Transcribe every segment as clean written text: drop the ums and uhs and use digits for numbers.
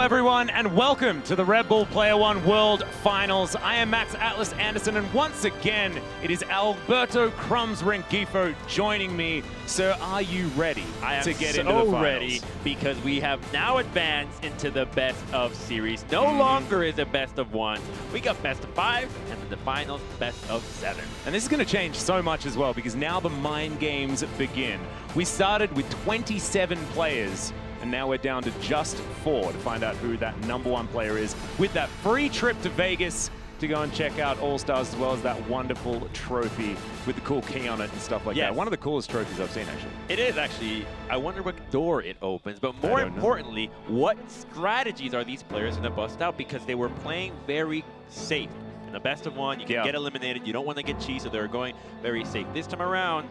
everyone, and welcome to the Red Bull Player One World Finals. I am Max Atlas Anderson, and once again, it is Alberto Crumbs Rengifo joining me. Sir, are you ready to get into the finals? Ready, because we have now advanced into the best of series. No longer is it best of one. We got best of 5, and then the finals, best of 7. And this is going to change so much as well, because now the mind games begin. We started with 27 players, and now we're down to just 4 to find out who that #1 player is, with that free trip to Vegas to go and check out All-Stars, as well as that wonderful trophy with the cool key on it and stuff like that. One of the coolest trophies I've seen, actually. It is, actually. I wonder what door it opens, but more importantly, what strategies are these players going to bust out, because they were playing very safe. In the best of one, you can get eliminated. You don't want to get cheesed, so they're going very safe. This time around,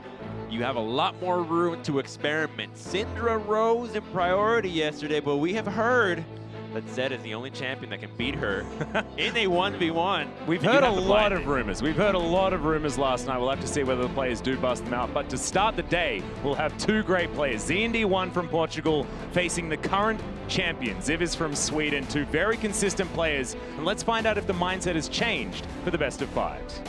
you have a lot more room to experiment. Syndra rose in priority yesterday, but we have heard that Zed is the only champion that can beat her in a 1v1. We've heard a lot of rumors. We've heard a lot of rumors last night. We'll have to see whether the players do bust them out. But to start the day, we'll have 2 great players. ZND1 from Portugal facing the current champion, Zivis from Sweden. 2 very consistent players. And let's find out if the mindset has changed for the best of 5s.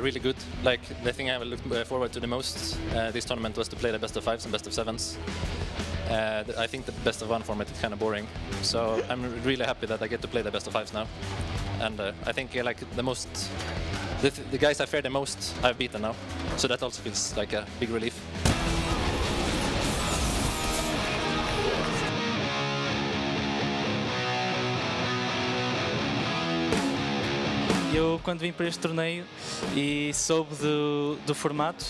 Really good. Like, the thing I looked forward to the most this tournament was to play the best of 5s and best of 7s. I think the best of 1 format is kind of boring, so I'm really happy that I get to play the best of 5s now. And I think like the guys I feared the most, I've beaten now, so that also feels like a big relief. Eu, quando vim para este torneio e soube do formato,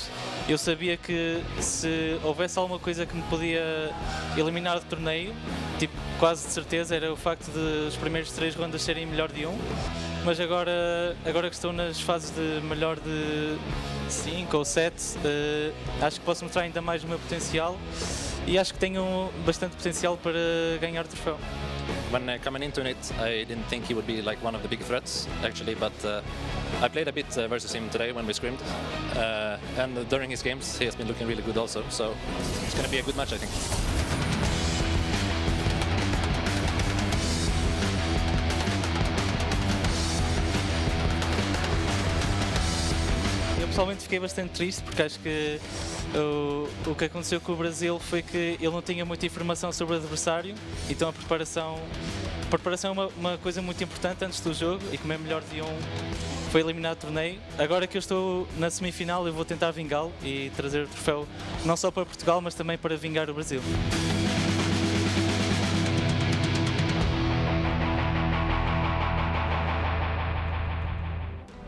eu sabia que se houvesse alguma coisa que me podia eliminar do torneio, tipo, quase de certeza, era o facto de os primeiros 3 rondas serem melhor de 1. Mas agora que estou nas fases de melhor de 5 ou 7, acho que posso mostrar ainda mais o meu potencial e acho que tenho bastante potencial para ganhar o troféu. When coming into it, I didn't think he would be like one of the big threats, actually, but I played a bit versus him today when we scrimmed, and during his games he has been looking really good also, so it's going to be a good match, I think. Eu pessoalmente fiquei bastante triste, porque acho que o que aconteceu com o Brasil foi que ele não tinha muita informação sobre o adversário, então a preparação é uma coisa muito importante antes do jogo, e como é melhor de 1 foi eliminado do torneio. Agora que eu estou na semifinal, eu vou tentar vingá-lo e trazer o troféu não só para Portugal, mas também para vingar o Brasil.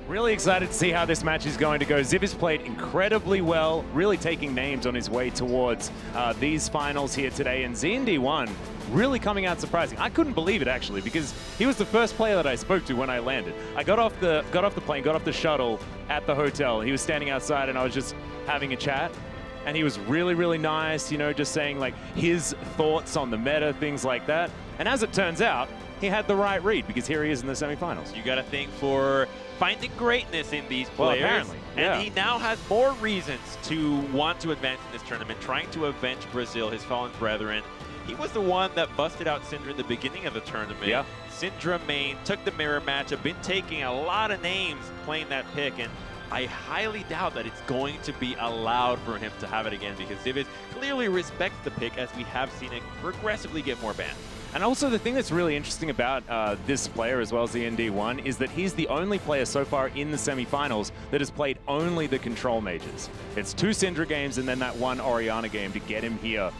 Really excited to see how this match is going to go. Zivis played incredibly well, really taking names on his way towards these finals here today. And ZND1 really coming out surprising. I couldn't believe it, actually, because he was the first player that I spoke to when I landed. I got off the plane, got off the shuttle at the hotel. He was standing outside, and I was just having a chat. And he was really, really nice, you know, just saying like his thoughts on the meta, things like that. And as it turns out, he had the right read, because here he is in the semifinals. You got to think for finding greatness in these players. Well, apparently, and he now has more reasons to want to advance in this tournament, trying to avenge Brazil, his fallen brethren. He was the one that busted out Syndra in the beginning of the tournament. Syndra main, took the mirror matchup, been taking a lot of names playing that pick, and I highly doubt that it's going to be allowed for him to have it again, because Zivis clearly respects the pick, as we have seen it progressively get more banned. And also, the thing that's really interesting about this player, as well as the ND1, is that he's the only player so far in the semifinals that has played only the control mages. It's 2 Syndra games and then that 1 Orianna game to get him here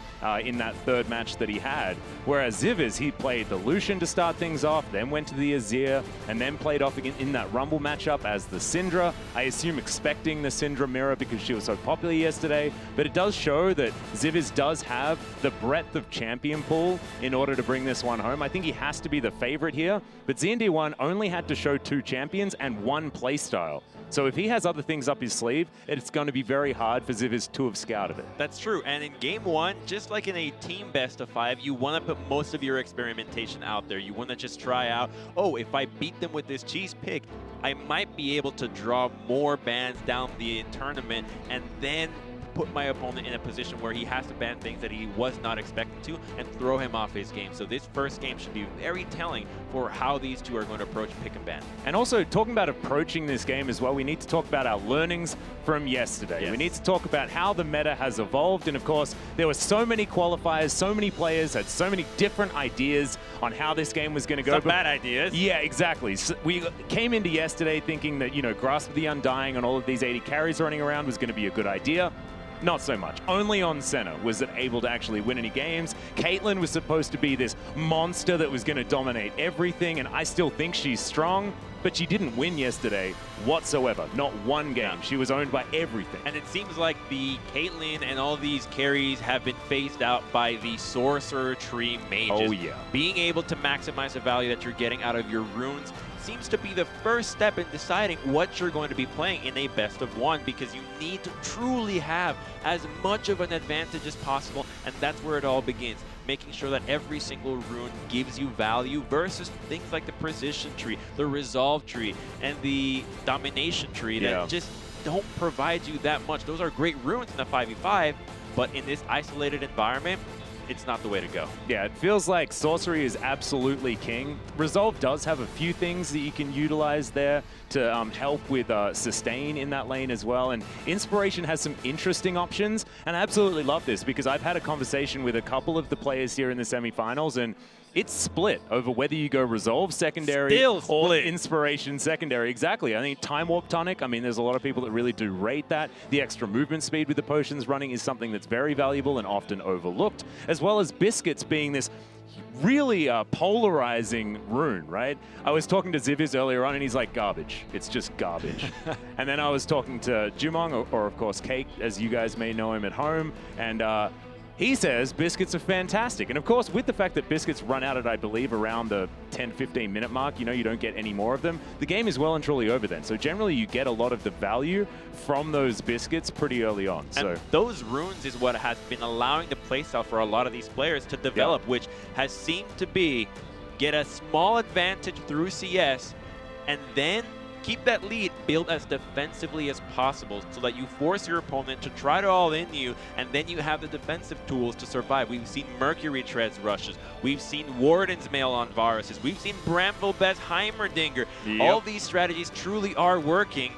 in that 3rd match that he had. Whereas Zivis, he played the Lucian to start things off, then went to the Azir, and then played off again in that Rumble matchup as the Syndra. I assume expecting the Syndra mirror because she was so popular yesterday. But it does show that Zivis does have the breadth of champion pool in order to bring bring this one home. I think he has to be the favorite here, but ZND1 only had to show 2 champions and 1 playstyle. So if he has other things up his sleeve, it's going to be very hard for Zivis to have scouted it. That's true. And in game 1, just like in a team best of 5, you want to put most of your experimentation out there. You want to just try out, oh, if I beat them with this cheese pick, I might be able to draw more bans down the tournament and then put my opponent in a position where he has to ban things that he was not expecting to and throw him off his game. So this first game should be very telling for how these two are going to approach pick and ban. And also, talking about approaching this game as well, we need to talk about our learnings from yesterday. Yes. We need to talk about how the meta has evolved. And of course, there were so many qualifiers, so many players had so many different ideas on how this game was going to go. Some bad ideas. Yeah, exactly. So we came into yesterday thinking that, you know, Grasp of the Undying and all of these 80 carries running around was going to be a good idea. Not so much. Only on Senna was it able to actually win any games. Caitlyn was supposed to be this monster that was going to dominate everything, and I still think she's strong, but she didn't win yesterday whatsoever. Not one game. Yeah. She was owned by everything. And it seems like the Caitlyn and all these carries have been phased out by the Sorcerer Tree mages. Oh, yeah. Being able to maximize the value that you're getting out of your runes seems to be the first step in deciding what you're going to be playing in a best of 1, because you need to truly have as much of an advantage as possible, and that's where it all begins. Making sure that every single rune gives you value versus things like the Precision Tree, the Resolve Tree, and the Domination Tree that just don't provide you that much. Those are great runes in the 5v5, but in this isolated environment, it's not the way to go. Yeah, it feels like Sorcery is absolutely king. Resolve does have a few things that you can utilize there to help with sustain in that lane as well. And Inspiration has some interesting options. And I absolutely love this because I've had a conversation with a couple of the players here in the semifinals, and it's split over whether you go Resolve secondary or Inspiration secondary. Exactly. I think Time Warp Tonic, I mean, there's a lot of people that really do rate that. The extra movement speed with the potions running is something that's very valuable and often overlooked, as well as Biscuits being this really polarizing rune, right? I was talking to Ziviz earlier on, and he's like, garbage. It's just garbage. And then I was talking to Jumong, or of course Cake, as you guys may know him at home, and he says Biscuits are fantastic. And of course, with the fact that Biscuits run out at, I believe, around the 10-15 minute mark, you know, you don't get any more of them, the game is well and truly over then. So generally, you get a lot of the value from those Biscuits pretty early on. And those runes is what has been allowing the playstyle for a lot of these players to develop, which has seemed to be get a small advantage through CS and then keep that lead built as defensively as possible so that you force your opponent to try to all in you, and then you have the defensive tools to survive. We've seen Mercury Treads rushes. We've seen Warden's Mail on viruses. We've seen Bramble Best Heimerdinger. All these strategies truly are working,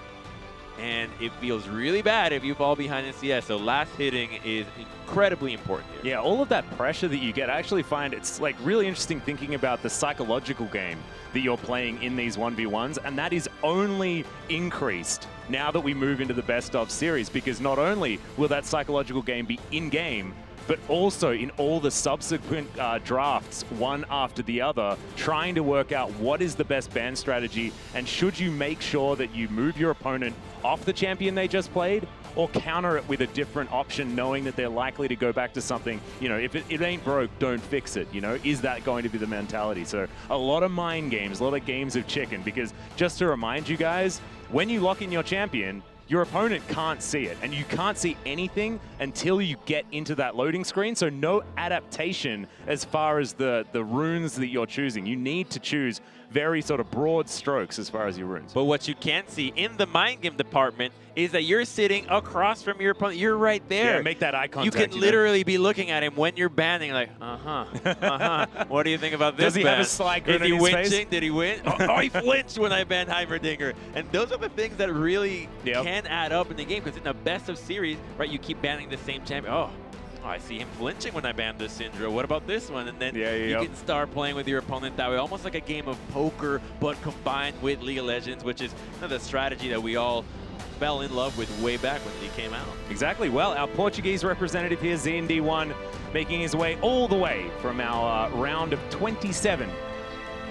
and it feels really bad if you fall behind in CS. So last hitting is incredibly important here. Yeah, all of that pressure that you get, I actually find it's like really interesting thinking about the psychological game that you're playing in these 1v1s, and that is only increased now that we move into the best of series, because not only will that psychological game be in-game, but also in all the subsequent drafts, one after the other, trying to work out what is the best ban strategy, and should you make sure that you move your opponent off the champion they just played, or counter it with a different option, knowing that they're likely to go back to something, you know, if it ain't broke, don't fix it, you know? Is that going to be the mentality? So a lot of mind games, a lot of games of chicken, because just to remind you guys, when you lock in your champion, your opponent can't see it, and you can't see anything until you get into that loading screen, so no adaptation as far as the runes that you're choosing. You need to choose very sort of broad strokes as far as your runes. But what you can't see in the mind game department is that you're sitting across from your opponent. You're right there. Yeah, make that eye contact. You can literally be looking at him when you're banning, like, what do you think about this? Does he have a slide grin on his face? Did he win? Oh, he flinched when I banned Heimerdinger. And those are the things that really can add up in the game, because in the best of series, right, you keep banning the same champion. Oh, I see him flinching when I banned this Syndra. What about this one? And then you can start playing with your opponent that way, almost like a game of poker, but combined with League of Legends, which is the strategy that we all fell in love with way back when he came out. Exactly. Well, our Portuguese representative here, ZND1, making his way all the way from our round of 27.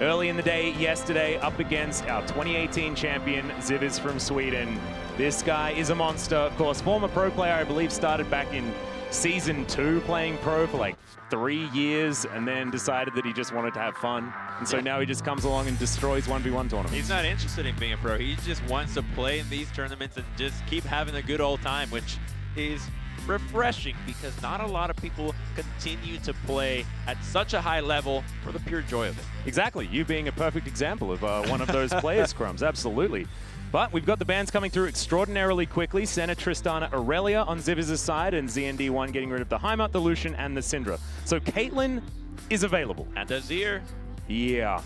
Early in the day yesterday, up against our 2018 champion, Zivis from Sweden. This guy is a monster. Of course, former pro player, I believe, started back in Season 2 playing pro for like 3 years and then decided that he just wanted to have fun. And so now he just comes along and destroys 1v1 tournaments. He's not interested in being a pro. He just wants to play in these tournaments and just keep having a good old time, which is refreshing because not a lot of people continue to play at such a high level for the pure joy of it. Exactly. You being a perfect example of one of those players, Crumbs. Absolutely. But we've got the bans coming through extraordinarily quickly. Senna, Tristana, Aurelia on Ziviz's side, and ZND1 getting rid of the Heimat, the Lucian, and the Syndra. So Caitlyn is available. And Azir. Yeah.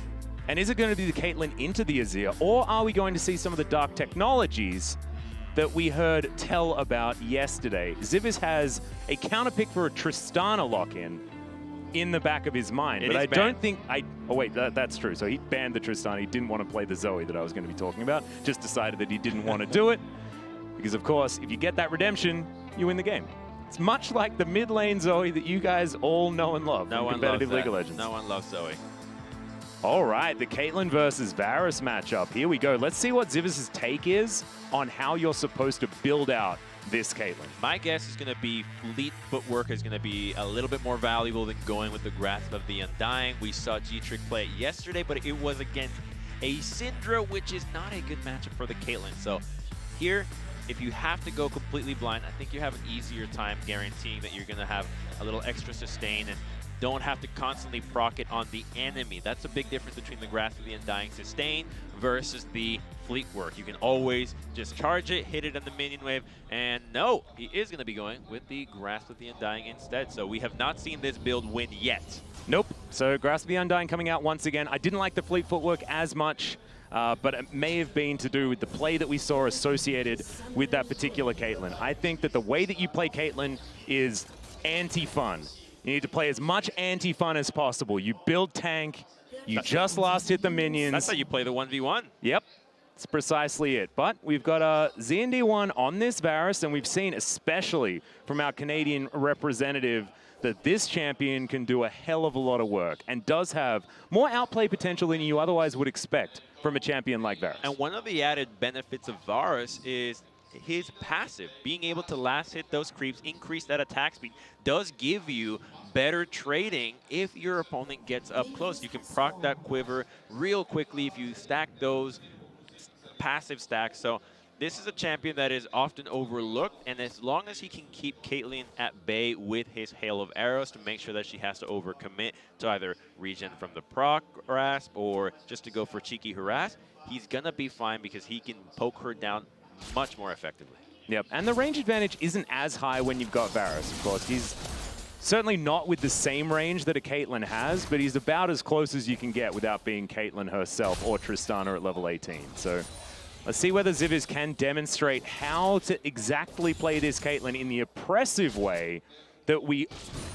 And is it going to be the Caitlyn into the Azir, or are we going to see some of the dark technologies that we heard tell about yesterday? Ziviz has a counter pick for a Tristana lock-in in the back of his mind, but I don't think oh wait, that's true. So he banned the Tristana. He didn't want to play the Zoe that I was going to be talking about. Just decided that he didn't want to do it because, of course, if you get that redemption, you win the game. It's much like the mid lane Zoe that you guys all know and love. No one competitive loves League of that. Legends. No one loves Zoe. All right, the Caitlyn versus Varus matchup. Here we go. Let's see what Ziviz's take is on how you're supposed to build out this Caitlyn. My guess is going to be fleet footwork is going to be a little bit more valuable than going with the Grasp of the Undying. We saw G-Trick play it yesterday, but it was against a Syndra, which is not a good matchup for the Caitlyn. So here, if you have to go completely blind, I think you have an easier time guaranteeing that you're going to have a little extra sustain and don't have to constantly proc it on the enemy. That's a big difference between the Grasp of the Undying sustain versus the fleet work. You can always just charge it, hit it on the minion wave, and no, he is going to be going with the Grasp of the Undying instead. So we have not seen this build win yet. Nope. So Grasp of the Undying coming out once again. I didn't like the fleet footwork as much, but it may have been to do with the play that we saw associated with that particular Caitlyn. I think that the way that you play Caitlyn is anti-fun. You need to play as much anti-fun as possible. You build tank, you just last hit the minions. That's how you play the 1v1. Yep, that's precisely it. But we've got ZND1 on this Varus, and we've seen, especially from our Canadian representative, that this champion can do a hell of a lot of work and does have more outplay potential than you otherwise would expect from a champion like Varus. And one of the added benefits of Varus is his passive. Being able to last hit those creeps, increase that attack speed, does give you better trading if your opponent gets up close. You can proc that quiver real quickly if you stack those passive stacks. So this is a champion that is often overlooked, and as long as he can keep Caitlyn at bay with his hail of arrows to make sure that she has to overcommit to either regen from the proc grasp or just to go for cheeky harass, he's gonna be fine because he can poke her down much more effectively. Yep, and the range advantage isn't as high when you've got Varus, of course. He's certainly not with the same range that a Caitlyn has, but he's about as close as you can get without being Caitlyn herself or Tristana at level 18. So let's see whether Ziviz can demonstrate how to exactly play this Caitlyn in the oppressive way that we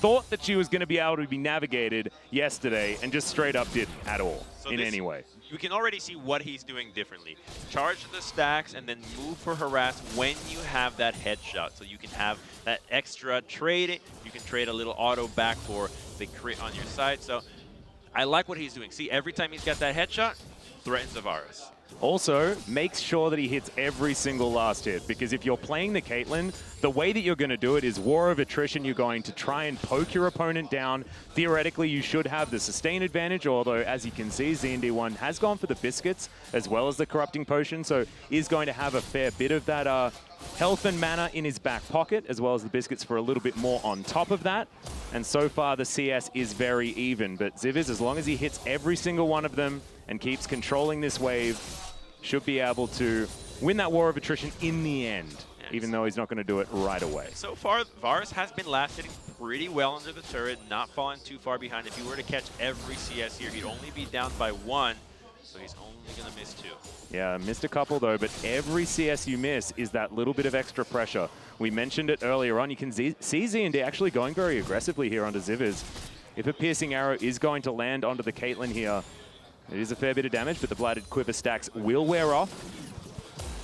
thought that she was going to be able to be navigated yesterday and just straight up didn't at all in any way. You can already see what he's doing differently. Charge the stacks and then move for harass when you have that headshot. So you can have that extra trade. You can trade a little auto back for the crit on your side. So I like what he's doing. See, every time he's got that headshot, threatens the Varus. Also, makes sure that he hits every single last hit, because if you're playing the Caitlyn, the way that you're going to do it is war of attrition. You're going to try and poke your opponent down. Theoretically, you should have the sustain advantage, although, as you can see, ZND1 has gone for the biscuits as well as the corrupting potion, so is going to have a fair bit of that health and mana in his back pocket, as well as the biscuits for a little bit more on top of that. And so far, the CS is very even, but Ziviz, as long as he hits every single one of them and keeps controlling this wave, should be able to win that war of attrition in the end, even though he's not going to do it right away. So far, Varus has been last hitting pretty well under the turret, not falling too far behind. If you were to catch every CS here, he'd only be down by 1, so he's only going to miss 2. Yeah, missed a couple though, but every CS you miss is that little bit of extra pressure. We mentioned it earlier on. You can see ZND actually going very aggressively here onto Ziviz. If a piercing arrow is going to land onto the Caitlyn here, it is a fair bit of damage, but the Blighted Quiver stacks will wear off.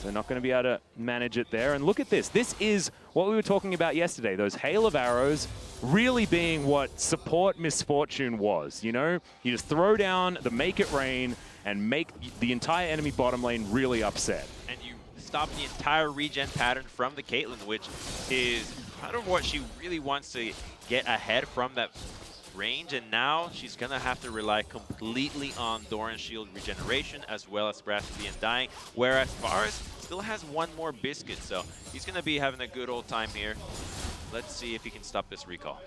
So not going to be able to manage it there. And look at this. This is what we were talking about yesterday. Those hail of arrows really being what support Misfortune was. You know, you just throw down the make it rain and make the entire enemy bottom lane really upset. And you stop the entire regen pattern from the Caitlyn, which is kind of what she really wants to get ahead from that range, and now she's going to have to rely completely on Doran's shield regeneration as well as Veracity and dying, whereas Varus still has one more biscuit, so he's going to be having a good old time here. Let's see if he can stop this recall.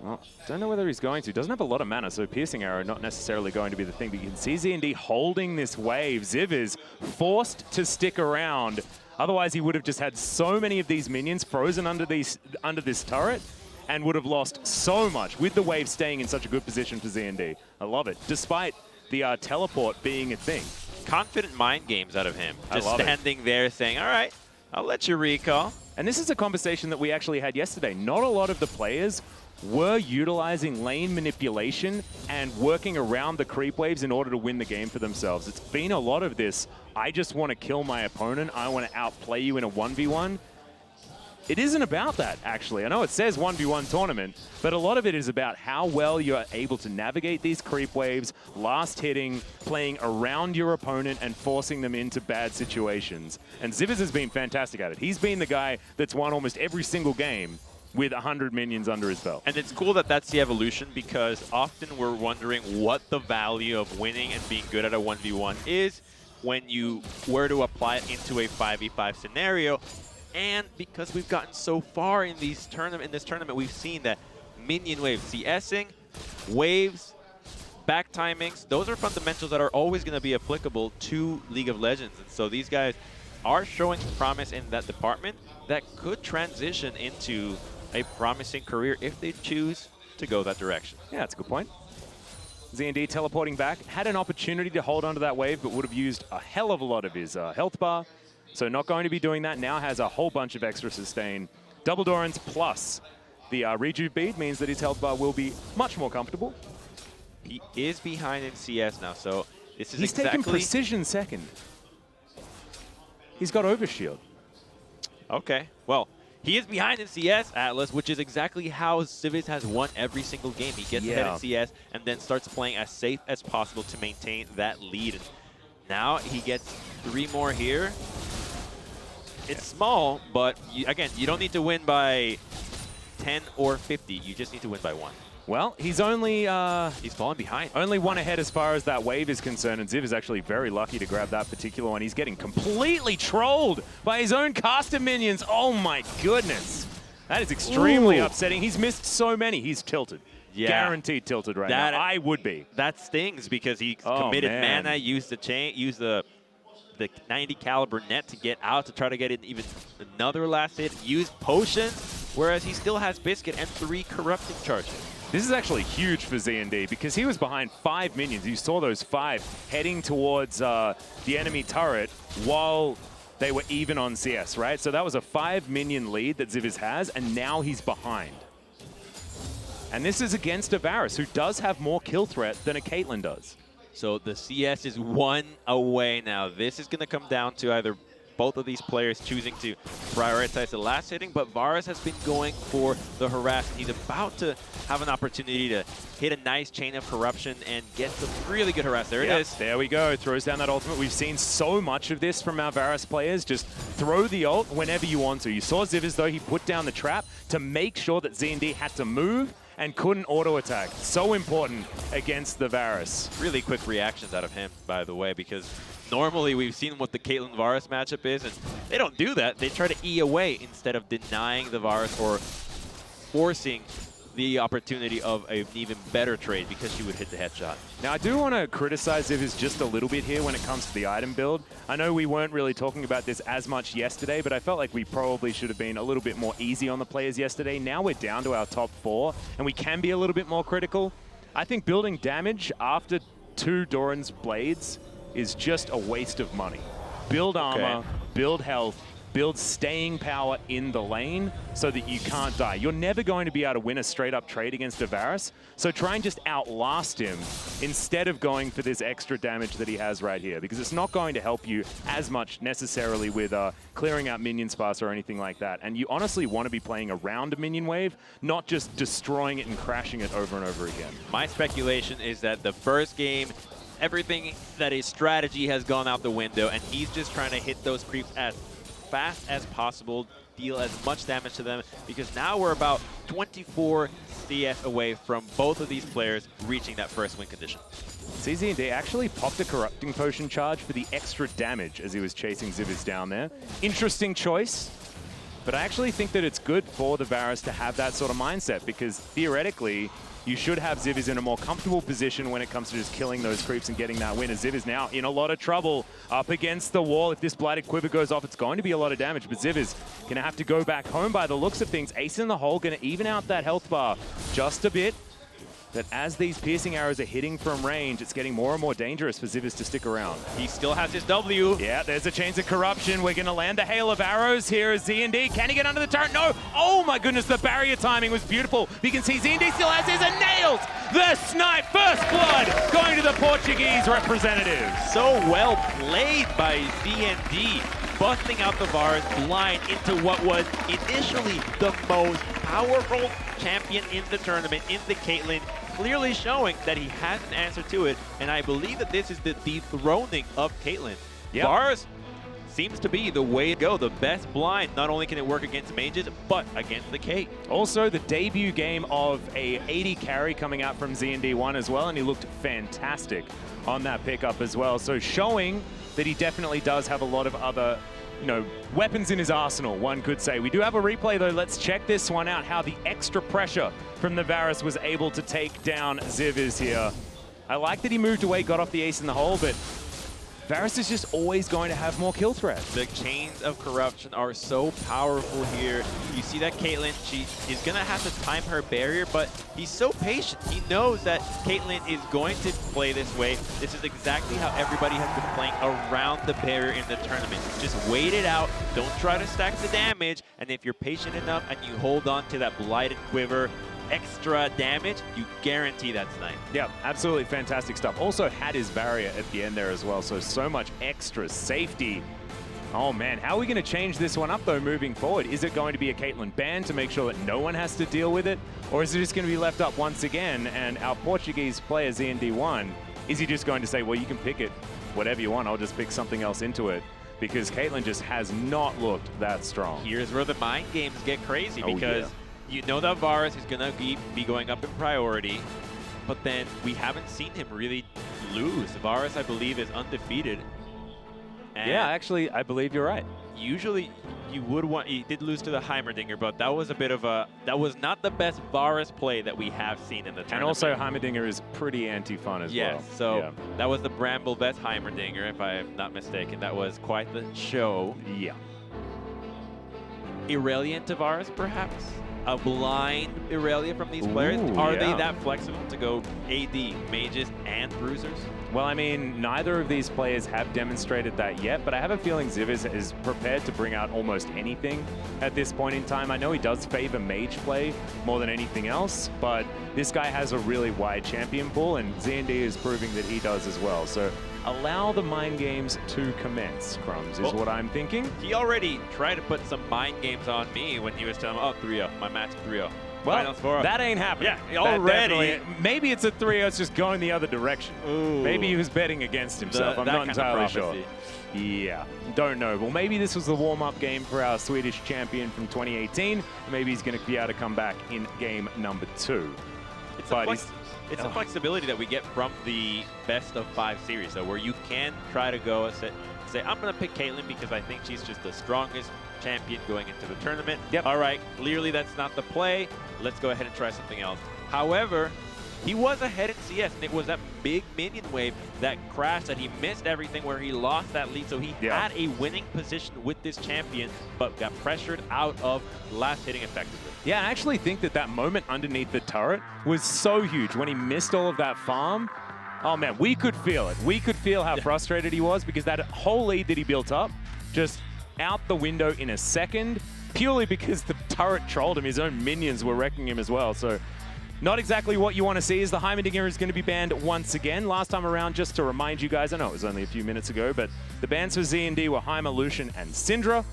Well, don't know whether he's going to. Doesn't have a lot of mana, so Piercing Arrow not necessarily going to be the thing, but you can see ZND holding this wave. Ziv is forced to stick around. Otherwise, he would have just had so many of these minions frozen under this turret, and would have lost so much with the wave staying in such a good position for ZND. I love it, despite the teleport being a thing. Confident mind games out of him. Just standing there saying, all right, I'll let you recall. And this is a conversation that we actually had yesterday. Not a lot of the players were utilizing lane manipulation and working around the creep waves in order to win the game for themselves. It's been a lot of this, I just want to kill my opponent, I want to outplay you in a 1v1. It isn't about that, actually. I know it says 1v1 tournament, but a lot of it is about how well you're able to navigate these creep waves, last hitting, playing around your opponent, and forcing them into bad situations. And Zivers has been fantastic at it. He's been the guy that's won almost every single game with 100 minions under his belt. And it's cool that that's the evolution, because often we're wondering what the value of winning and being good at a 1v1 is when you were to apply it into a 5v5 scenario. And because we've gotten so far in this tournament, we've seen that minion waves, CSing, waves, back timings, those are fundamentals that are always going to be applicable to League of Legends. And so these guys are showing promise in that department that could transition into a promising career if they choose to go that direction. Yeah, that's a good point. ZND teleporting back, had an opportunity to hold onto that wave, but would have used a hell of a lot of his health bar. So not going to be doing that. Now has a whole bunch of extra sustain. Double Dorans plus the rejuve bead means that his health bar will be much more comfortable. He is behind in CS now, so this is He's taking precision second. He's got overshield. Okay, well, he is behind in CS, Atlas, which is exactly how Civis has won every single game. He gets ahead in CS and then starts playing as safe as possible to maintain that lead. And now he gets 3 more here. It's small, but again, you don't need to win by 10 or 50. You just need to win by 1. Well, he's only... he's falling behind. Only 1 ahead as far as that wave is concerned, and Ziv is actually very lucky to grab that particular one. He's getting completely trolled by his own caster minions. Oh my goodness. That is extremely upsetting. He's missed so many. He's tilted. Yeah. Guaranteed tilted right now. I would be. That stings because he committed mana, used the 90 caliber net to get out to try to get in even another last hit, use potion, whereas he still has biscuit and 3 corrupting charges. This is actually huge for ZND because he was behind 5 minions. You saw those 5 heading towards the enemy turret while they were even on CS, right? So that was a 5 minion lead that Ziviz has, and now he's behind. And this is against a Varus, who does have more kill threat than a Caitlyn does. So the CS is 1 away now. This is going to come down to either both of these players choosing to prioritize the last hitting, but Varus has been going for the harass. He's about to have an opportunity to hit a nice chain of corruption and get some really good harass. There it is. There we go. Throws down that ultimate. We've seen so much of this from our Varus players. Just throw the ult whenever you want to. You saw Ziv though he put down the trap to make sure that ZND had to move and couldn't auto-attack. So important against the Varus. Really quick reactions out of him, by the way, because normally we've seen what the Caitlyn Varus matchup is, and they don't do that. They try to E away instead of denying the Varus or forcing the opportunity of an even better trade because she would hit the headshot. Now, I do want to criticize Ziviz just a little bit here when it comes to the item build. I know we weren't really talking about this as much yesterday, but I felt like we probably should have been a little bit more easy on the players yesterday. Now we're down to our top 4, and we can be a little bit more critical. I think building damage after 2 Doran's blades is just a waste of money. Build armor, build health, build staying power in the lane so that you can't die. You're never going to be able to win a straight-up trade against a Varus, so try and just outlast him instead of going for this extra damage that he has right here, because it's not going to help you as much necessarily with clearing out minions fast or anything like that. And you honestly want to be playing around a minion wave, not just destroying it and crashing it over and over again. My speculation is that the first game, everything that is strategy has gone out the window, and he's just trying to hit those creeps as fast as possible, deal as much damage to them, because now we're about 24 CS away from both of these players reaching that first win condition. CZ&D actually popped a Corrupting Potion charge for the extra damage as he was chasing Ziviz down there. Interesting choice, but I actually think that it's good for the Varus to have that sort of mindset, because theoretically, you should have Ziviz in a more comfortable position when it comes to just killing those creeps and getting that win. As Ziviz now in a lot of trouble up against the wall. If this Blighted Quiver goes off, it's going to be a lot of damage, but Ziviz going to have to go back home by the looks of things. Ace in the hole, going to even out that health bar just a bit. But as these piercing arrows are hitting from range, it's getting more and more dangerous for Ziviz to stick around. He still has his W. Yeah, there's a Chains of Corruption. We're going to land the hail of arrows here as Z&D. Can he get under the turret? No! Oh my goodness, the barrier timing was beautiful. You can see Z&D still has his and nails the snipe. First blood going to the Portuguese representative. So well played by Z&D, busting out the Varus blind into what was initially the most powerful champion in the tournament, in the Caitlyn, clearly showing that he has an answer to it, and I believe that this is the dethroning of Caitlyn. Yep. Varus seems to be the way to go, the best blind. Not only can it work against mages, but against the Kate. Also, the debut game of a 80 carry coming out from Z&D1 as well, and he looked fantastic on that pickup as well. So showing that he definitely does have a lot of other, weapons in his arsenal, one could say. We do have a replay though. Let's check this one out, how the extra pressure from the Varus was able to take down Ziviz here. I like that he moved away, got off the ace in the hole, but Varus is just always going to have more kill threat. The Chains of Corruption are so powerful here. You see that Caitlyn, she is going to have to time her barrier, but he's so patient. He knows that Caitlyn is going to play this way. This is exactly how everybody has been playing around the barrier in the tournament. Just wait it out. Don't try to stack the damage. And if you're patient enough and you hold on to that Blighted Quiver, extra damage, you guarantee that snipe. Yeah, absolutely fantastic stuff. Also had his barrier at the end there as well, so much extra safety. Oh man, how are we going to change this one up though moving forward? Is it going to be a Caitlyn ban to make sure that no one has to deal with it? Or is it just going to be left up once again, and our Portuguese player ZND1, is he just going to say, well, you can pick it whatever you want, I'll just pick something else into it? Because Caitlyn just has not looked that strong. Here's where the mind games get crazy, because you know that Varus is going to be going up in priority, but then we haven't seen him really lose. Varus, I believe, is undefeated. And yeah, actually, I believe you're right. Usually, you would want, he did lose to the Heimerdinger, but that was a bit of a, that was not the best Varus play that we have seen in the tournament. And also, Heimerdinger is pretty anti-fun as well. Yes, so that was the Bramble Vest Heimerdinger, if I'm not mistaken. That was quite the show. Yeah. Irelia into Varus, perhaps? A blind Irelia from these players? Are they that flexible to go AD, mages, and bruisers? Well, I mean, neither of these players have demonstrated that yet, but I have a feeling Ziviz is prepared to bring out almost anything at this point in time. I know he does favor mage play more than anything else, but this guy has a really wide champion pool, and ZND is proving that he does as well. So allow the mind games to commence, Crumbs, is what I'm thinking. He already tried to put some mind games on me when he was telling me, oh, 3-0, my match 3-0. Well, that ain't happening. Yeah, already. Maybe it's a 3-0, it's just going the other direction. Ooh. Maybe he was betting against himself. I'm not entirely sure. Yeah, don't know. Well, maybe this was the warm-up game for our Swedish champion from 2018. Maybe he's going to be able to come back in game number 2. It's a flexibility that we get from the best of 5 series, though, where you can try to go and say, I'm going to pick Caitlyn because I think she's just the strongest champion going into the tournament. Yep. All right, clearly that's not the play. Let's go ahead and try something else. However, he was ahead in CS, and it was that big minion wave that crashed that he missed everything where he lost that lead. So he had a winning position with this champion, but got pressured out of last hitting effectively. Yeah, I actually think that that moment underneath the turret was so huge when he missed all of that farm. Oh man, we could feel it. We could feel how frustrated he was, because that whole lead that he built up just out the window in a second, purely because the turret trolled him. His own minions were wrecking him as well. So not exactly what you want to see. Is the Heimerdinger is going to be banned once again. Last time around, just to remind you guys, I know it was only a few minutes ago, but the bans for Z&D were Heimer, Lucian, and Syndra.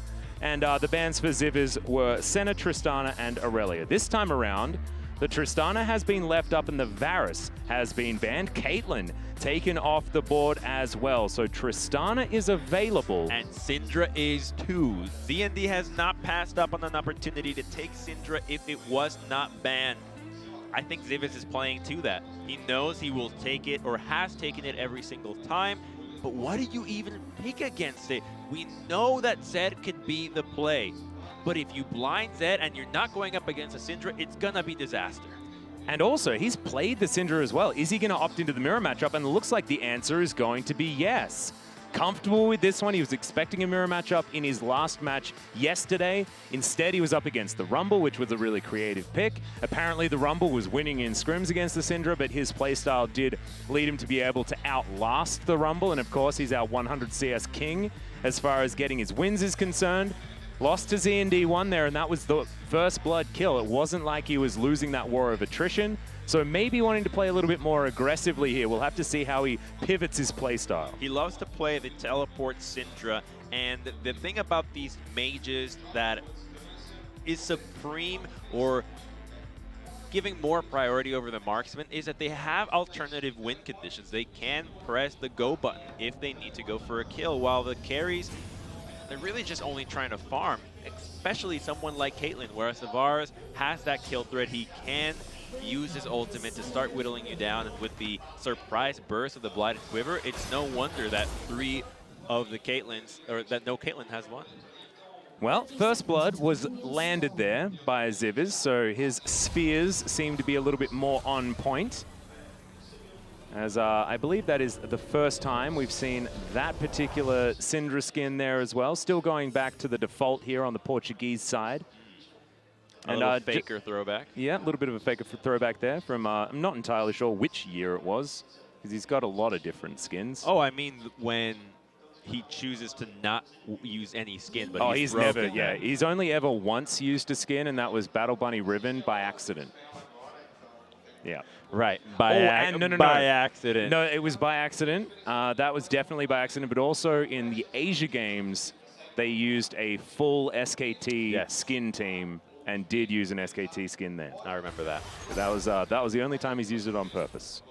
And the bans for Ziviz were Senna, Tristana, and Aurelia. This time around, The Tristana has been left up and the Varus has been banned. Caitlyn taken off the board as well. So Tristana is available. And Syndra is too. ZND has not passed up on an opportunity to take Syndra if it was not banned. I think Zivis is playing to that. He knows he will take it or has taken it every single time. But what do you even pick against it? We know that Zed could be the play. But if you blind Zed and you're not going up against a Syndra, it's gonna be disaster. And also, he's played the Syndra as well. Is he going to opt into the mirror matchup? And it looks like the answer is going to be yes. Comfortable with this one. He was expecting a mirror matchup in his last match yesterday. Instead, he was up against the Rumble, which was a really creative pick. Apparently, the Rumble was winning in scrims against the Syndra, but his playstyle did lead him to be able to outlast the Rumble. And of course, he's our 100 CS king as far as getting his wins is concerned. Lost to ZND1 there, and that was the first blood kill. It wasn't like he was losing that war of attrition. So maybe wanting to play a little bit more aggressively here. We'll have to see how he pivots his playstyle. He loves to play the teleport Syndra, and the thing about these mages that is supreme or giving more priority over the marksman is that they have alternative win conditions. They can press the go button if they need to go for a kill, while the carries, they're really just only trying to farm, especially someone like Caitlyn, whereas Tavares has that kill threat. He can use his ultimate to start whittling you down, and with the surprise burst of the Blighted Quiver, it's no wonder that 3 of the Caitlyns, or that no Caitlyn has won. Well, first blood was landed there by Zivis, so his spheres seem to be a little bit more on point. As I believe that is the first time we've seen that particular Syndra skin there as well. Still going back to the default here on the Portuguese side. And a faker throwback. Yeah, a little bit of a faker throwback there from, I'm not entirely sure which year it was, because he's got a lot of different skins. Oh, I mean when he chooses to not use any skin, but he's never, yeah, he's only ever once used a skin, and that was Battle Bunny Ribbon by accident. Yeah. Right. By accident. No, it was by accident. That was definitely by accident, but also in the Asia Games, they used a full SKT skin team and did use an SKT skin there. I remember that. That was the only time he's used it on purpose.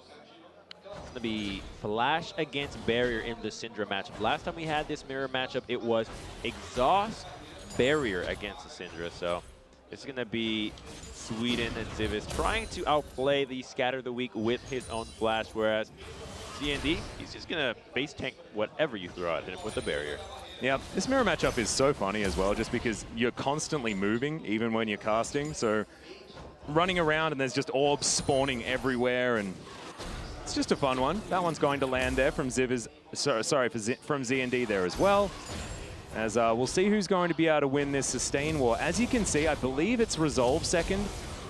It's going to be Flash against Barrier in the Syndra matchup. Last time we had this mirror matchup, it was Exhaust Barrier against the Syndra, so it's going to be Sweden and Zivis trying to outplay the Scatter the Weak with his own Flash, whereas ZND, he's just going to base tank whatever you throw at him with the Barrier. Yeah, this mirror matchup is so funny as well, just because you're constantly moving, even when you're casting. So running around and there's just orbs spawning everywhere, and it's just a fun one. That one's going to land there from Zivis, from ZND there as well. As we'll see who's going to be able to win this sustain war. As you can see, I believe it's Resolve second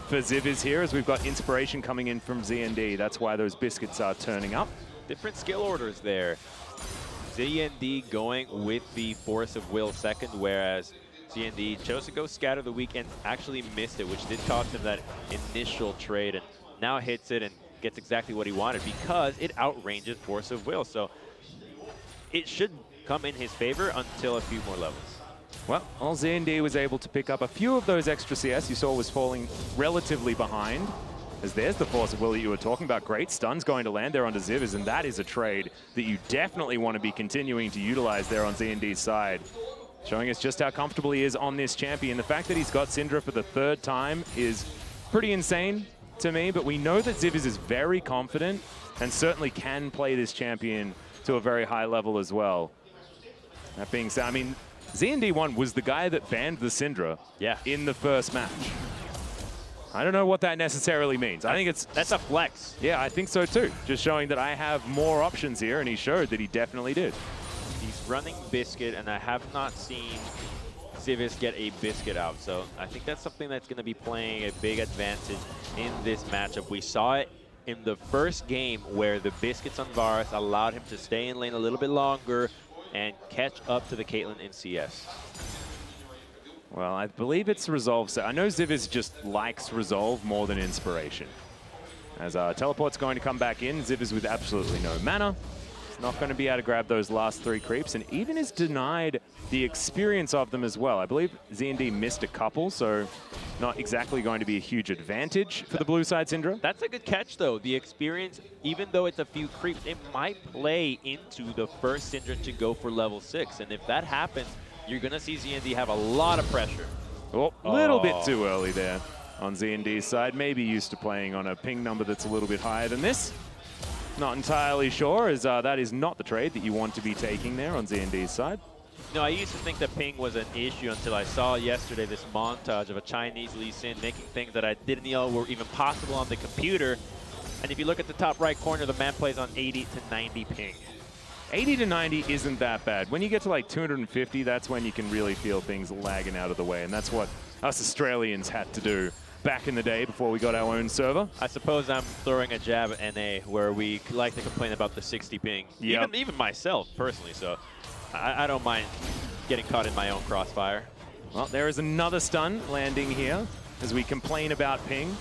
for Zivis here, as we've got Inspiration coming in from ZND. That's why those biscuits are turning up. Different skill orders there. ZND going with the Force of Will second, whereas ZND chose to go Scatter the Weak and actually missed it, which did cost him that initial trade, and now hits it and gets exactly what he wanted because it outranges Force of Will. So it should come in his favor until a few more levels. Well, ZND was able to pick up a few of those extra CS you saw was falling relatively behind. As there's the Force of Will that you were talking about. Great stun's going to land there onto Zivis, and that is a trade that you definitely want to be continuing to utilize there on ZND's side. Showing us just how comfortable he is on this champion. The fact that he's got Syndra for the 3rd time is pretty insane to me, but we know that Zivis is very confident and certainly can play this champion to a very high level as well. That being said, I mean, ZND1 was the guy that banned the Syndra in the first match. I don't know what that necessarily means. I think that's a flex. Yeah, I think so too. Just showing that I have more options here, and he showed that he definitely did. He's running Biscuit, and I have not seen Zivis get a Biscuit out. So I think that's something that's going to be playing a big advantage in this matchup. We saw it in the first game where the Biscuits on Varus allowed him to stay in lane a little bit longer and catch up to the Caitlyn in CS. Well, I believe it's Resolve. So I know Zivis just likes Resolve more than Inspiration. As Teleport's going to come back in, Zivis with absolutely no mana. He's not going to be able to grab those last 3 creeps, and even is denied the experience of them as well. I believe ZND missed a couple, so not exactly going to be a huge advantage for the blue side, Syndra. That's a good catch, though. The experience, even though it's a few creeps, it might play into the first Syndra to go for level 6. And if that happens, you're going to see ZND have a lot of pressure. Oh, a little bit too early there on ZND's side. Maybe used to playing on a ping number that's a little bit higher than this. Not entirely sure, as that is not the trade that you want to be taking there on ZND's side. No, I used to think that ping was an issue until I saw yesterday this montage of a Chinese Lee Sin making things that I didn't know were even possible on the computer. And if you look at the top right corner, the man plays on 80 to 90 ping. 80 to 90 isn't that bad. When you get to like 250, that's when you can really feel things lagging out of the way. And that's what us Australians had to do back in the day before we got our own server. I suppose I'm throwing a jab at NA where we like to complain about the 60 ping. Yep. Even myself, personally. So I don't mind getting caught in my own crossfire. Well, there is another stun landing here as we complain about ping.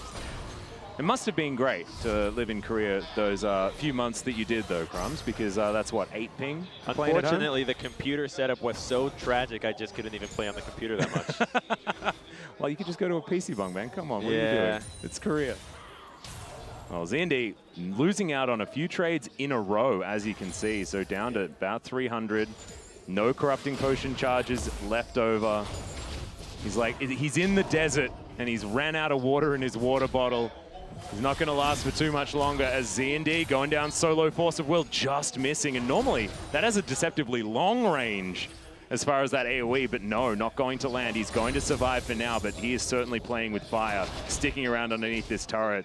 It must have been great to live in Korea those few months that you did, though, Crumbs, because that's, what, 8 ping? Unfortunately, the computer setup was so tragic, I just couldn't even play on the computer that much. Well, you could just go to a PC bunk, man. Come on, what are you doing? It's Korea. Well, ZND losing out on a few trades in a row, as you can see. So down to about 300. No corrupting potion charges left over. He's like, he's in the desert, and he's ran out of water in his water bottle. He's not going to last for too much longer as ZND going down solo Force of Will, just missing. And normally, that has a deceptively long range as far as that AoE, but no, not going to land. He's going to survive for now, but he is certainly playing with fire, sticking around underneath this turret.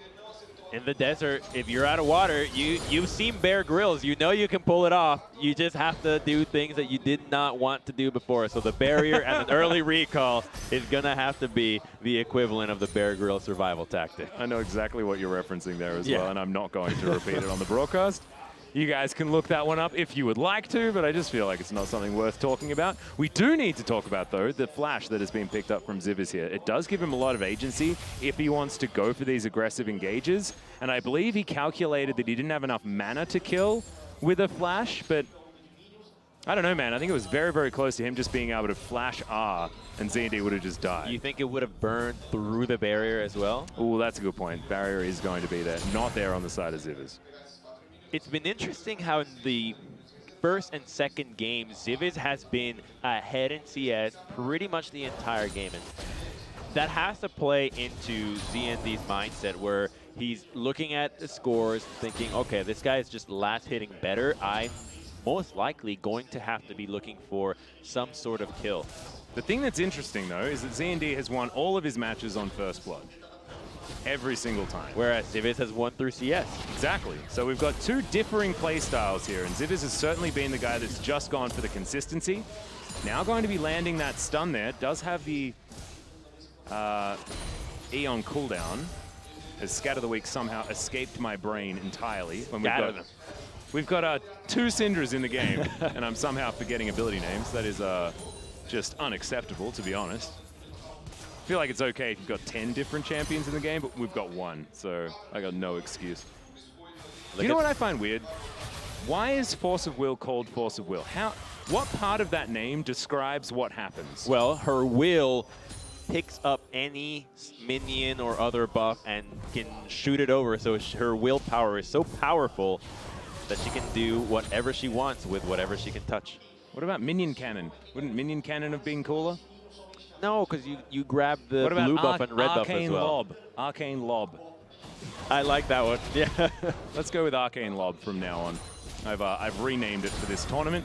In the desert, if you're out of water, you've seen Bear Grylls. You know you can pull it off. You just have to do things that you did not want to do before. So the barrier and an early recall is going to have to be the equivalent of the Bear Grylls survival tactic. I know exactly what you're referencing there as well, and I'm not going to repeat it on the broadcast. You guys can look that one up if you would like to, but I just feel like it's not something worth talking about. We do need to talk about, though, the flash that has been picked up from Zivers here. It does give him a lot of agency if he wants to go for these aggressive engages. And I believe he calculated that he didn't have enough mana to kill with a flash, but I don't know, man. I think it was very, very close to him just being able to flash R, and ZND would have just died. You think it would have burned through the barrier as well? Oh, that's a good point. Barrier is going to be there. Not there on the side of Zivers. It's been interesting how in the first and second game, Zivers has been ahead in CS pretty much the entire game. And that has to play into ZND's mindset where he's looking at the scores thinking, okay, this guy is just last hitting better. I'm most likely going to have to be looking for some sort of kill. The thing that's interesting, though, is that ZND has won all of his matches on First Blood. Every single time. Whereas Zivers has won through CS. Exactly. So we've got two differing play styles here, and Zivers has certainly been the guy that's just gone for the consistency. Now going to be landing that stun there. Does have the E on cooldown, as Scatter the Weak somehow escaped my brain entirely. When we've got 2 Syndras in the game, and I'm somehow forgetting ability names. That is just unacceptable, to be honest. I feel like it's okay if you've got 10 different champions in the game, but we've got 1, so I got no excuse. You know what I find weird? Why is Force of Will called Force of Will? What part of that name describes what happens? Well, her will picks up any minion or other buff and can shoot it over, so her willpower is so powerful that she can do whatever she wants with whatever she can touch. What about Minion Cannon? Wouldn't Minion Cannon have been cooler? No, because you grab the blue buff and red buff as well. Arcane Lob. I like that one. Yeah. Let's go with Arcane Lob from now on. I've renamed it for this tournament,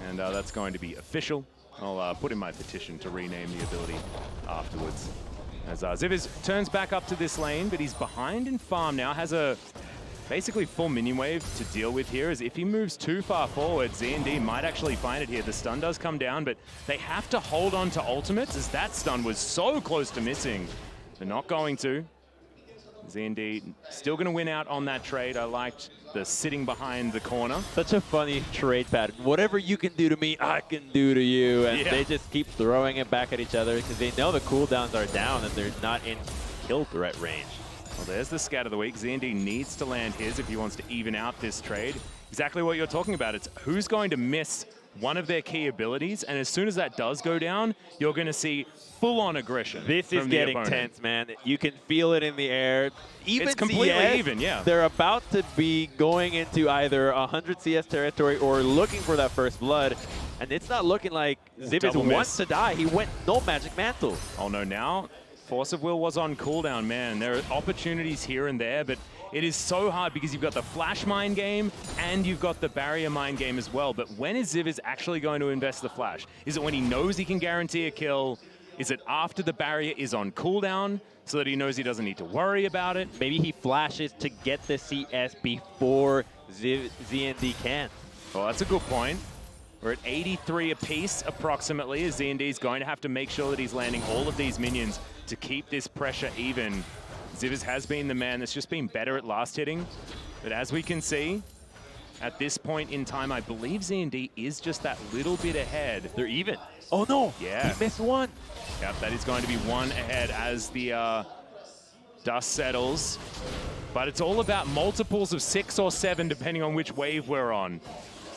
and that's going to be official. I'll put in my petition to rename the ability afterwards. As Zivers turns back up to this lane, but he's behind in farm now. Has a basically full minion wave to deal with here, as if he moves too far forward, ZND might actually find it here. The stun does come down, but they have to hold on to ultimates, as that stun was so close to missing. They're not going to. ZND still going to win out on that trade. I liked the sitting behind the corner. Such a funny trade pattern. Whatever you can do to me, I can do to you. And they just keep throwing it back at each other because they know the cooldowns are down and they're not in kill threat range. Well, there's the Scat of the Week. ZND needs to land his if he wants to even out this trade. Exactly what you're talking about. It's who's going to miss one of their key abilities, and as soon as that does go down, you're going to see full-on aggression. This is getting tense, man. You can feel it in the air. Even it's completely CS, even, yeah. They're about to be going into either 100 CS territory or looking for that first blood, and it's not looking like Zivis wants to die. He went no Magic Mantle. Oh no, now Force of Will was on cooldown, man. There are opportunities here and there, but it is so hard because you've got the Flash Mine game and you've got the Barrier Mine game as well. But when is Zivis actually going to invest the Flash? Is it when he knows he can guarantee a kill? Is it after the barrier is on cooldown so that he knows he doesn't need to worry about it? Maybe he flashes to get the CS before ZND can. Well, that's a good point. We're at 83 apiece, approximately, as ZND is going to have to make sure that he's landing all of these minions to keep this pressure even. Zivis has been the man that's just been better at last hitting. But as we can see, at this point in time, I believe ZND is just that little bit ahead. They're even. Oh no, yeah. He missed one. Yep, that is going to be one ahead as the dust settles. But it's all about multiples of 6 or 7, depending on which wave we're on.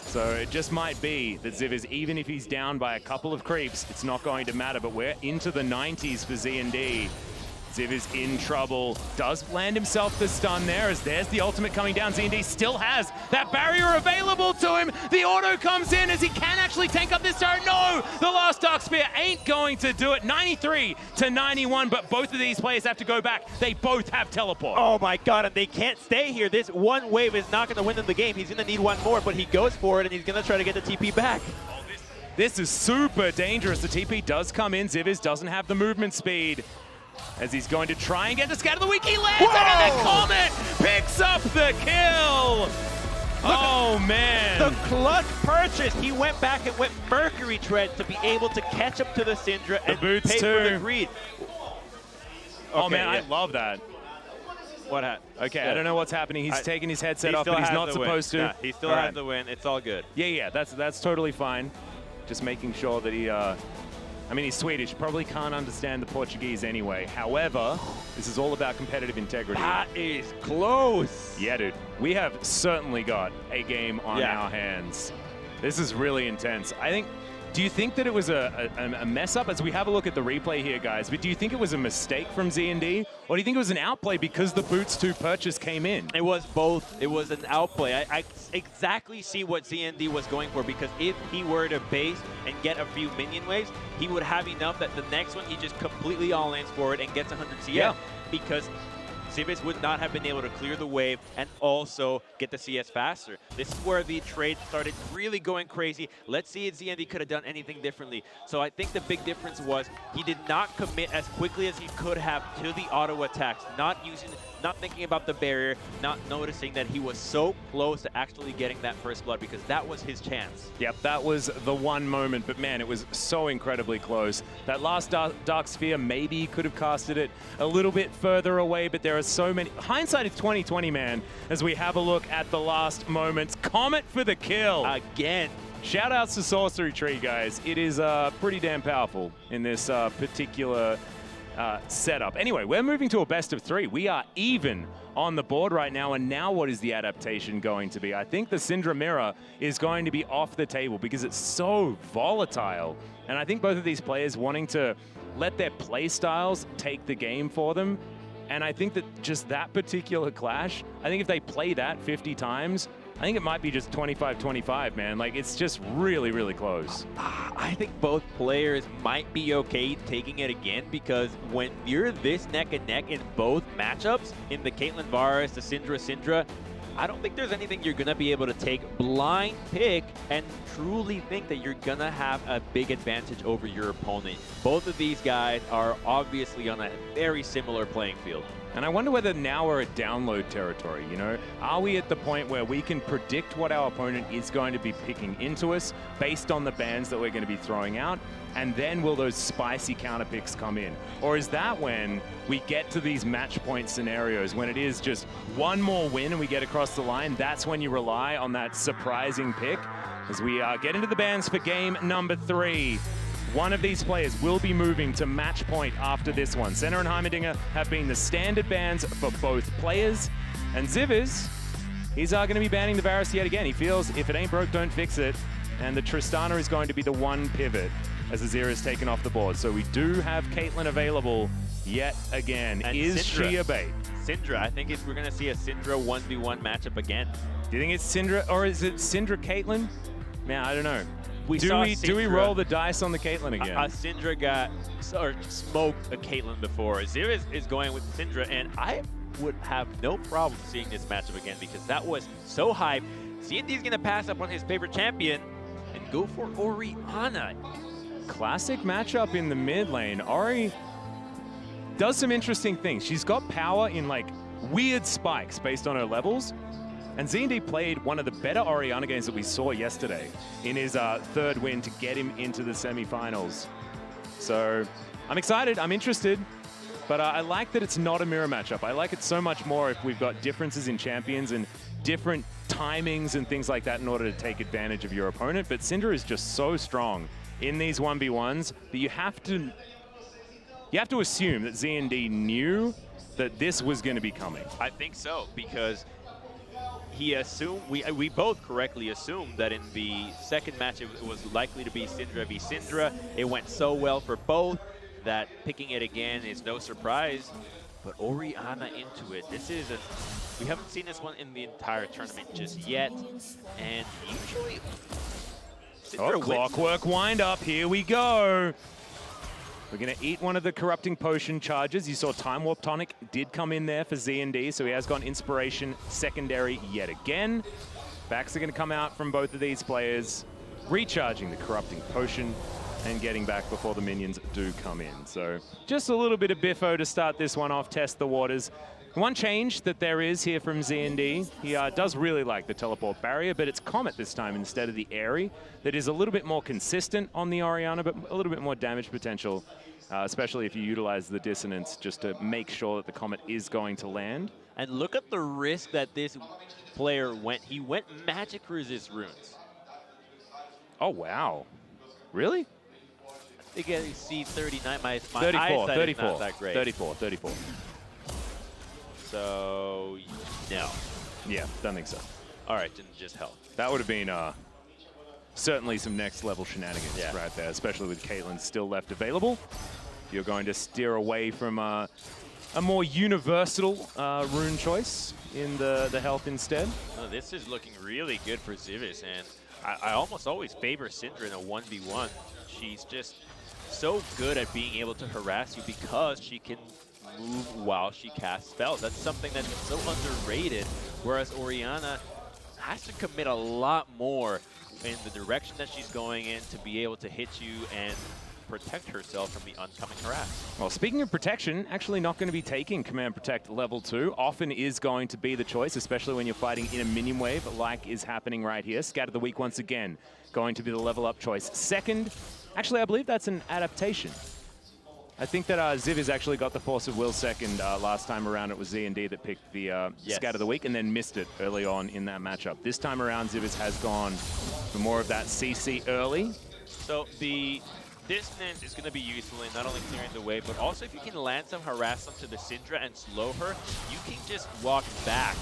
So it just might be that Zivis, even if he's down by a couple of creeps, it's not going to matter. But we're into the 90s for ZND. Ziv is in trouble, does land himself the stun there as there's the ultimate coming down. ZND still has that barrier available to him. The auto comes in as he can actually tank up this turret. No, the last Dark Spear ain't going to do it. 93 to 91, but both of these players have to go back. They both have teleport. Oh my God, and they can't stay here. This one wave is not gonna win them the game. He's gonna need one more, but he goes for it and he's gonna try to get the TP back. This is super dangerous. The TP does come in. Zivis doesn't have the movement speed, as he's going to try and get the scatter the weak. He lands it, and the Comet picks up the kill. Oh, man. The clutch purchase. He went back and went Mercury Tread to be able to catch up to the Syndra and boots pay too. for the greed. Oh, man, I love that. What happened? Okay, yeah. I don't know what's happening. He's taking his headset off, but he's not supposed to. Yeah, he still has the win. It's all good. Yeah, that's totally fine. Just making sure that he... I mean, he's Swedish, probably can't understand the Portuguese anyway. However, this is all about competitive integrity. That is close. Yeah, dude. We have certainly got a game on our hands. This is really intense. I think, do you think that it was a mess up as we have a look at the replay here, guys? But do you think it was a mistake from ZND? Or do you think it was an outplay because the Boots 2 purchase came in? It was both. It was an outplay. I exactly see what ZND was going for, because if he were to base and get a few minion waves, he would have enough that the next one he just completely all-ins for it and gets 100 CS. Yeah. Because Zivis would not have been able to clear the wave and also get the CS faster. This is where the trade started really going crazy. Let's see if ZND could have done anything differently. So I think the big difference was he did not commit as quickly as he could have to the auto attacks, not thinking about the barrier, not noticing that he was so close to actually getting that first blood, because that was his chance. Yep, that was the one moment, but man, it was so incredibly close. That last Dark Sphere, maybe he could have casted it a little bit further away, but there are so many. Hindsight is 20/20, man, as we have a look at the last moments. Comet for the kill. Again. Shout outs to Sorcery Tree, guys. It is pretty damn powerful in this particular setup. Anyway, we're moving to a best of 3. We are even on the board right now, and now what is the adaptation going to be? I think the Syndra Mirror is going to be off the table because it's so volatile, and I think both of these players wanting to let their play styles take the game for them, and I think that just that particular clash, I think if they play that 50 times, I think it might be just 25-25, man. Like, it's just really, really close. I think both players might be okay taking it again, because when you're this neck and neck in both matchups, in the Caitlyn Varus, the Syndra, I don't think there's anything you're going to be able to take blind pick and truly think that you're going to have a big advantage over your opponent. Both of these guys are obviously on a very similar playing field. And I wonder whether now we're at download territory, you know? Are we at the point where we can predict what our opponent is going to be picking into us based on the bans that we're going to be throwing out? And then will those spicy counter picks come in? Or is that when we get to these match point scenarios, when it is just one more win and we get across the line, that's when you rely on that surprising pick? As we get into the bans for game number 3. One of these players will be moving to match point after this one. Senna and Heimerdinger have been the standard bans for both players. And Zivis, he's going to be banning the Varus yet again. He feels if it ain't broke, don't fix it. And the Tristana is going to be the one pivot as Azir is taken off the board. So we do have Caitlyn available yet again. And is Syndra. she a bait? Syndra, I think we're going to see a Syndra 1v1 matchup again. Do you think it's Syndra, or is it Syndra Caitlyn? Man, I don't know. Do we roll the dice on the Caitlyn again? Syndra got or smoked a Caitlyn before. Azir is going with Syndra, and I would have no problem seeing this matchup again because that was so hype. Z&D's going to pass up on his favorite champion and go for Orianna. Classic matchup in the mid lane. Ori does some interesting things. She's got power in like weird spikes based on her levels. And Z&D played one of the better Orianna games that we saw yesterday in his third win to get him into the semifinals. So I'm excited, I'm interested, but I like that it's not a mirror matchup. I like it so much more if we've got differences in champions and different timings and things like that in order to take advantage of your opponent. But Syndra is just so strong in these 1v1s that you have to assume that Z&D knew that this was going to be coming. I think so, because he assumed, we both correctly assumed that in the second match it was likely to be Syndra v Syndra. It went so well for both that picking it again is no surprise. But Orianna into it, we haven't seen this one in the entire tournament just yet. And usually, Syndra clockwork wind up, here we go. We're going to eat one of the corrupting potion charges. You saw Time Warp Tonic did come in there for Z&D, so he has got Inspiration secondary yet again. Backs are going to come out from both of these players, recharging the corrupting potion and getting back before the minions do come in. So just a little bit of biffo to start this one off, test the waters. One change that there is here from Z&D, he does really like the teleport barrier, but it's Comet this time instead of the Airy. That is a little bit more consistent on the Orianna, but a little bit more damage potential, especially if you utilize the dissonance just to make sure that the Comet is going to land. And look at the risk that this player went. He went magic resist runes. Oh, wow. Really? Again, you see 39, my 34, eyesight 34, is not that great. 34. So, no. Yeah, don't think so. All right, then just hell. That would have been certainly some next level shenanigans right there, especially with Caitlyn still left available. You're going to steer away from a more universal rune choice in the health instead. No, this is looking really good for Zivis, and I almost always favor Syndra in a 1v1. She's just so good at being able to harass you because she can move while she casts spells. That's something that's so underrated, whereas Orianna has to commit a lot more in the direction that she's going in to be able to hit you and protect herself from the oncoming harass. Well, speaking of protection, actually not going to be taking Command Protect level 2. Often is going to be the choice, especially when you're fighting in a minion wave like is happening right here. Scatter the Weak once again, going to be the level up choice. Second, actually I believe that's an adaptation. I think that Ziv actually got the Force of Will second last time around. It was Z&D that picked the Scatter the Weak and then missed it early on in that matchup. This time around, Ziv has gone for more of that CC early. So the dissonance is going to be useful in not only clearing the way, but also if you can land some harass onto the Syndra and slow her, you can just walk back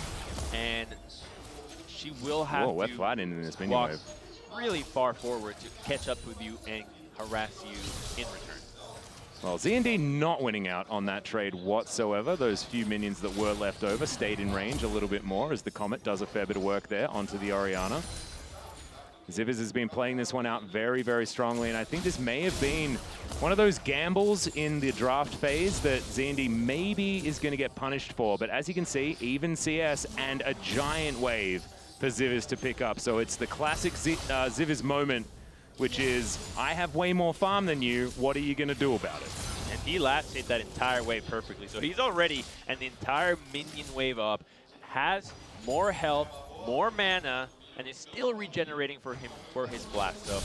and she will have we're to fighting in this minion walk wave. really far forward to catch up with you and harass you in return. Well, Z&D not winning out on that trade whatsoever. Those few minions that were left over stayed in range a little bit more as the Comet does a fair bit of work there onto the Orianna. Zivis has been playing this one out very, very strongly, and I think this may have been one of those gambles in the draft phase that Z&D maybe is going to get punished for. But as you can see, even CS and a giant wave for Zivis to pick up. So it's the classic Zivis moment, which is, I have way more farm than you, what are you going to do about it? And he last hit that entire wave perfectly. So he's already an entire minion wave up, has more health, more mana, and is still regenerating for his blast. So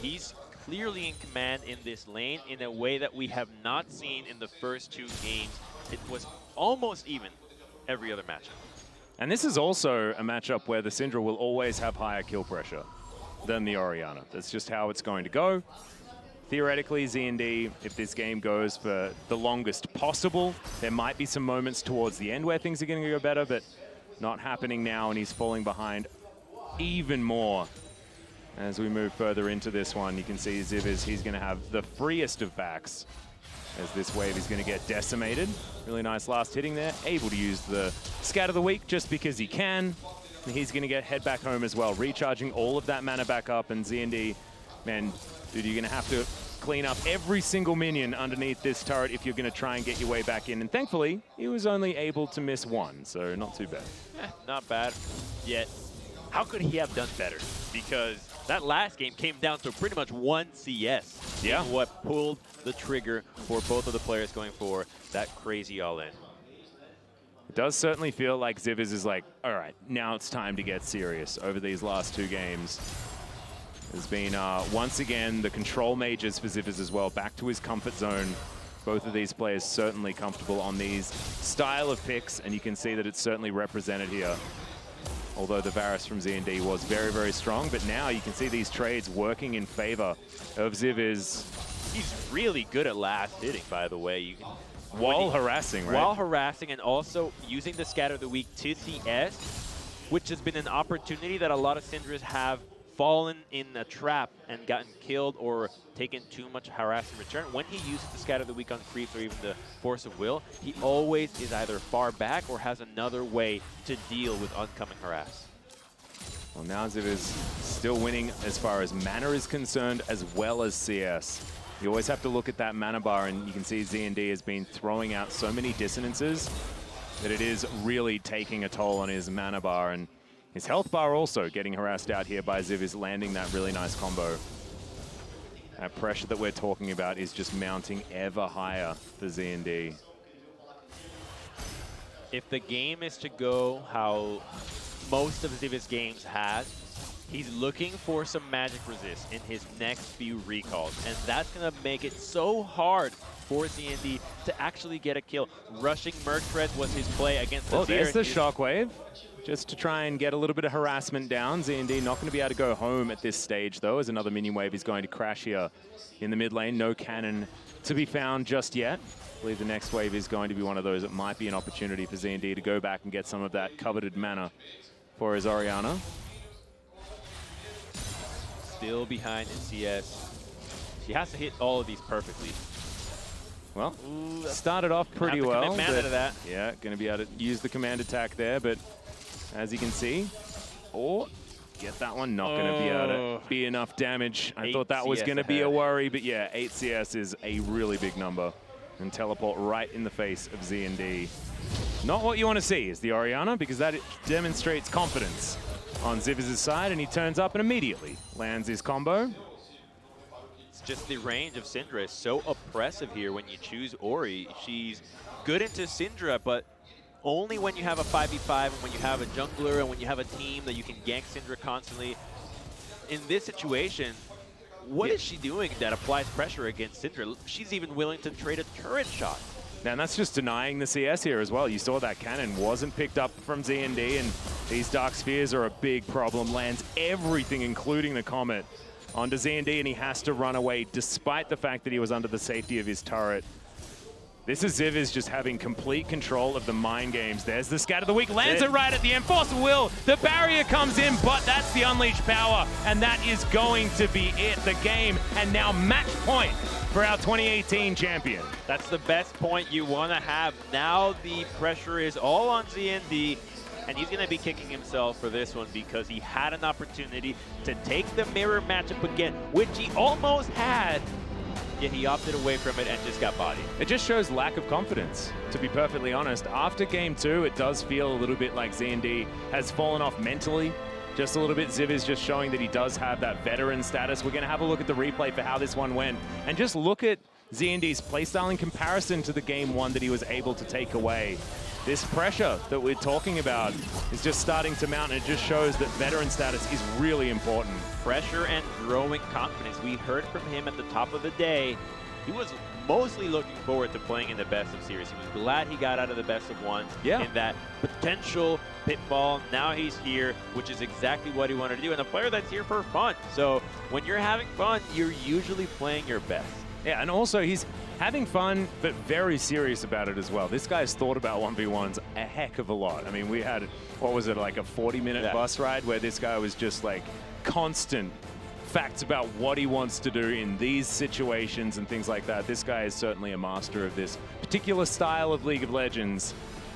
he's clearly in command in this lane in a way that we have not seen in the first two games. It was almost even every other matchup. And this is also a matchup where the Syndra will always have higher kill pressure than the Orianna. That's just how it's going to go. Theoretically, Z&D, if this game goes for the longest possible, there might be some moments towards the end where things are going to go better, but not happening now, and he's falling behind even more As we move further into this one, you can see Ziviz, he's going to have the freest of backs as this wave is going to get decimated. Really nice last hitting there. Able to use the Scat of the Week just because he can. And he's going to head back home as well, recharging all of that mana back up. And ZND, man, dude, you're going to have to clean up every single minion underneath this turret if you're going to try and get your way back in. And thankfully, he was only able to miss one, so not too bad. Not bad. Yet, how could he have done better? Because that last game came down to pretty much one CS. Yeah. What pulled the trigger for both of the players going for that crazy all-in. It does certainly feel like Ziviz is like, all right, now it's time to get serious over these last two games. There's been, once again, the control mages for Ziviz as well, back to his comfort zone. Both of these players certainly comfortable on these style of picks, and you can see that it's certainly represented here. Although the Varus from ZND was very, very strong, but now you can see these trades working in favor of Ziviz. He's really good at last hitting, by the way. You can, while harassing, right? While harassing and also using the Scatter of the Week to CS, which has been an opportunity that a lot of Syndras have fallen in a trap and gotten killed or taken too much harass in return. When he uses the Scatter of the Week on creeps or even the Force of Will, he always is either far back or has another way to deal with oncoming harass. Well, now Ziv is still winning as far as mana is concerned, as well as CS. You always have to look at that mana bar, and you can see ZND has been throwing out so many dissonances that it is really taking a toll on his mana bar. And his health bar also getting harassed out here by Ziv is landing that really nice combo. That pressure that we're talking about is just mounting ever higher for ZND. If the game is to go how most of Ziv's games has, he's looking for some magic resist in his next few recalls, and that's going to make it so hard for ZND to actually get a kill. Rushing Merc Treads was his play against the there's the Shockwave, just to try and get a little bit of harassment down. ZND not going to be able to go home at this stage, though, as another minion wave is going to crash here in the mid lane. No cannon to be found just yet. I believe the next wave is going to be one of those that might be an opportunity for ZND to go back and get some of that coveted mana for his Orianna. Still behind in CS. She has to hit all of these perfectly. Well, started off pretty well. Mana to that. Yeah, going to be able to use the command attack there, but as you can see, get that one, not going to be able to be enough damage. I thought that was going to be a worry, but yeah, 8 CS is a really big number. And teleport right in the face of ZND. Not what you want to see is the Orianna, because that demonstrates confidence on Ziviz's side, and he turns up and immediately lands his combo. It's just the range of Syndra is so oppressive here when you choose Ori. She's good into Syndra, but only when you have a 5v5 and when you have a jungler and when you have a team that you can gank Syndra constantly. In this situation, what is she doing that applies pressure against Syndra? She's even willing to trade a turret shot. Now, and that's just denying the CS here as well. You saw that cannon wasn't picked up from ZND, and these Dark Spheres are a big problem. Lands everything, including the Comet, onto ZND, and he has to run away despite the fact that he was under the safety of his turret. This is Ziv just having complete control of the mind games. There's the Scat of the Week, lands it right at the end. Force of Will, the barrier comes in, but that's the unleashed power, and that is going to be it. The game, and now match point for our 2018 champion. That's the best point you want to have. Now the pressure is all on ZND, and he's going to be kicking himself for this one because he had an opportunity to take the mirror matchup again, which he almost had. Yet he opted away from it and just got bodied. It just shows lack of confidence, to be perfectly honest. After game 2, it does feel a little bit like ZND has fallen off mentally. Just a little bit. Ziv is just showing that he does have that veteran status. We're going to have a look at the replay for how this one went. And just look at ZND's playstyle in comparison to the game 1 that he was able to take away. This pressure that we're talking about is just starting to mount, and it just shows that veteran status is really important. Pressure and growing confidence. We heard from him at the top of the day. He was mostly looking forward to playing in the best of series. He was glad he got out of the best of ones in that potential pitfall. Now he's here, which is exactly what he wanted to do. And a player that's here for fun. So when you're having fun, you're usually playing your best. Yeah, and also he's having fun, but very serious about it as well. This guy's thought about 1v1s a heck of a lot. I mean, we had, what was it, like a 40-minute bus ride where this guy was just like constant facts about what he wants to do in these situations and things like that. This guy is certainly a master of this particular style of League of Legends.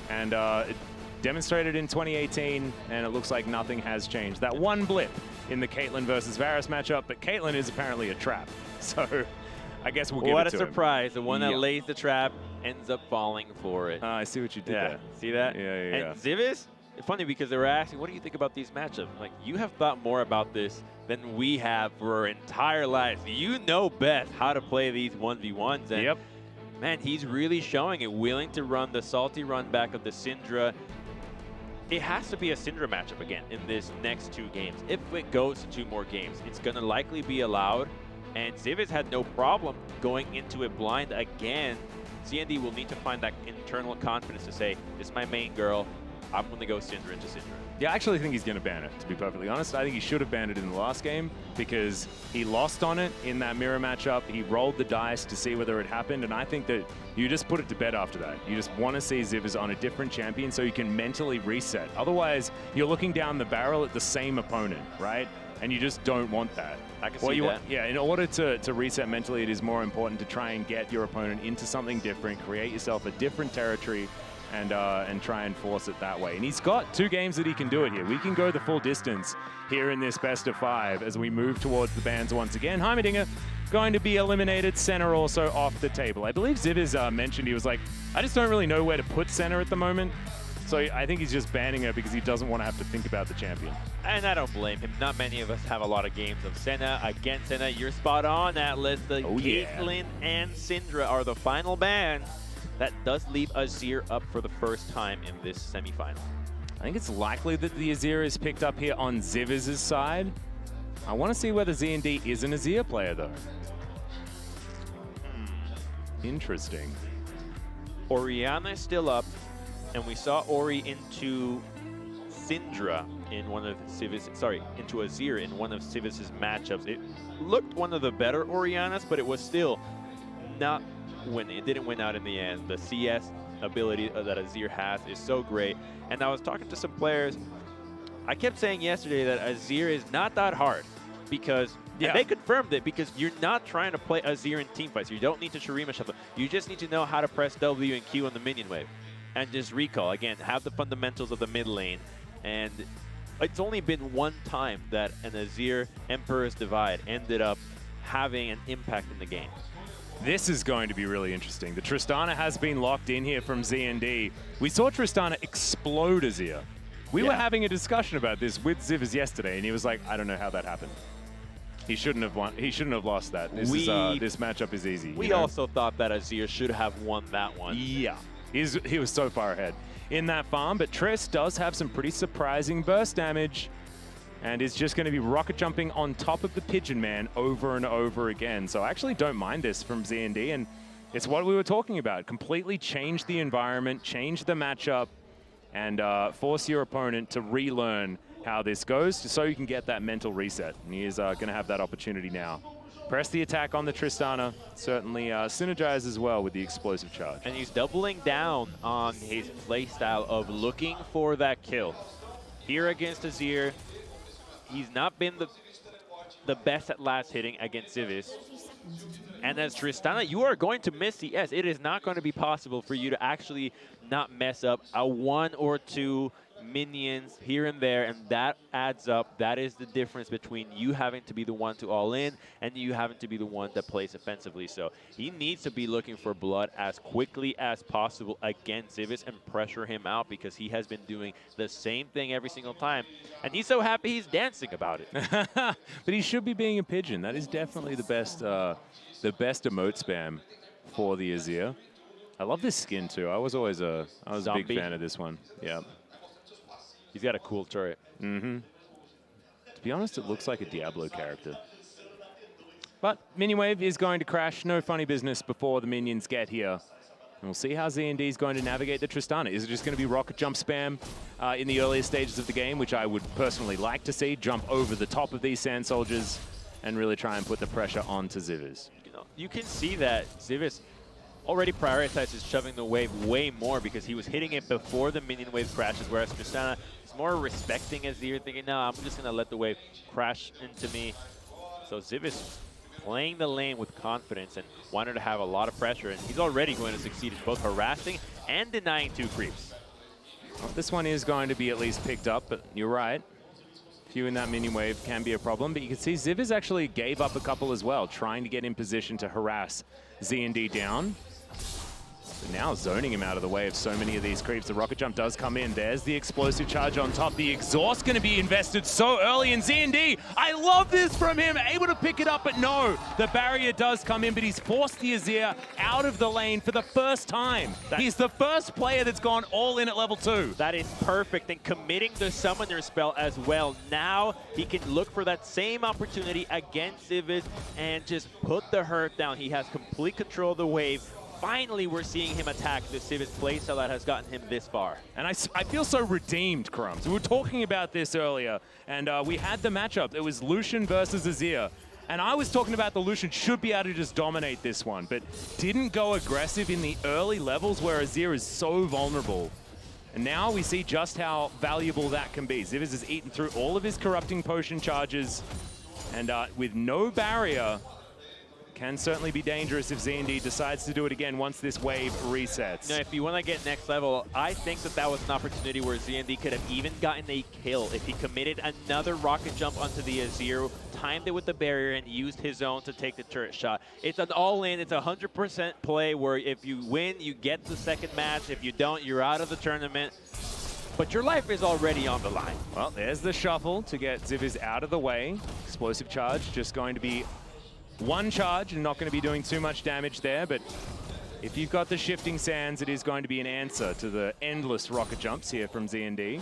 And it demonstrated in 2018, and it looks like nothing has changed. That one blip in the Caitlyn versus Varus matchup, but Caitlyn is apparently a trap. So I guess we'll give it to him. What a surprise. The one that lays the trap ends up falling for it. I see what you did there. See that? Yeah. And Zivis, it's funny because they were asking, what do you think about these matchups? Like, you have thought more about this than we have for our entire lives. You know best how to play these 1v1s. And man, he's really showing it, willing to run the salty run back of the Syndra. It has to be a Syndra matchup again in this next 2 games. If it goes to 2 more games, it's going to likely be allowed. And Zivis had no problem going into it blind again. ZND will need to find that internal confidence to say, this is my main girl. I'm going to go Syndra into Syndra. Yeah, I actually think he's going to ban it, to be perfectly honest. I think he should have banned it in the last game because he lost on it in that mirror matchup. He rolled the dice to see whether it happened, and I think that you just put it to bed after that. You just want to see Zivis on a different champion so you can mentally reset. Otherwise, you're looking down the barrel at the same opponent, right? And you just don't want that. I can see that. Yeah, in order to reset mentally, it is more important to try and get your opponent into something different, create yourself a different territory, and try and force it that way. And he's got 2 games that he can do it here. We can go the full distance here in this best of 5 as we move towards the bans once again. Heimerdinger going to be eliminated. Senna also off the table. I believe Zivis mentioned he was like, I just don't really know where to put Senna at the moment. So I think he's just banning her because he doesn't want to have to think about the champion. And I don't blame him. Not many of us have a lot of games of Senna against Senna. You're spot on, Atlas. The Caitlyn and Syndra are the final bans. That does leave Azir up for the first time in this semifinal. I think it's likely that the Azir is picked up here on Zivis' side. I want to see whether ZND is an Azir player, though. Interesting. Orianna is still up, and we saw Ori into Syndra in one of into Azir in one of Civis' matchups. It looked one of the better Oriannas, but it was still not winning. It didn't win out in the end. The CS ability that Azir has is so great. And I was talking to some players. I kept saying yesterday that Azir is not that hard because and they confirmed it because you're not trying to play Azir in teamfights. You don't need to Shurima shuffle. You just need to know how to press W and Q on the minion wave and just recall. Again, have the fundamentals of the mid lane. And it's only been one time that an Azir Emperor's Divide ended up having an impact in the game. This is going to be really interesting. The Tristana has been locked in here from ZND. We saw Tristana explode Azir. We were having a discussion about this with Zivis yesterday, and he was like, I don't know how that happened. He shouldn't have won. He shouldn't have lost that. This matchup is easy. We also thought that Azir should have won that one. Yeah, he was so far ahead in that farm, but Triss does have some pretty surprising burst damage and is just going to be rocket jumping on top of the Pigeon Man over and over again. So I actually don't mind this from ZND, and it's what we were talking about. Completely change the environment, change the matchup, and force your opponent to relearn how this goes so you can get that mental reset. And he is going to have that opportunity now. Press the attack on the Tristana, certainly synergize as well with the explosive charge. And he's doubling down on his playstyle of looking for that kill. Here against Azir, he's not been the best at last hitting against Zivis. And as Tristana, you are going to miss the S. It is not going to be possible for you to actually not mess up a 1 or 2 minions here and there, and that adds up. That is the difference between you having to be the one to all in and you having to be the one that plays offensively. So he needs to be looking for blood as quickly as possible against Zivis and pressure him out because he has been doing the same thing every single time. And he's so happy he's dancing about it. But he should be being a pigeon. That is definitely the best emote spam for the Azir. I love this skin too. I was a big fan of this one. Yeah. He's got a cool turret. To be honest, it looks like a Diablo character. But Minion Wave is going to crash. No funny business before the minions get here. And we'll see how ZND is going to navigate the Tristana. Is it just going to be rocket jump spam in the earlier stages of the game, which I would personally like to see, jump over the top of these Sand Soldiers and really try and put the pressure onto Zivis? You can see that Zivis already prioritizes shoving the wave way more because he was hitting it before the minion wave crashes, whereas Tristana is more respecting Azir, thinking, no, I'm just going to let the wave crash into me. So Zivis playing the lane with confidence and wanted to have a lot of pressure, and he's already going to succeed in both harassing and denying 2 creeps. Well, this one is going to be at least picked up, but you're right. Few in that mini wave can be a problem, but you can see Zivis actually gave up a couple as well, trying to get in position to harass ZND down. But now zoning him out of the way of so many of these creeps. The rocket jump does come in. There's the explosive charge on top. The exhaust going to be invested so early in ZND. I love this from him. Able to pick it up, but no. The barrier does come in, but he's forced the Azir out of the lane for the first time. He's the first player that's gone all in at level 2. That is perfect, and committing the summoner spell as well. Now he can look for that same opportunity against Zivis and just put the hurt down. He has complete control of the wave. Finally, we're seeing him attack the Zivis playstyle that has gotten him this far. And I feel so redeemed, Crumbs. We were talking about this earlier, and we had the matchup. It was Lucian versus Azir. And I was talking about the Lucian should be able to just dominate this one, but didn't go aggressive in the early levels where Azir is so vulnerable. And now we see just how valuable that can be. Zivis has eaten through all of his corrupting potion charges, and with no barrier, can certainly be dangerous if ZND decides to do it again once this wave resets. Now, if you want to get next level, I think that was an opportunity where ZND could have even gotten a kill if he committed another rocket jump onto the Azir, timed it with the barrier, and used his own to take the turret shot. It's an all-in, it's a 100% play where if you win, you get the second match. If you don't, you're out of the tournament. But your life is already on the line. Well, there's the shuffle to get Zivis out of the way. Explosive charge just going to be one charge and not going to be doing too much damage there, but if you've got the shifting sands, it is going to be an answer to the endless rocket jumps here from ZND.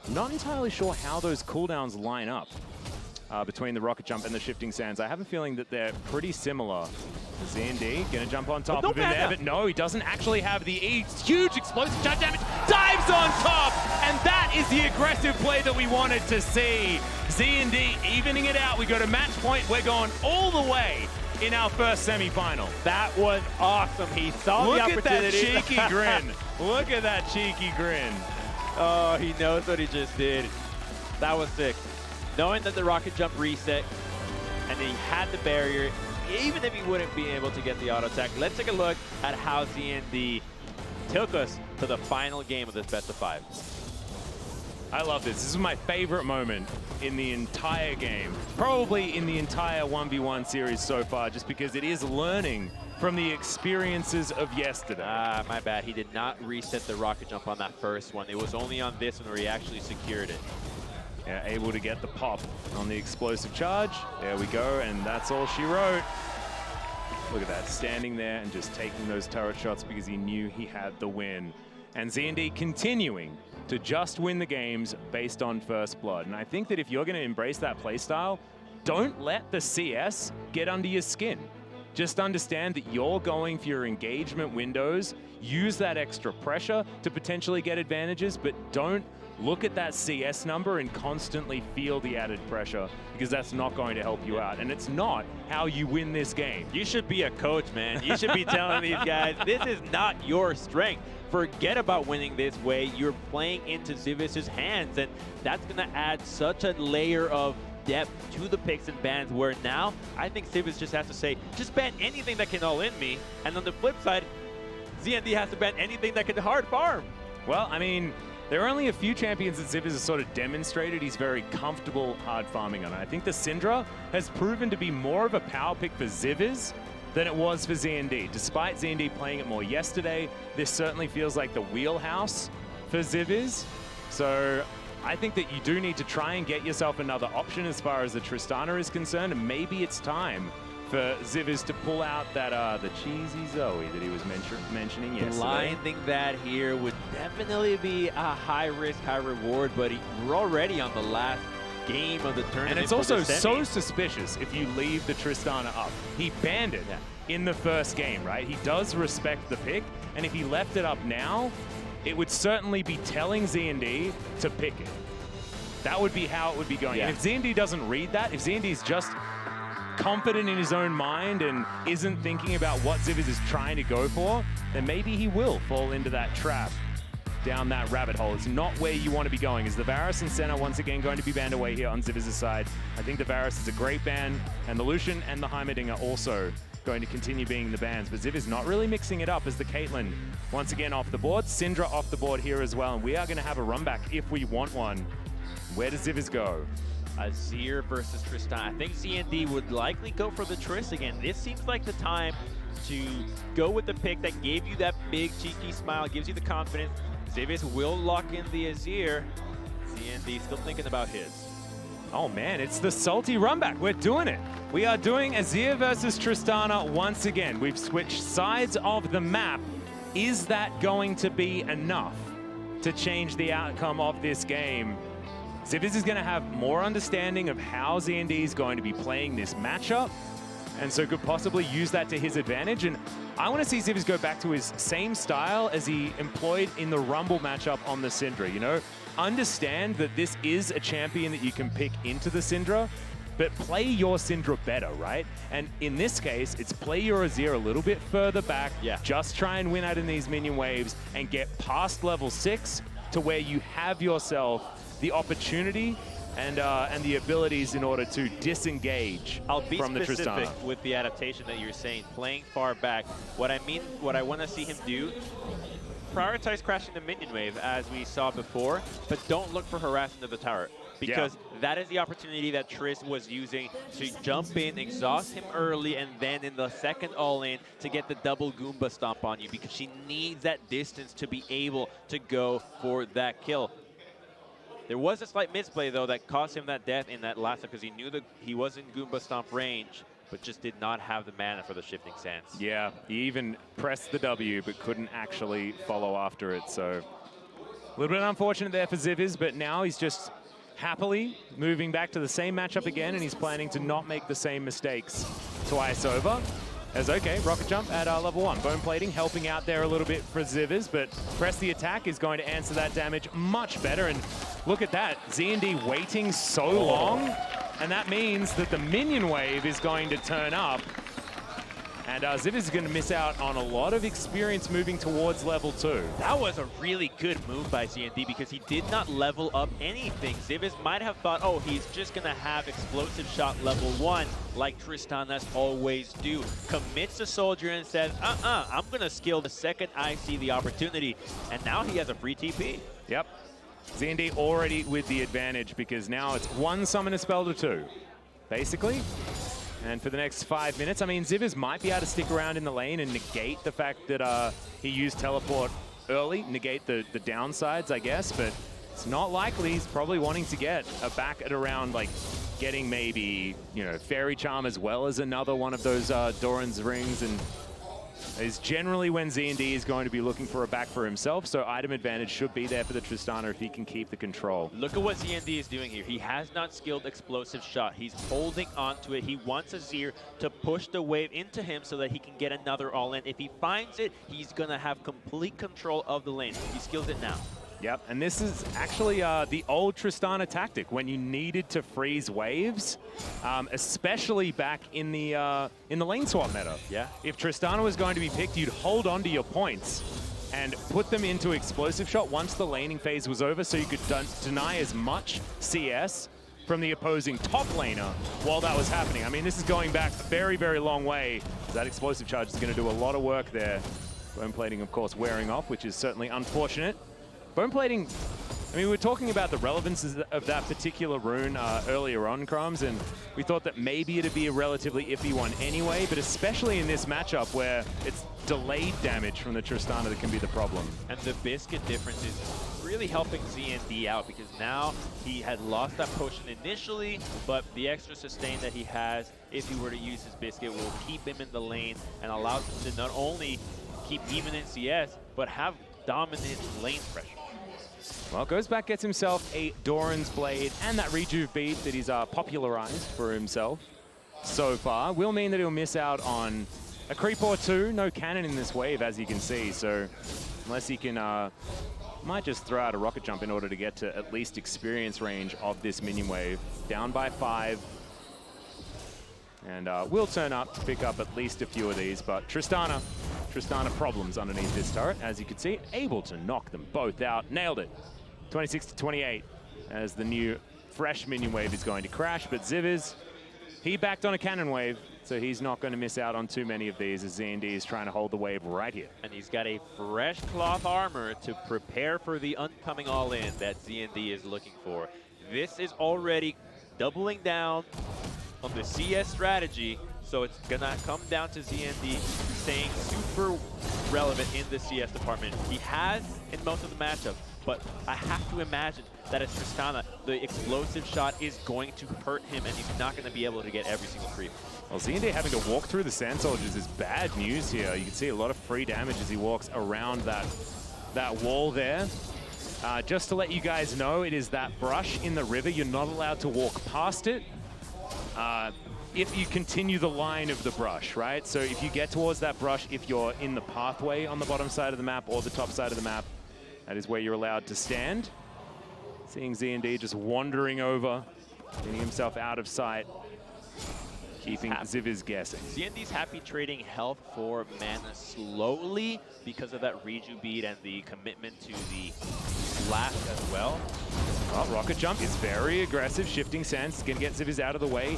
Not entirely sure how those cooldowns line up between the rocket jump and the shifting sands. I have a feeling that they're pretty similar. ZND gonna jump on top of him there, but no, he doesn't actually have the E. Huge explosive charge damage, dives on top, and that is the aggressive play that we wanted to see. ZND evening it out. We go to match point. We're going all the way in our first semifinal. That was awesome. He saw the opportunity. Look at that cheeky grin. Look at that cheeky grin. Oh, he knows what he just did. That was sick. Knowing that the rocket jump reset and he had the barrier, even if he wouldn't be able to get the auto attack. Let's take a look at how ZND took us to the final game of this best of 5. I love this. This is my favorite moment in the entire game. Probably in the entire 1v1 series so far, just because it is learning from the experiences of yesterday. Ah, my bad. He did not reset the rocket jump on that first one. It was only on this one where he actually secured it. Yeah, able to get the pop on the explosive charge. There we go, and that's all she wrote. Look at that, standing there and just taking those turret shots because he knew he had the win. And ZND continuing to just win the games based on first blood. And I think that if you're going to embrace that playstyle, don't let the CS get under your skin. Just understand that you're going for your engagement windows, use that extra pressure to potentially get advantages, but don't look at that CS number and constantly feel the added pressure, because that's not going to help you out. And it's not how you win this game. You should be a coach, man. You should be telling these guys, this is not your strength. Forget about winning this way. You're playing into Zivis's hands, and that's going to add such a layer of depth to the picks and bans, where now I think Zivis just has to say, just ban anything that can all in me. And on the flip side, ZND has to ban anything that can hard farm. Well, I mean, there are only a few champions that Zivis has sort of demonstrated he's very comfortable hard farming on. I think the Syndra has proven to be more of a power pick for Zivis than it was for ZND. Despite ZND playing it more yesterday, this certainly feels like the wheelhouse for Zivis. So I think that you do need to try and get yourself another option as far as the Tristana is concerned, and maybe it's time for Zivis to pull out that the cheesy Zoe that he was mentioning yesterday. Blinding that here would definitely be a high risk, high reward, but we're already on the last game of the tournament. And it's also so suspicious if you leave the Tristana up. He banned it in the first game, right? He does respect the pick, and if he left it up now, it would certainly be telling ZND to pick it. That would be how it would be going. Yeah. And if ZND doesn't read that, if ZND is just confident in his own mind and isn't thinking about what Zivis is trying to go for, then maybe he will fall into that trap. down that rabbit hole. It's not where you want to be going. Is the Varus and Senna once again going to be banned away here on Ziviz's side? I think the Varus is a great ban, and the Lucian and the Heimerdinger also going to continue being the bans. But Ziv is not really mixing it up as the Caitlyn once again off the board. Syndra off the board here as well, and we are going to have a run back if we want one. Where does Ziviz go? Azir versus Tristan. I think ZND would likely go for the Triss again. This seems like the time to go with the pick that gave you that big cheeky smile, gives you the confidence. Ziviz will lock in the Azir. ZND still thinking about his. Oh man, it's the salty run back. We're doing it. We are doing Azir versus Tristana once again. We've switched sides of the map. Is that going to be enough to change the outcome of this game? Ziviz is going to have more understanding of how ZND is going to be playing this matchup, and so could possibly use that to his advantage. And I want to see Ziviz go back to his same style as he employed in the Rumble matchup on the Syndra, you know? Understand that this is a champion that you can pick into the Syndra, but play your Syndra better, right? And in this case, it's play your Azir a little bit further back, just try and win out in these minion waves and get past level 6 to where you have yourself the opportunity and the abilities in order to disengage from the Tristana. I'll be specific with the adaptation that you're saying, playing far back. What I want to see him do, prioritize crashing the minion wave as we saw before, but don't look for harassment of the tower. Because that is the opportunity that Triss was using to jump in, exhaust him early, and then in the second all-in to get the double Goomba stomp on you, because she needs that distance to be able to go for that kill. There was a slight misplay, though, that cost him that death in that last because he knew that he was in Goomba Stomp range, but just did not have the mana for the Shifting Sands. Yeah, he even pressed the W, but couldn't actually follow after it. So a little bit unfortunate there for Ziviz, but now he's just happily moving back to the same matchup again, and he's planning to not make the same mistakes twice over. As okay, rocket jump at level 1. Bone plating helping out there a little bit for Ziviz, but press the attack is going to answer that damage much better. And look at that, ZND waiting so long, and that means that the minion wave is going to turn up. And Ziviz is going to miss out on a lot of experience moving towards level 2. That was a really good move by ZND because he did not level up anything. Ziviz might have thought, oh, he's just going to have explosive shot level 1 like Tristanas always do. Commits the soldier and says, I'm going to skill the second I see the opportunity. And now he has a free TP. Yep. ZND already with the advantage because now it's 1 summon a spell to 2, basically. And for the next 5 minutes, I mean, Ziviz might be able to stick around in the lane and negate the fact that he used teleport early, negate the downsides, I guess, but it's not likely. He's probably wanting to get a back at around, like, getting maybe, you know, Fairy Charm as well as another one of those Doran's rings, and is generally when ZND is going to be looking for a back for himself, so item advantage should be there for the Tristana if he can keep the control. Look at what ZND is doing here. He has not skilled explosive shot. He's holding on to it. He wants Azir to push the wave into him so that he can get another all-in. If he finds it, he's going to have complete control of the lane. He skills it now. Yep, and this is actually the old Tristana tactic when you needed to freeze waves, especially back in the lane swap meta. Yeah. If Tristana was going to be picked, you'd hold on to your points and put them into explosive shot once the laning phase was over, so you could deny as much CS from the opposing top laner while that was happening. I mean, this is going back a very, very long way. That explosive charge is going to do a lot of work there. Bone plating, of course, wearing off, which is certainly unfortunate. Bone plating, I mean, we were talking about the relevance of that particular rune earlier on, Crumbs, and we thought that maybe it'd be a relatively iffy one anyway, but especially in this matchup where it's delayed damage from the Tristana that can be the problem. And the Biscuit difference is really helping ZND out because now he had lost that potion initially, but the extra sustain that he has, if he were to use his Biscuit, will keep him in the lane and allows him to not only keep even in CS, but have dominant lane pressure. Well, goes back, gets himself a Doran's Blade and that Rejuve beat that he's popularized for himself so far. Will mean that he'll miss out on a creep or 2. No cannon in this wave, as you can see. So unless he can, might just throw out a rocket jump in order to get to at least experience range of this minion wave. Down by 5. And will turn up to pick up at least a few of these. But Tristana Tristana problems underneath this turret, as you can see, able to knock them both out. Nailed it. 26 to 28 as the new fresh minion wave is going to crash, but Ziviz, he backed on a cannon wave, so he's not going to miss out on too many of these as ZND is trying to hold the wave right here. And he's got a fresh cloth armor to prepare for the oncoming all-in that ZND is looking for. This is already doubling down on the CS strategy, so it's gonna come down to ZND staying super relevant in the CS department. He has in most of the matchups, but I have to imagine that as Tristana, the explosive shot is going to hurt him and he's not gonna be able to get every single creep. Well, ZND having to walk through the Sand Soldiers is bad news here. You can see a lot of free damage as he walks around that wall there. Just to let you guys know, it is that brush in the river. You're not allowed to walk past it if you continue the line of the brush, right? So if you get towards that brush, if you're in the pathway on the bottom side of the map or the top side of the map, that is where you're allowed to stand. Seeing ZND just wandering over, getting himself out of sight, keeping Ziviz guessing. ZND's happy trading health for mana slowly because of that reju bead and the commitment to the blast as well. Well, Rocket Jump is very aggressive. Shifting Sands going to get Ziviz out of the way.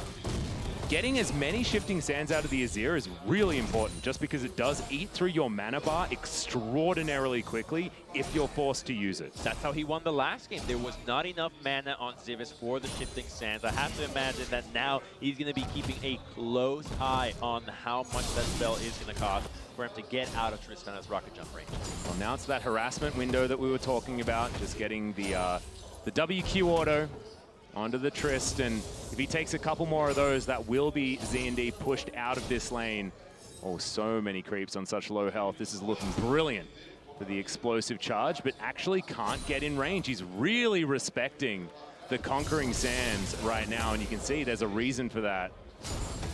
Getting as many Shifting Sands out of the Azir is really important, just because it does eat through your mana bar extraordinarily quickly if you're forced to use it. That's how he won the last game. There was not enough mana on Ziviz for the Shifting Sands. I have to imagine that now he's going to be keeping a close eye on how much that spell is going to cost for him to get out of Tristana's Rocket Jump range. Well, now it's that harassment window that we were talking about, just getting the WQ auto onto the Trist, and if he takes a couple more of those, that will be ZND pushed out of this lane. Oh, so many creeps on such low health. This is looking brilliant for the explosive charge, but actually can't get in range. He's really respecting the Conquering Sands right now, and you can see there's a reason for that.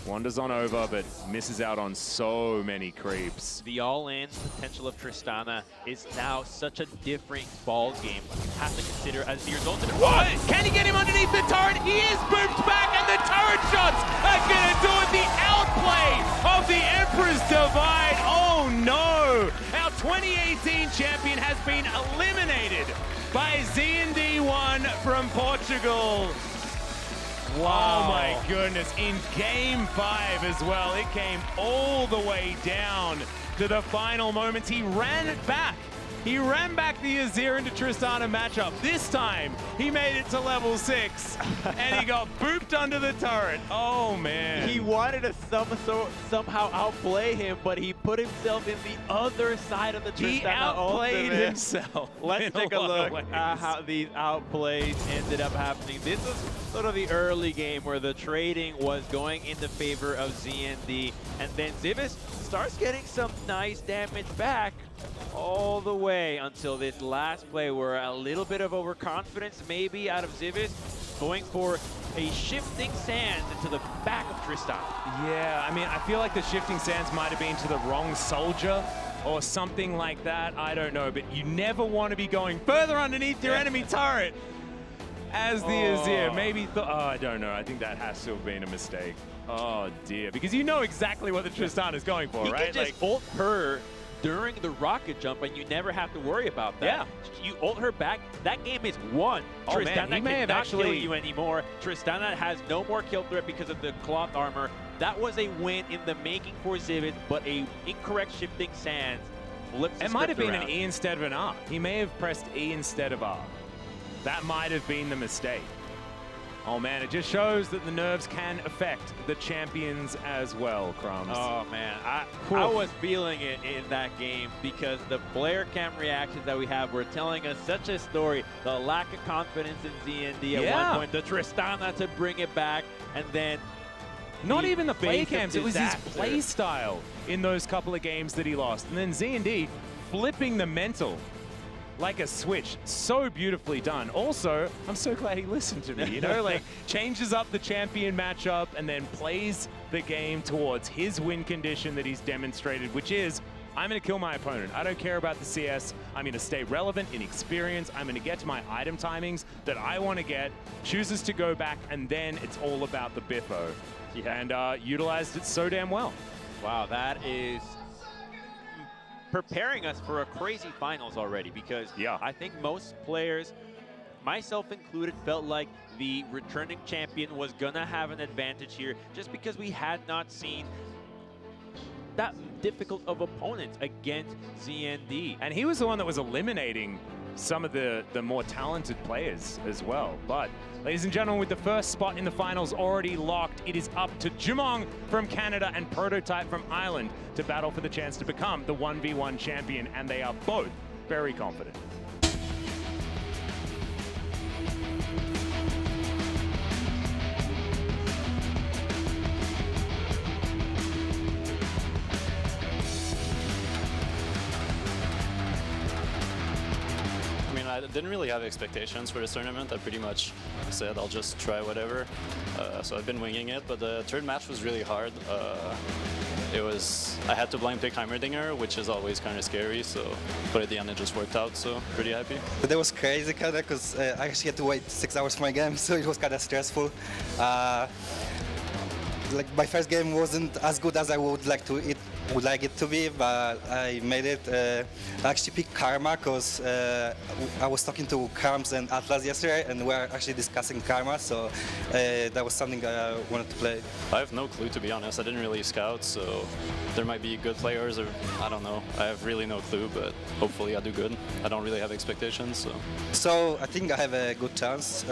Wanders on over, but misses out on so many creeps. The all-in potential of Tristana is now such a different ball game. You have to consider as the result of it. What? Can he get him underneath the turret? He is booped back, and the turret shots are going to do it. The outplay of the Emperor's Divide. Oh no! Our 2018 champion has been eliminated by ZND1 from Portugal. Wow. Oh my goodness, in Game 5 as well, it came all the way down to the final moments. He ran it back. He ran back the Azir into Tristana matchup. This time, he made it to level 6, and he got booped under the turret. Oh, man. He wanted to somehow outplay him, but he put himself in the other side of the Tristana. He outplayed himself. Let's take a look at how these outplays ended up happening. This is sort of the early game where the trading was going in the favor of ZND, and then Ziviz starts getting some nice damage back all the way until this last play where a little bit of overconfidence maybe out of Ziviz, going for a Shifting Sands into the back of Tristana. Yeah, I mean, I feel like the Shifting Sands might have been to the wrong soldier or something like that. I don't know, but you never want to be going further underneath your enemy turret as the Azir. Maybe, I don't know. I think that has to have been a mistake. Oh, dear. Because you know exactly what the Tristana is going for, right? You can just ult her during the rocket jump, and you never have to worry about that. Yeah. You ult her back, that game is won. Oh, Tristana man, he may have cannot actually kill you anymore. Tristana has no more kill threat because of the cloth armor. That was a win in the making for Ziviz, but a incorrect Shifting Sands flips the It might have been around. an E instead of an R. He may have pressed E instead of R. That might have been the mistake. Oh man, it just shows that the nerves can affect the champions as well, Crumbs. Oh man, I was feeling it in that game because the player cam reactions that we have were telling us such a story. The lack of confidence in ZND at one point, the Tristana to bring it back, and then not even the play cams, it was his disaster. play style in those couple of games that he lost. And then ZND flipping the mental like a switch. So beautifully done. Also, I'm so glad he listened to me, you know, like changes up the champion matchup and then plays the game towards his win condition that he's demonstrated, which is, I'm going to kill my opponent. I don't care about the CS. I'm going to stay relevant in experience. I'm going to get to my item timings that I want to get, chooses to go back, and then it's all about the biffo. And utilized it so damn well. Wow, that is preparing us for a crazy finals already, because I think most players, myself included, felt like the returning champion was gonna have an advantage here just because we had not seen that difficult of opponents against ZND. And he was the one that was eliminating some of the more talented players as well. But ladies and gentlemen, with the first spot in the finals already locked, it is up to Jumong from Canada and Prototype from Ireland to battle for the chance to become the 1v1 champion, and they are both very confident. I didn't really have expectations for this tournament. I pretty much said I'll just try whatever. So I've been winging it, but the third match was really hard. I had to blind pick Heimerdinger, which is always kind of scary, but at the end it just worked out, so pretty happy. That was crazy kind of, because I actually had to wait 6 hours for my game, so it was kind of stressful. Like my first game wasn't as good as I would like it to be, but I made it. I actually picked Karma because I was talking to Krams and Atlas yesterday, and we were actually discussing Karma, so that was something I wanted to play. I have no clue, to be honest. I didn't really scout, so there might be good players, or I don't know. I have really no clue, but hopefully I do good. I don't really have expectations, So I think I have a good chance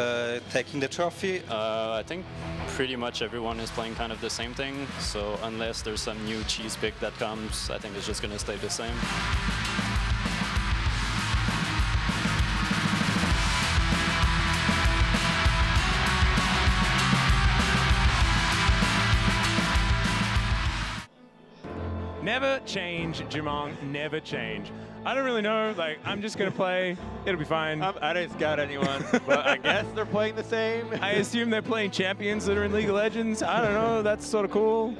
taking the trophy. I think pretty much everyone is playing kind of the same thing, so unless there's some new cheese pick that comes, I think it's just going to stay the same. Never change, Jumong, never change. I don't really know, like, I'm just gonna play, it'll be fine. I didn't scout anyone, but I guess they're playing the same. I assume they're playing champions that are in League of Legends. I don't know, that's sort of cool.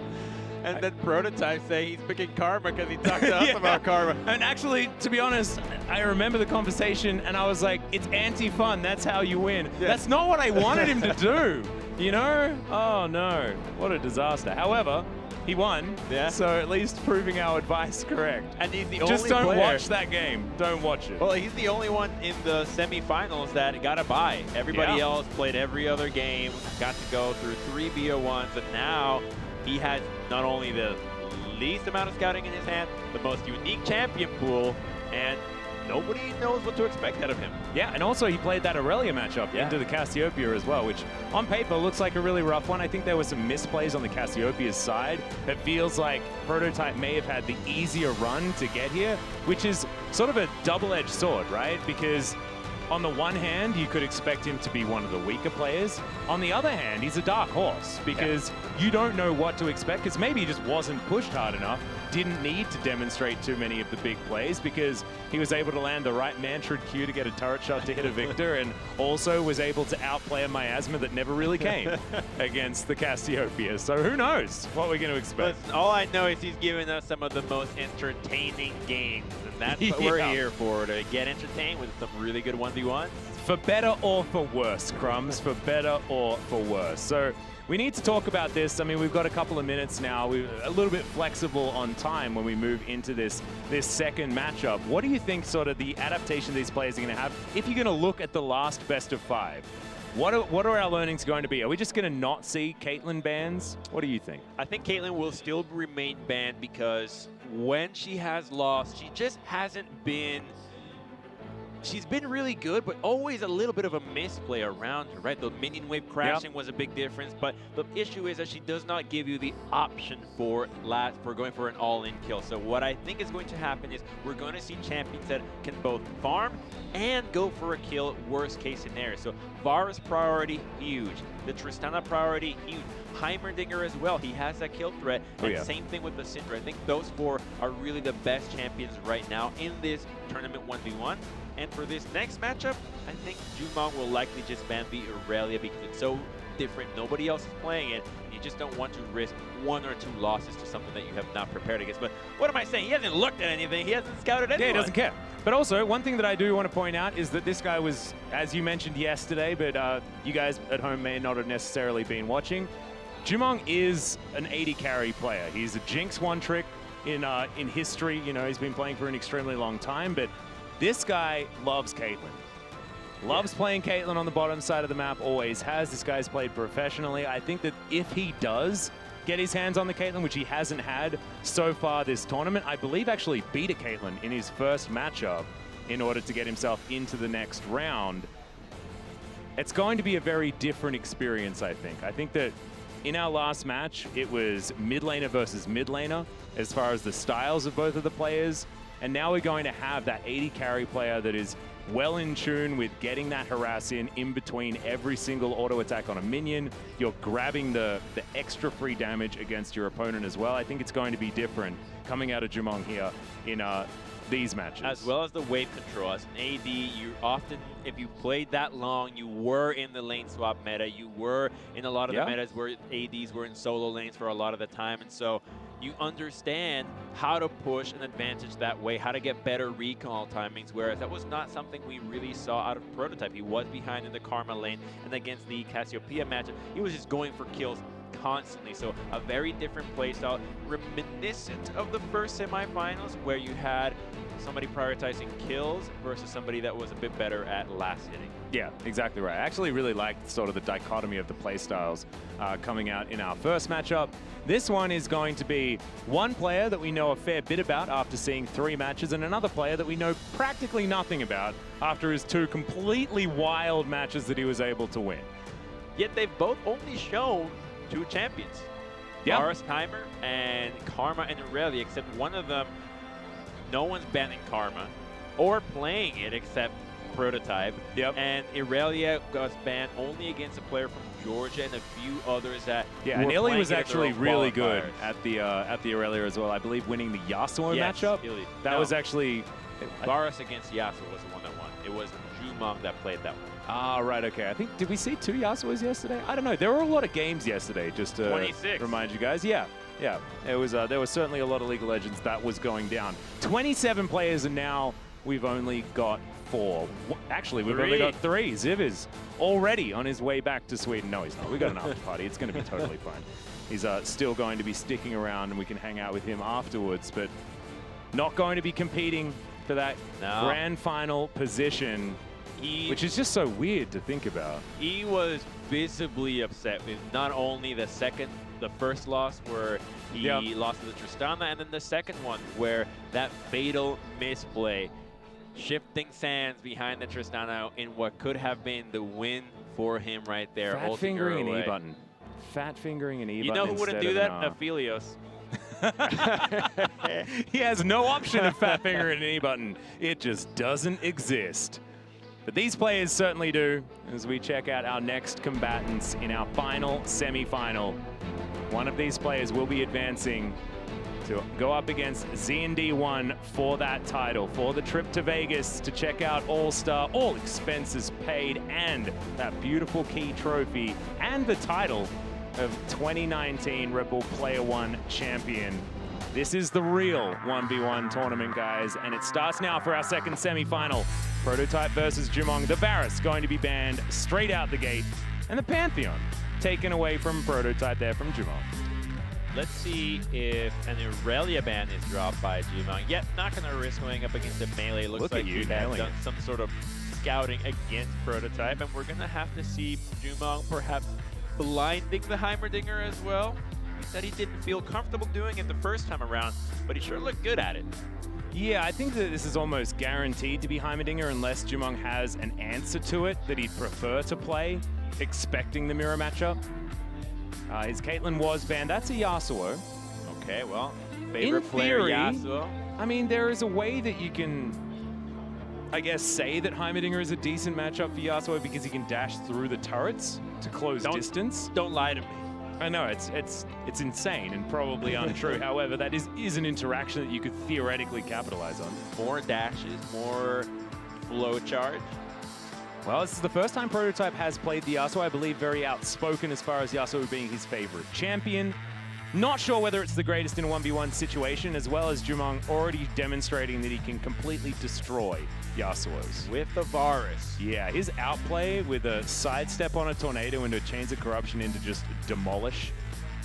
And then Prototype say he's picking Karma because he talked to us about Karma. And actually, to be honest, I remember the conversation and I was like, it's anti-fun, that's how you win. Yeah. That's not what I wanted him to do, you know? Oh no, what a disaster. However, he won, so at least proving our advice correct. And he's the Just only don't player. watch that game. Don't watch it. Well, he's the only one in the semifinals that got a bye. Everybody else played every other game, got to go through 3 BO1s, and now he has not only the least amount of scouting in his hand, the most unique champion pool, and nobody knows what to expect out of him. Yeah, and also he played that Aurelia matchup into the Cassiopeia as well, which on paper looks like a really rough one. I think there were some misplays on the Cassiopeia's side. It feels like Prototype may have had the easier run to get here, which is sort of a double-edged sword, right? Because on the one hand, you could expect him to be one of the weaker players. On the other hand, he's a dark horse because you don't know what to expect, because maybe he just wasn't pushed hard enough, didn't need to demonstrate too many of the big plays because he was able to land the right Mantrid Q to get a turret shot to hit a Victor, and also was able to outplay a Miasma that never really came against the Cassiopeia. So who knows what we're going to expect. Listen, all I know is he's giving us some of the most entertaining games, and that's what we're here for, to get entertained with some really good 1v1s. For better or for worse, Crumbs, for better or for worse. So we need to talk about this. I mean, we've got a couple of minutes now. We're a little bit flexible on time when we move into this second matchup. What do you think sort of the adaptation these players are going to have if you're going to look at the last best of 5? What are our learnings going to be? Are we just going to not see Caitlyn bans? What do you think? I think Caitlyn will still remain banned because when she has lost, she just hasn't been... She's been really good, but always a little bit of a misplay around her, right? The minion wave crashing was a big difference, but the issue is that she does not give you the option for going for an all-in kill. So what I think is going to happen is we're going to see champions that can both farm and go for a kill, worst case scenario. So Vara's priority, huge. The Tristana priority, huge. Heimerdinger as well, he has that kill threat. And same thing with the Syndra. I think those 4 are really the best champions right now in this tournament 1v1. And for this next matchup, I think Jumong will likely just ban the Aurelia because it's so different. Nobody else is playing it. And you just don't want to risk 1 or 2 losses to something that you have not prepared against. But what am I saying? He hasn't looked at anything. He hasn't scouted anyone. Yeah, he doesn't care. But also, one thing that I do want to point out is that this guy was, as you mentioned yesterday, but you guys at home may not have necessarily been watching, Jumong is an 80 carry player. He's a Jinx one-trick in history. You know, he's been playing for an extremely long time, but this guy loves Caitlyn. Loves playing Caitlyn on the bottom side of the map, always has. This guy's played professionally. I think that if he does get his hands on the Caitlyn, which he hasn't had so far this tournament, I believe actually beat a Caitlyn in his first matchup in order to get himself into the next round. It's going to be a very different experience, I think. I think that in our last match, it was mid laner versus mid laner as far as the styles of both of the players. And now we're going to have that 80 carry player that is well in tune with getting that harass in between every single auto attack on a minion. You're grabbing the extra free damage against your opponent as well. I think it's going to be different coming out of Jumong here in these matches. As well as the wave control. As an AD, you often, if you played that long, you were in the lane swap meta. You were in a lot of the metas where ADs were in solo lanes for a lot of the time. And so you understand how to push an advantage that way, how to get better recall timings, whereas that was not something we really saw out of Prototype. He was behind in the Karma lane, and against the Cassiopeia matchup, he was just going for kills constantly. So a very different playstyle, reminiscent of the first semifinals where you had somebody prioritizing kills versus somebody that was a bit better at last hitting. Yeah, exactly right. I actually really liked sort of the dichotomy of the playstyles coming out in our first matchup. This one is going to be one player that we know a fair bit about after seeing 3 matches, and another player that we know practically nothing about after his 2 completely wild matches that he was able to win. Yet they've both only shown 2 champions. Yeah. Varus Timer and Karma and Irelia, except one of them, no one's banning Karma or playing it except Prototype. Yep. And Irelia was banned only against a player from Georgia and a few others that and Illy was actually really good qualifiers. at the Irelia as well. I believe winning the Yasuo matchup. Illy. That was actually Varus against Yasuo was the one that won. It was Jumong that played that one. Ah, right, okay. I think, did we see 2 Yasuos yesterday? I don't know. There were a lot of games yesterday, just to 26. remind you guys. Yeah. It was, there was certainly a lot of League of Legends that was going down. 27 players, and now we've only got 4. Actually, we've only got 3. Ziv is already on his way back to Sweden. No, he's not. We've got an after party. It's going to be totally fine. He's still going to be sticking around, and we can hang out with him afterwards, but not going to be competing for that grand final position. Which is just so weird to think about. He was visibly upset with not only the first loss where he lost to the Tristana, and then the second one where that fatal misplay, shifting sands behind the Tristana in what could have been the win for him right there. Fat fingering an E button. Fat fingering an E button. You know who wouldn't do that? Aphelios. He has no option of fat fingering an E button. It just doesn't exist. But these players certainly do, as we check out our next combatants in our final semi-final. One of these players will be advancing to go up against ZND1 for that title, for the trip to Vegas to check out All-Star, all expenses paid, and that beautiful key trophy, and the title of 2019 Red Bull Player One champion. This is the real 1v1 tournament, guys, and it starts now for our second semi-final. Prototype versus Jumong. The Varus going to be banned straight out the gate, and the Pantheon taken away from Prototype there from Jumong. Let's see if an Irelia ban is dropped by Jumong. Yet not going to risk going up against a melee. Looks like he has done some sort of scouting against Prototype, and we're going to have to see Jumong perhaps blinding the Heimerdinger as well. He said he didn't feel comfortable doing it the first time around, but he sure looked good at it. Yeah, I think that this is almost guaranteed to be Heimerdinger unless Jumong has an answer to it that he'd prefer to play, expecting the mirror matchup. His Caitlyn was banned. That's a Yasuo. Okay, well, favorite player Yasuo. I mean, there is a way that you can, I guess, say that Heimerdinger is a decent matchup for Yasuo because he can dash through the turrets to close distance. Don't lie to me. I know, it's insane and probably untrue. However, that is an interaction that you could theoretically capitalize on. More dashes, more flow charge. Well, this is the first time Prototype has played the Yasuo. I believe very outspoken as far as Yasuo being his favorite champion. Not sure whether it's the greatest in a 1v1 situation, as well as Jumong already demonstrating that he can completely destroy Yasuos. With the Varus. Yeah, his outplay with a sidestep on a tornado into Chains of Corruption into just demolish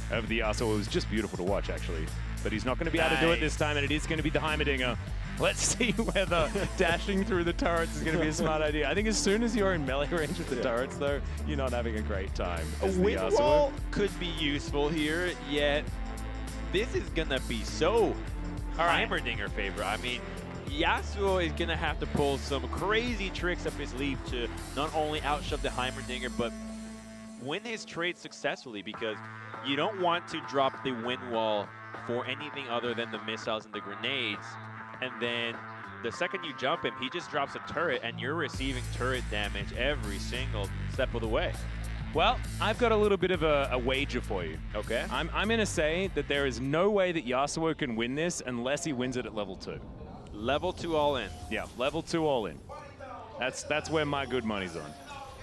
of the Yasuo was just beautiful to watch, actually. but he's not going to be able to do it this time, and it is going to be the Heimerdinger. Let's see whether dashing through the turrets is going to be a smart idea. I think as soon as you're in melee range with the turrets, though, you're not having a great time. A wind wall could be useful here, yet this is going to be so Heimerdinger favor. I mean, Yasuo is going to have to pull some crazy tricks up his sleeve to not only outshove the Heimerdinger, but win his trade successfully, because you don't want to drop the wind wall for anything other than the missiles and the grenades. And then the second you jump him, he just drops a turret, and you're receiving turret damage every single step of the way. Well, I've got a little bit of a wager for you. Okay. I'm going to say that there is no way that Yasuo can win this unless he wins it at level 2. Level 2 all in. Yeah, level 2 all in. That's where my good money's on.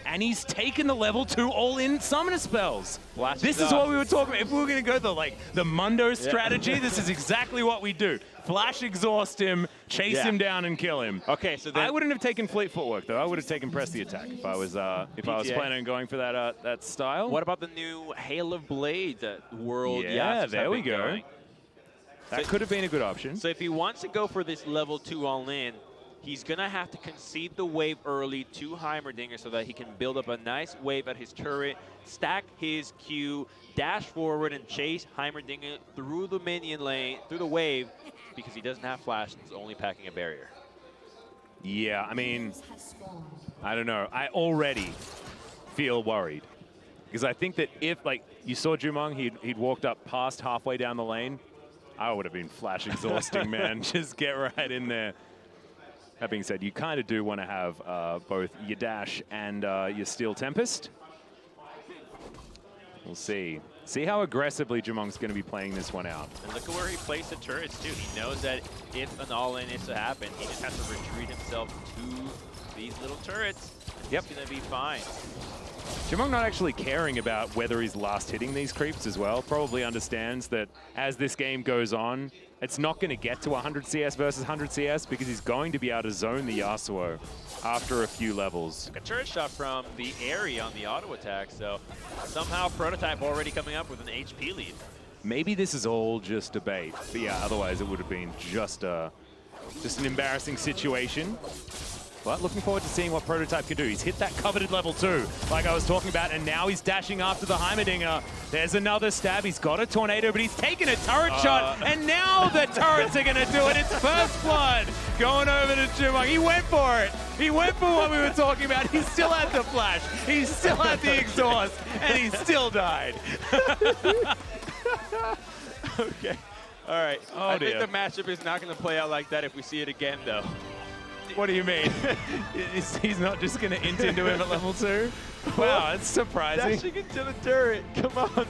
And he's taken the level 2 all-in summoner spells. This is what we were talking about. If we were going to go the Mundo strategy, this is exactly what we do. Flash exhaust him, chase him down, and kill him. Okay, so then I wouldn't have taken Fleet Footwork, though. I would have taken Press the Attack if I was planning on going for that style. What about the new Hail of Blades that World Yeah, Yasuo's there we go. going? That could have been a good option. So if he wants to go for this level 2 all-in, he's going to have to concede the wave early to Heimerdinger so that he can build up a nice wave at his turret, stack his Q, dash forward, and chase Heimerdinger through the minion lane, through the wave, because he doesn't have flash and he's only packing a barrier. Yeah, I mean, I don't know. I already feel worried. Because I think that if, like, you saw Jumong, he'd walked up past halfway down the lane, I would have been flash exhausting, man. Just get right in there. That being said, you kind of do want to have both your dash and your Steel Tempest. We'll see. See how aggressively Jumong's going to be playing this one out. And look at where he placed the turrets, too. He knows that if an all-in is to happen, he just has to retreat himself to these little turrets. Yep. He's going to be fine. Jumong not actually caring about whether he's last hitting these creeps as well. Probably understands that as this game goes on, it's not going to get to 100 CS versus 100 CS because he's going to be able to zone the Yasuo after a few levels. A turret shot from the area on the auto attack, so somehow Prototype already coming up with an HP lead. Maybe this is all just a bait, but yeah, otherwise it would have been just an embarrassing situation. But looking forward to seeing what Prototype can do. He's hit that coveted level 2, like I was talking about, and now he's dashing after the Heimerdinger. There's another stab. He's got a tornado, but he's taken a turret shot, and now the turrets are going to do it. It's first blood going over to Jumong. He went for it. He went for what we were talking about. He still had the flash. He still had the exhaust, and he still died. Okay. All right. Oh, I dear. think the matchup is not going to play out like that if we see it again, though. What do you mean? He's not just going to int into him at level 2? Wow, that's surprising. Dashing into the turret. Come on.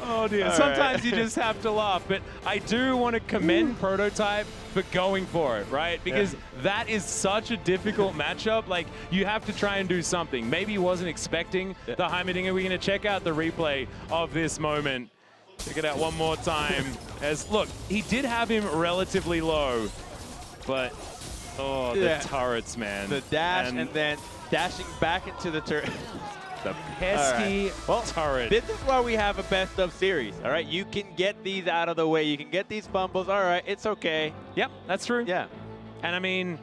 Oh, dear. All Sometimes right. you just have to laugh. But I do want to commend Prototype for going for it, right? Because that is such a difficult matchup. Like, you have to try and do something. Maybe he wasn't expecting the Heimerdinger. We're going to check out the replay of this moment. Check it out one more time. As look, he did have him relatively low. But, oh, the turrets, man. The dash and then dashing back into the turret. The pesky turret. This is why we have a best of series, all right? You can get these out of the way. You can get these fumbles. All right, it's okay. Yep, that's true. Yeah. And I mean,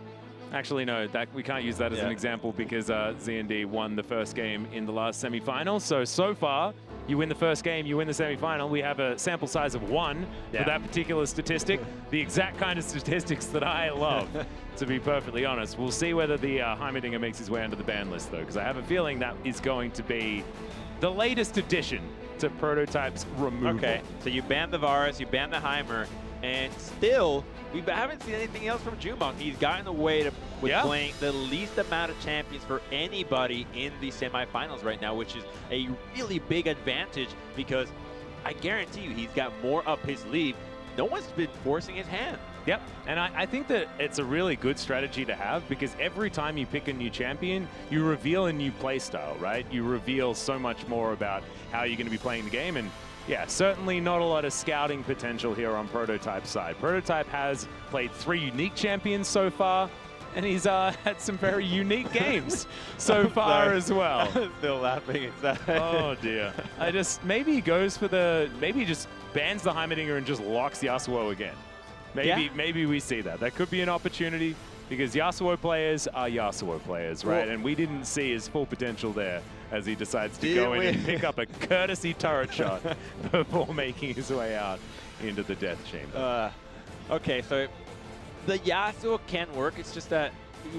actually, no, we can't use that as an example because Z&D won the first game in the last semifinal. So far, you win the first game, you win the semifinal. We have a sample size of 1 for that particular statistic. The exact kind of statistics that I love, to be perfectly honest. We'll see whether the Heimerdinger makes his way onto the ban list, though, because I have a feeling that is going to be the latest addition to Prototype's removal. Okay, so you ban the Varus, you ban the Heimer, and still, we haven't seen anything else from Jumong. He's gotten away with playing the least amount of champions for anybody in the semifinals right now, which is a really big advantage because I guarantee you he's got more up his sleeve. No one's been forcing his hand. Yep, and I think that it's a really good strategy to have because every time you pick a new champion, you reveal a new playstyle, right? You reveal so much more about how you're going to be playing the game, and yeah, certainly not a lot of scouting potential here on Prototype's side. Prototype has played 3 unique champions so far, and he's had some very unique games so far as well. I'm still laughing inside. Oh dear. Maybe he goes for maybe he just bans the Heimerdinger and just locks Yasuo again. Maybe we see that. That could be an opportunity because Yasuo players are Yasuo players, right? And we didn't see his full potential there as he decides to go in and pick up a courtesy turret shot before making his way out into the death chamber. Okay, so the Yasuo can work. It's just that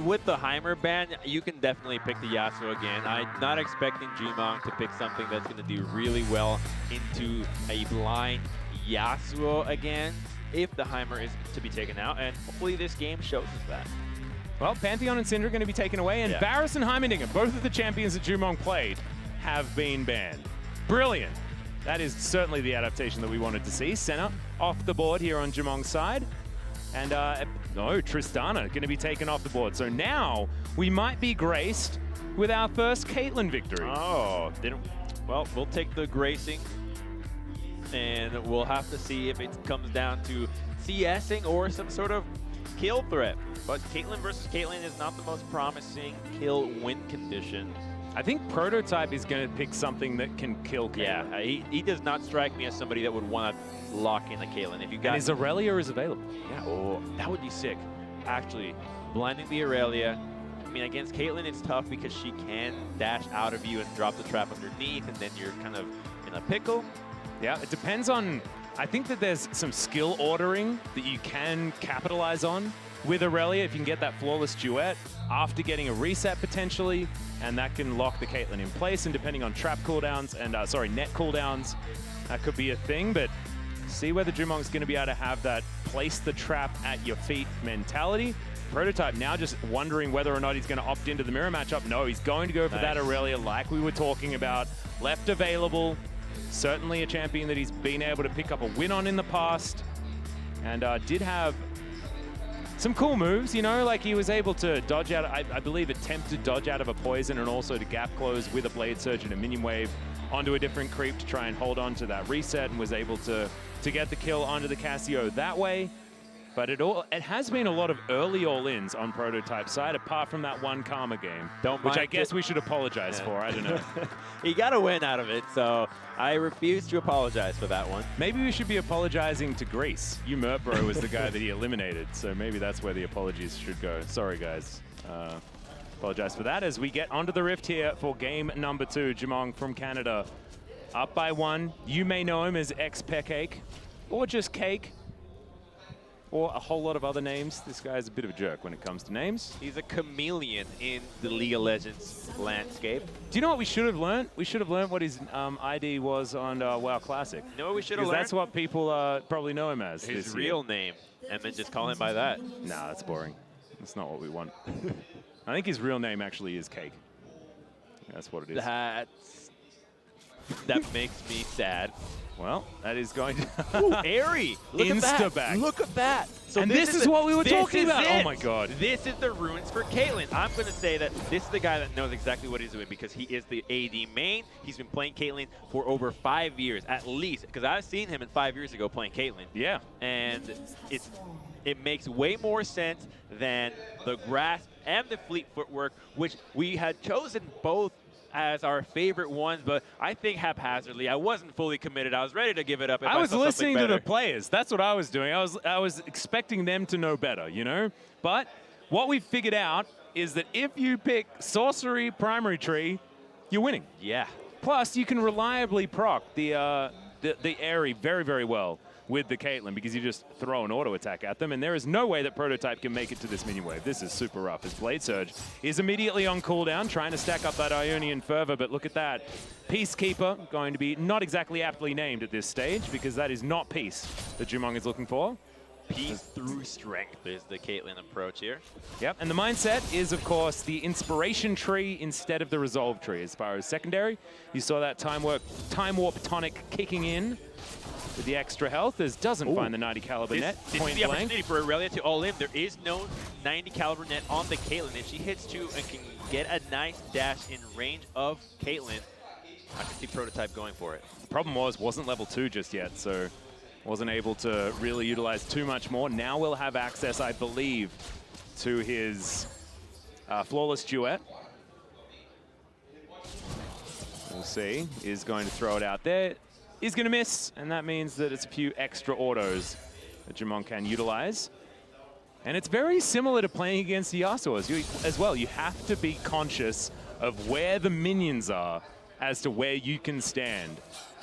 with the Heimer ban, you can definitely pick the Yasuo again. I'm not expecting Jumong to pick something that's going to do really well into a blind Yasuo again if the Heimer is to be taken out, and hopefully this game shows us that. Well, Pantheon and Syndra are going to be taken away, and Varus and Heimerdinger, both of the champions that Jumong played, have been banned. Brilliant. That is certainly the adaptation that we wanted to see. Senna off the board here on Jumong's side. And no, Tristana going to be taken off the board. So now we might be graced with our first Caitlyn victory. Oh, well, we'll take the gracing. And we'll have to see if it comes down to CSing or some sort of kill threat. But Caitlyn versus Caitlyn is not the most promising kill win condition. I think Prototype is going to pick something that can kill Caitlyn. Yeah, he does not strike me as somebody that would want to lock in the Caitlyn. If you got and his Aurelia is available. Yeah, oh, that would be sick. Actually, blinding the Aurelia. I mean, against Caitlyn, it's tough because she can dash out of you and drop the trap underneath, and then you're kind of in a pickle. Yeah, it depends on, I think that there's some skill ordering that you can capitalize on with Aurelia if you can get that flawless duet after getting a reset potentially, and that can lock the Caitlyn in place, and depending on trap cooldowns and, net cooldowns, that could be a thing, but see whether Jumong's going to be able to have that place the trap at your feet mentality. Prototype now just wondering whether or not he's going to opt into the mirror matchup. No, he's going to go for that Aurelia like we were talking about. Left available. Certainly a champion that he's been able to pick up a win on in the past, and did have some cool moves, you know, like he was able to dodge out, I believe attempt to dodge out of a poison and also to gap close with a Blade Surge and a minion wave onto a different creep to try and hold on to that reset, and was able to get the kill onto the Cassio that way. But it has been a lot of early all-ins on Prototype's side, apart from that one Karma game, which I guess we should apologize for. I don't know. He got a win out of it, so I refuse to apologize for that one. Maybe we should be apologizing to Greece. Umurtbro was the guy that he eliminated, so maybe that's where the apologies should go. Sorry, guys. Apologize for that as we get onto the Rift here for game number 2. Jumong from Canada up by 1. You may know him as X-Pecake, or just Cake, or a whole lot of other names. This guy's a bit of a jerk when it comes to names. He's a chameleon in the League of Legends landscape. Do you know what we should have learned? We should have learned what his ID was on WoW Classic. You know what we should have learned? Because that's what people probably know him as. His real name, and then just call him by that. Nah, that's boring. That's not what we want. I think his real name actually is Cake. That's what it is. That makes me sad. Well, that is going to... Ooh, Airy! Look at that! Insta-back. Look at that! So and this is what we were talking about! It. Oh my god. This is the runes for Caitlyn. I'm going to say that this is the guy that knows exactly what he's doing because he is the AD main. He's been playing Caitlyn for over 5 years, at least. Because I've seen him 5 years ago playing Caitlyn. Yeah. And it makes way more sense than the grasp and the fleet footwork, which we had chosen both as our favorite ones, but I think haphazardly. I wasn't fully committed. I was ready to give it up. If I was listening to the players. That's what I was doing. I was expecting them to know better, you know? But what we figured out is that if you pick sorcery primary tree, you're winning. Yeah. Plus, you can reliably proc the Airy very, very well with the Caitlyn because you just throw an auto attack at them, and there is no way that Prototype can make it to this minion wave. This is super rough. His Blade Surge is immediately on cooldown, trying to stack up that Ionian fervor, but look at that. Peacekeeper going to be not exactly aptly named at this stage because that is not peace that Jumong is looking for. Peace through strength is the Caitlyn approach here. Yep, and the mindset is, of course, the Inspiration Tree instead of the Resolve Tree. As far as secondary, you saw that Time Warp Tonic kicking in with the extra health, as doesn't find the 90 caliber net. This is the opportunity for Aurelia to all in. There is no 90 caliber net on the Caitlyn. If she hits 2 and can get a nice dash in range of Caitlyn, I can see Prototype going for it. The problem wasn't level 2 just yet, so wasn't able to really utilize too much more. Now we'll have access, I believe, to his flawless duet. We'll see. Is going to throw it out there. is going to miss, and that means that it's a few extra autos that Jumong can utilize. And it's very similar to playing against the Yasuos as well. You have to be conscious of where the minions are as to where you can stand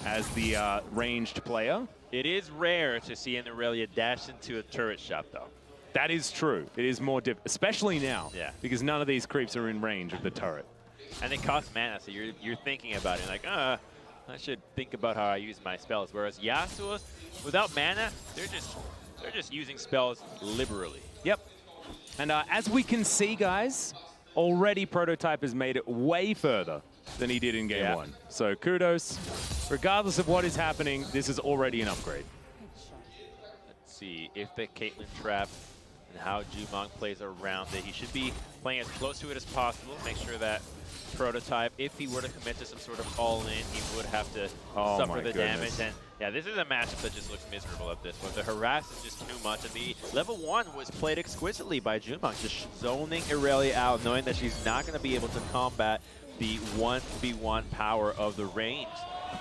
as the ranged player. It is rare to see an Irelia dash into a turret shot, though. That is true. It is more difficult, especially now, because none of these creeps are in range of the turret. And it costs mana, so you're thinking about it like, I should think about how I use my spells. Whereas Yasuo's, without mana, they're just using spells liberally. Yep. And as we can see, guys, already Prototype has made it way further than he did in game one. So kudos. Regardless of what is happening, this is already an upgrade. Let's see if the Caitlyn trap and how Jumong plays around it. He should be playing as close to it as possible. Make sure that Prototype, if he were to commit to some sort of all-in, he would have to suffer the damage. And yeah, this is a matchup that just looks miserable at this point. The harass is just too much, and the level 1 was played exquisitely by Jumong, just zoning Irelia out, knowing that she's not going to be able to combat the 1v1 power of the range.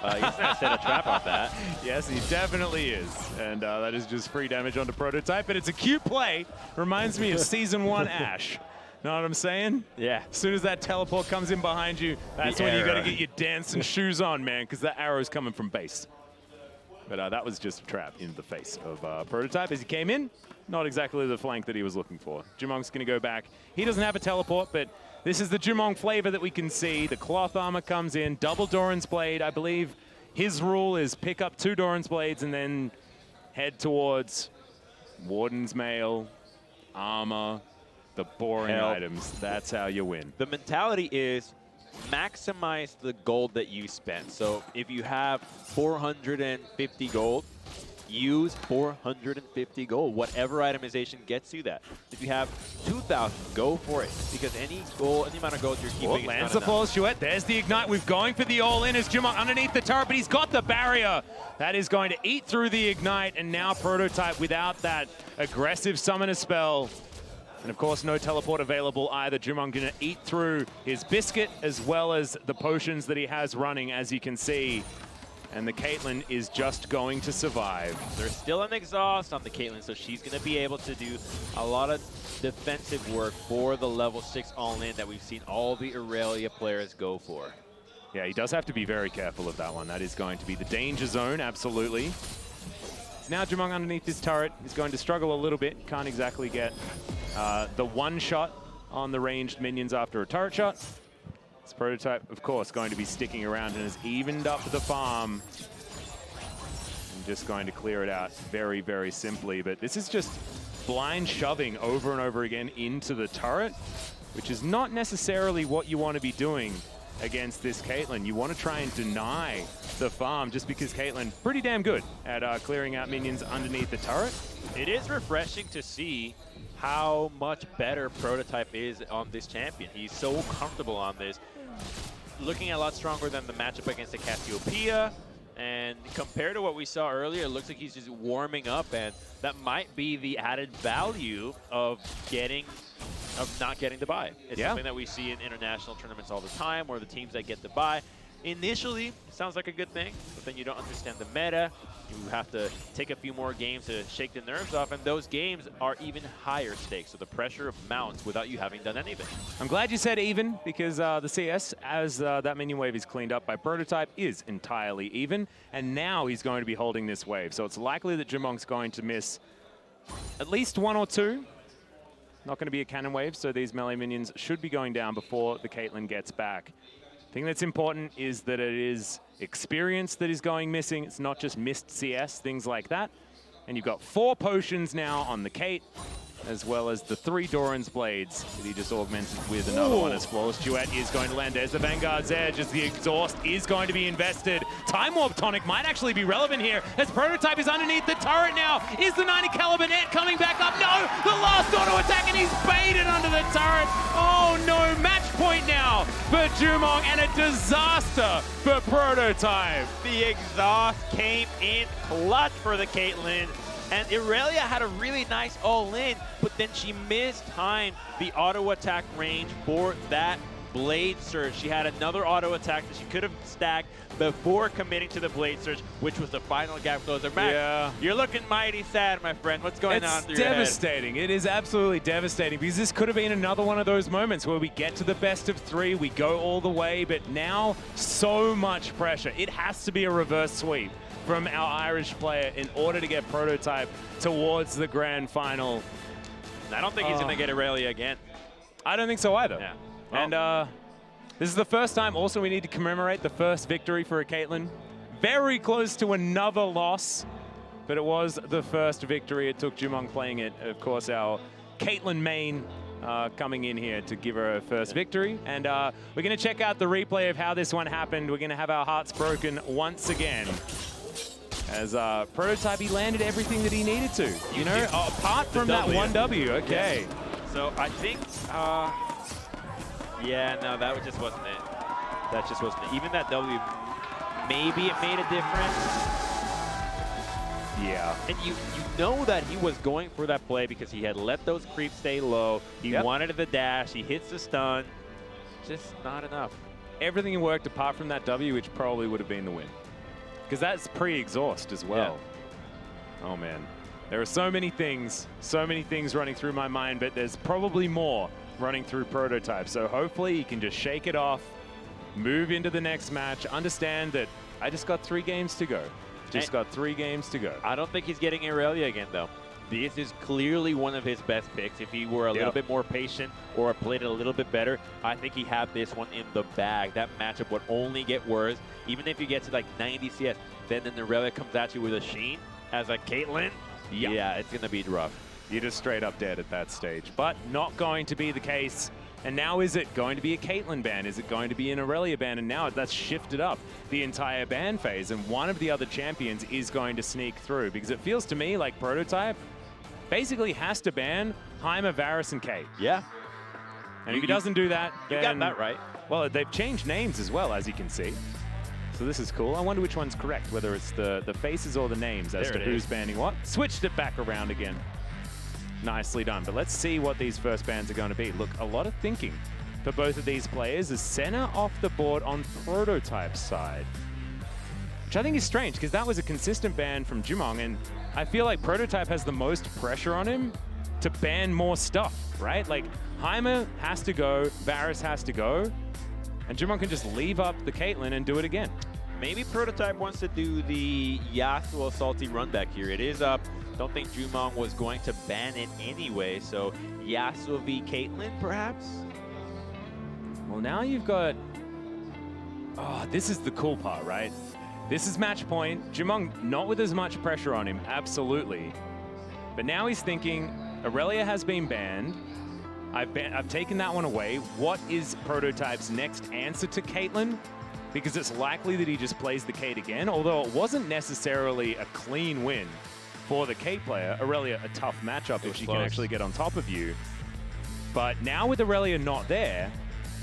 He's going to set a trap off that. Yes, he definitely is. And that is just free damage onto Prototype, but it's a cute play. Reminds me of Season 1 Ashe. Know what I'm saying? Yeah. As soon as that teleport comes in behind you, that's when you got to get your dancing shoes on, man, because that arrow's coming from base. But that was just a trap in the face of Prototype as he came in. Not exactly the flank that he was looking for. Jumong's going to go back. He doesn't have a teleport, but this is the Jumong flavor that we can see. The cloth armor comes in, double Doran's Blade. I believe his rule is pick up 2 Doran's Blades and then head towards Warden's Mail, armor, the boring items. That's how you win. The mentality is maximize the gold that you spend. So if you have 450 gold, use 450 gold. Whatever itemization gets you that. If you have 2,000, go for it. Because any amount of gold you're keeping is not Lancer falls, Chouette. There's the ignite. We're going for the all-in as Jumong underneath the turret, but he's got the barrier. That is going to eat through the ignite, and now Prototype without that aggressive summoner spell. And of course, no teleport available either. Jumong gonna eat through his biscuit as well as the potions that he has running, as you can see. And the Caitlyn is just going to survive. There's still an exhaust on the Caitlyn, so she's gonna be able to do a lot of defensive work for the level 6 all-in that we've seen all the Irelia players go for. Yeah, he does have to be very careful of that one. That is going to be the danger zone, absolutely. Now Jumong underneath his turret. He's going to struggle a little bit. Can't exactly get the one shot on the ranged minions after a turret shot. This Prototype, of course, going to be sticking around and has evened up the farm. I'm just going to clear it out very, very simply. But this is just blind shoving over and over again into the turret, which is not necessarily what you want to be doing against this Caitlyn. You want to try and deny the farm just because Caitlyn pretty damn good at clearing out minions underneath the turret. It is refreshing to see how much better Prototype is on this champion. He's so comfortable on this. Looking a lot stronger than the matchup against the Cassiopeia. And compared to what we saw earlier, it looks like he's just warming up, and that might be the added value of not getting the buy. It's something that we see in international tournaments all the time, where the teams that get the buy, initially, it sounds like a good thing, but then you don't understand the meta. You have to take a few more games to shake the nerves off, and those games are even higher stakes, so the pressure mounts without you having done anything. I'm glad you said even, because the CS, as that minion wave is cleaned up by Prototype, is entirely even, and now he's going to be holding this wave. So it's likely that Jumong's going to miss at least 1 or 2. Not going to be a cannon wave, so these melee minions should be going down before the Caitlyn gets back. The thing that's important is that it is experience that is going missing. It's not just missed CS, things like that. And you've got 4 potions now on the Kate, as well as the 3 Doran's Blades that he just augmented with another one as Flawless Duet is going to land. There's the Vanguard's Edge as the exhaust is going to be invested. Time Warp Tonic might actually be relevant here as Prototype is underneath the turret now. Is the 90 caliber net coming back up? No! The last auto attack and he's baited under the turret. Oh no, match point now for Jumong and a disaster for Prototype. The exhaust came in clutch for the Caitlyn. And Irelia had a really nice all-in, but then she mistimed the auto attack range for that Blade Surge. She had another auto attack that she could have stacked before committing to the Blade Surge, which was the final gap closer. Max, you're looking mighty sad, my friend. What's going on through your head? It's devastating. It is absolutely devastating because this could have been another one of those moments where we get to the best of 3, we go all the way, but now so much pressure. It has to be a reverse sweep from our Irish player in order to get Prototype towards the grand final. I don't think he's going to get Aurelia again. I don't think so either. Yeah. Well, And this is the first time also we need to commemorate the first victory for a Caitlyn. Very close to another loss, but it was the first victory. It took Jumong playing it. Of course, our Caitlyn main coming in here to give her first victory. And we're going to check out the replay of how this one happened. We're going to have our hearts broken once again. As Prototype, he landed everything that he needed to. You know, apart from that 1W. Okay. So I think, yeah, no, that just wasn't it. That just wasn't it. Even that W, maybe it made a difference. Yeah. And you know that he was going for that play because he had let those creeps stay low. He wanted the dash. He hits the stun. Just not enough. Everything worked apart from that W, which probably would have been the win. Because that's pre-exhaust as well. Yeah. Oh, man. There are so many things running through my mind, but there's probably more running through Prototype. So hopefully he can just shake it off, move into the next match, understand that I just got 3 games to go. Got 3 games to go. I don't think he's getting Aurelia again, though. This is clearly one of his best picks. If he were a little bit more patient or played it a little bit better, I think he had this one in the bag. That matchup would only get worse. Even if you get to like 90 CS, then Aurelia comes at you with a Sheen as a Caitlyn. Yeah, it's going to be rough. You're just straight up dead at that stage. But not going to be the case. And now is it going to be a Caitlyn ban? Is it going to be an Aurelia ban? And now that's shifted up the entire ban phase. And one of the other champions is going to sneak through. Because it feels to me like Prototype basically has to ban Heimer, Varus, and Kate. Yeah. And if he doesn't do that, then... You got that right. Well, they've changed names as well, as you can see. So this is cool. I wonder which one's correct, whether it's the faces or the names as to who's banning what. Switched it back around again. Nicely done. But let's see what these first bans are going to be. Look, a lot of thinking for both of these players is Senna off the board on Prototype's side. Which I think is strange, because that was a consistent ban from Jumong, and I feel like Prototype has the most pressure on him to ban more stuff, right? Like, Heimer has to go, Varus has to go, and Jumong can just leave up the Caitlyn and do it again. Maybe Prototype wants to do the Yasuo salty run back here. It is up. Don't think Jumong was going to ban it anyway, so Yasuo v Caitlyn, perhaps? Well, now you've got... Oh, this is the cool part, right? This is match point. Jumong not with as much pressure on him, absolutely. But now he's thinking, Aurelia has been banned. I've taken that one away. What is Prototype's next answer to Caitlyn? Because it's likely that he just plays the Kate again, although it wasn't necessarily a clean win for the Kate player. Aurelia, a tough matchup if she can actually get on top of you. But now with Aurelia not there,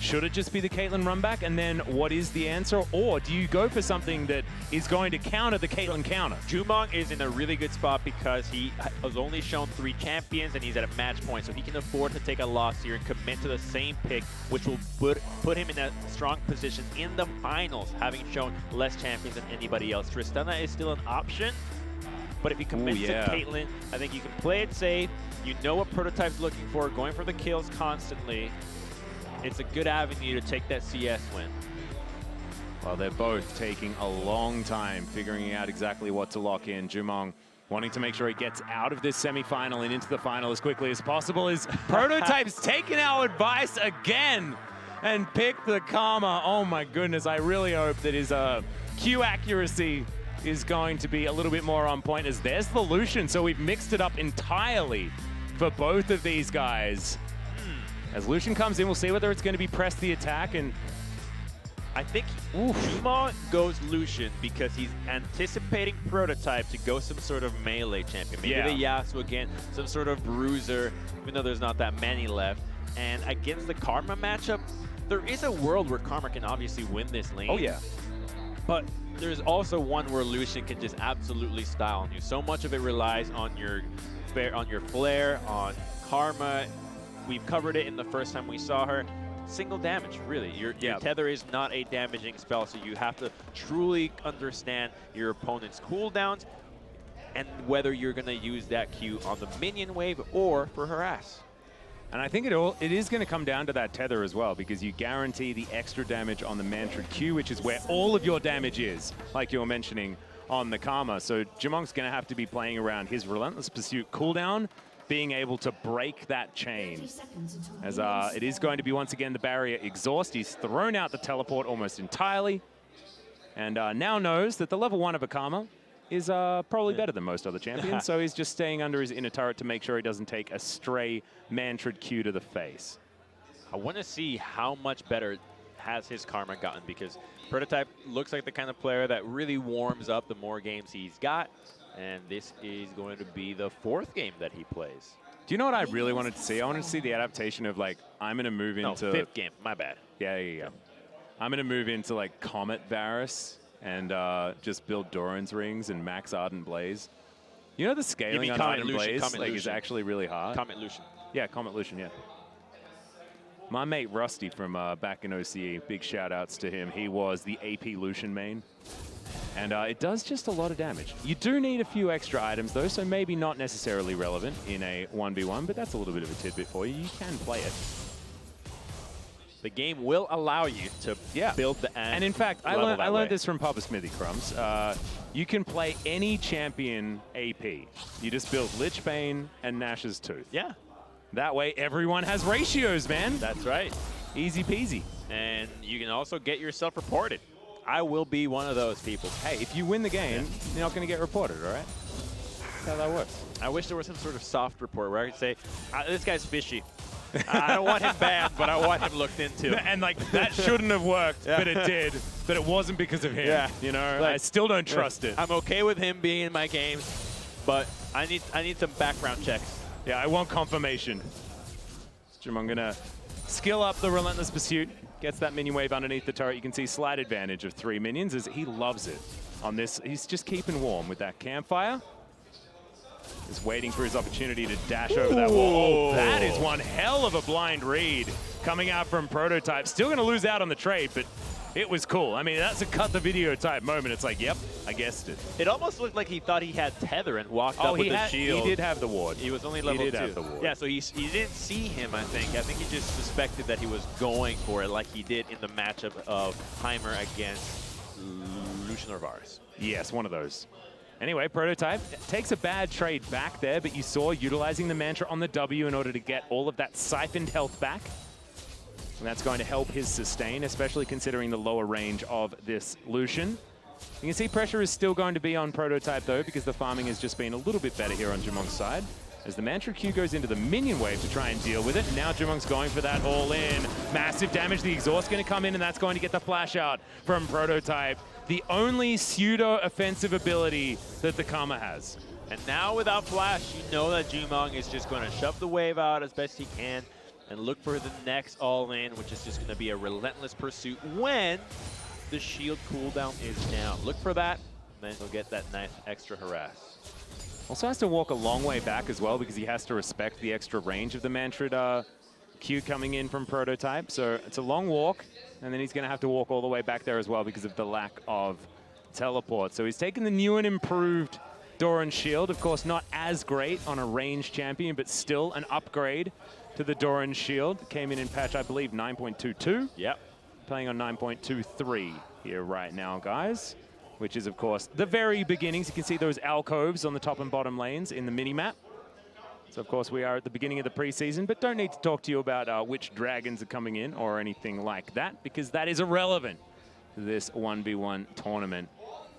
should it just be the Caitlyn run back? And then what is the answer? Or do you go for something that is going to counter the Caitlyn counter? Jumong is in a really good spot because he has only shown 3 champions and he's at a match point. So he can afford to take a loss here and commit to the same pick, which will put him in a strong position in the finals, having shown less champions than anybody else. Tristana is still an option, but if he commits to Caitlyn, I think you can play it safe. You know what Prototype's looking for, going for the kills constantly. It's a good avenue to take that CS win. Well, they're both taking a long time figuring out exactly what to lock in. Jumong wanting to make sure he gets out of this semi-final and into the final as quickly as possible. Is Prototype's taking our advice again and picked the Karma. Oh my goodness, I really hope that his Q accuracy is going to be a little bit more on point, as there's the Lucian. So we've mixed it up entirely for both of these guys. As Lucian comes in, we'll see whether it's going to be press the attack. And I think Jumong goes Lucian because he's anticipating Prototype to go some sort of melee champion. Maybe the Yasuo again, some sort of bruiser, even though there's not that many left. And against the Karma matchup, there is a world where Karma can obviously win this lane. Oh yeah. But there's also one where Lucian can just absolutely style on you. So much of it relies on your flare, on Karma. We've covered it in the first time we saw her. single damage, really. Your Tether is not a damaging spell, so you have to truly understand your opponent's cooldowns and whether you're going to use that Q on the minion wave or for harass. And I think it is going to come down to that tether as well, because you guarantee the extra damage on the Mantrid Q, which is where all of your damage is, like you were mentioning on the Karma. So Jamonk's going to have to be playing around his Relentless Pursuit cooldown, being able to break that chain. As it is going to be, once again, the barrier exhaust. He's thrown out the teleport almost entirely, and now knows that the level 1 of a Karma is probably better than most other champions, so he's just staying under his inner turret to make sure he doesn't take a stray Mantrid Q to the face. I want to see how much better has his Karma gotten, because Prototype looks like the kind of player that really warms up the more games he's got, and this is going to be the 4th game that he plays. Do you know what I really wanted to see? I wanted to see the adaptation of, like, I'm going to move into... No, 5th game, my bad. Yeah, yeah, yeah. I'm going to move into, like, Comet Varus and just build Doran's Rings and max Ardent Blaze. You know the scaling on Ardent Blaze is actually really hard? Comet Lucian. Yeah, Comet Lucian, yeah. My mate Rusty from back in OCE, big shout outs to him. He was the AP Lucian main. And it does just a lot of damage. You do need a few extra items though, so maybe not necessarily relevant in a 1v1, but that's a little bit of a tidbit for you. You can play it. The game will allow you to build the end. And in fact, I learned this from Papa Smithy Crumbs. You can play any champion AP. You just build Lich Bane and Nash's Tooth. Yeah. That way everyone has ratios, man. That's right. Easy peasy. And you can also get yourself reported. I will be one of those people. Hey, if you win the game, you're not going to get reported, all right? That's how that works. I wish there was some sort of soft report where I could say, this guy's fishy. I don't want him banned, but I want him looked into. And like that shouldn't have worked, but it did. But it wasn't because of him. Yeah. You know, like, I still don't trust it. I'm okay with him being in my games, but I need some background checks. Yeah, I want confirmation. I'm gonna skill up the Relentless Pursuit. Gets that minion wave underneath the turret. You can see slight advantage of 3 minions as he loves it on this. He's just keeping warm with that campfire. Is waiting for his opportunity to dash over that wall. Oh, that is one hell of a blind read coming out from Prototype. Still going to lose out on the trade, but it was cool. I mean, that's a cut the video type moment. It's like, yep, I guessed it. It almost looked like he thought he had tether and walked up with the shield. He did have the ward. He was only level 2. He did have the ward. Yeah, so he didn't see him, I think. I think he just suspected that he was going for it like he did in the matchup of Heimer against Lucian or Varus. Yes, one of those. Anyway, Prototype takes a bad trade back there, but you saw utilizing the mantra on the W in order to get all of that siphoned health back. And that's going to help his sustain, especially considering the lower range of this Lucian. You can see pressure is still going to be on Prototype though, because the farming has just been a little bit better here on Jamonk's side. As the mantra Q goes into the minion wave to try and deal with it. And now Jamonk's going for that all-in. Massive damage. The exhaust going to come in, and that's going to get the flash out from Prototype. The only pseudo-offensive ability that the Karma has. And now without flash, you know that Jumong is just going to shove the wave out as best he can and look for the next all-in, which is just going to be a Relentless Pursuit when the shield cooldown is down. Look for that, and then he'll get that nice extra harass. Also has to walk a long way back as well, because he has to respect the extra range of the Mantrid Q coming in from Prototype. So it's a long walk, and then he's going to have to walk all the way back there as well because of the lack of teleport. So he's taken the new and improved Doran Shield. Of course, not as great on a ranged champion, but still an upgrade to the Doran Shield. Came in patch, I believe, 9.22. Yep. Playing on 9.23 here right now, guys, which is, of course, the very beginnings. You can see those alcoves on the top and bottom lanes in the mini-map. So, of course, we are at the beginning of the preseason, but don't need to talk to you about which dragons are coming in or anything like that, because that is irrelevant to this 1v1 tournament.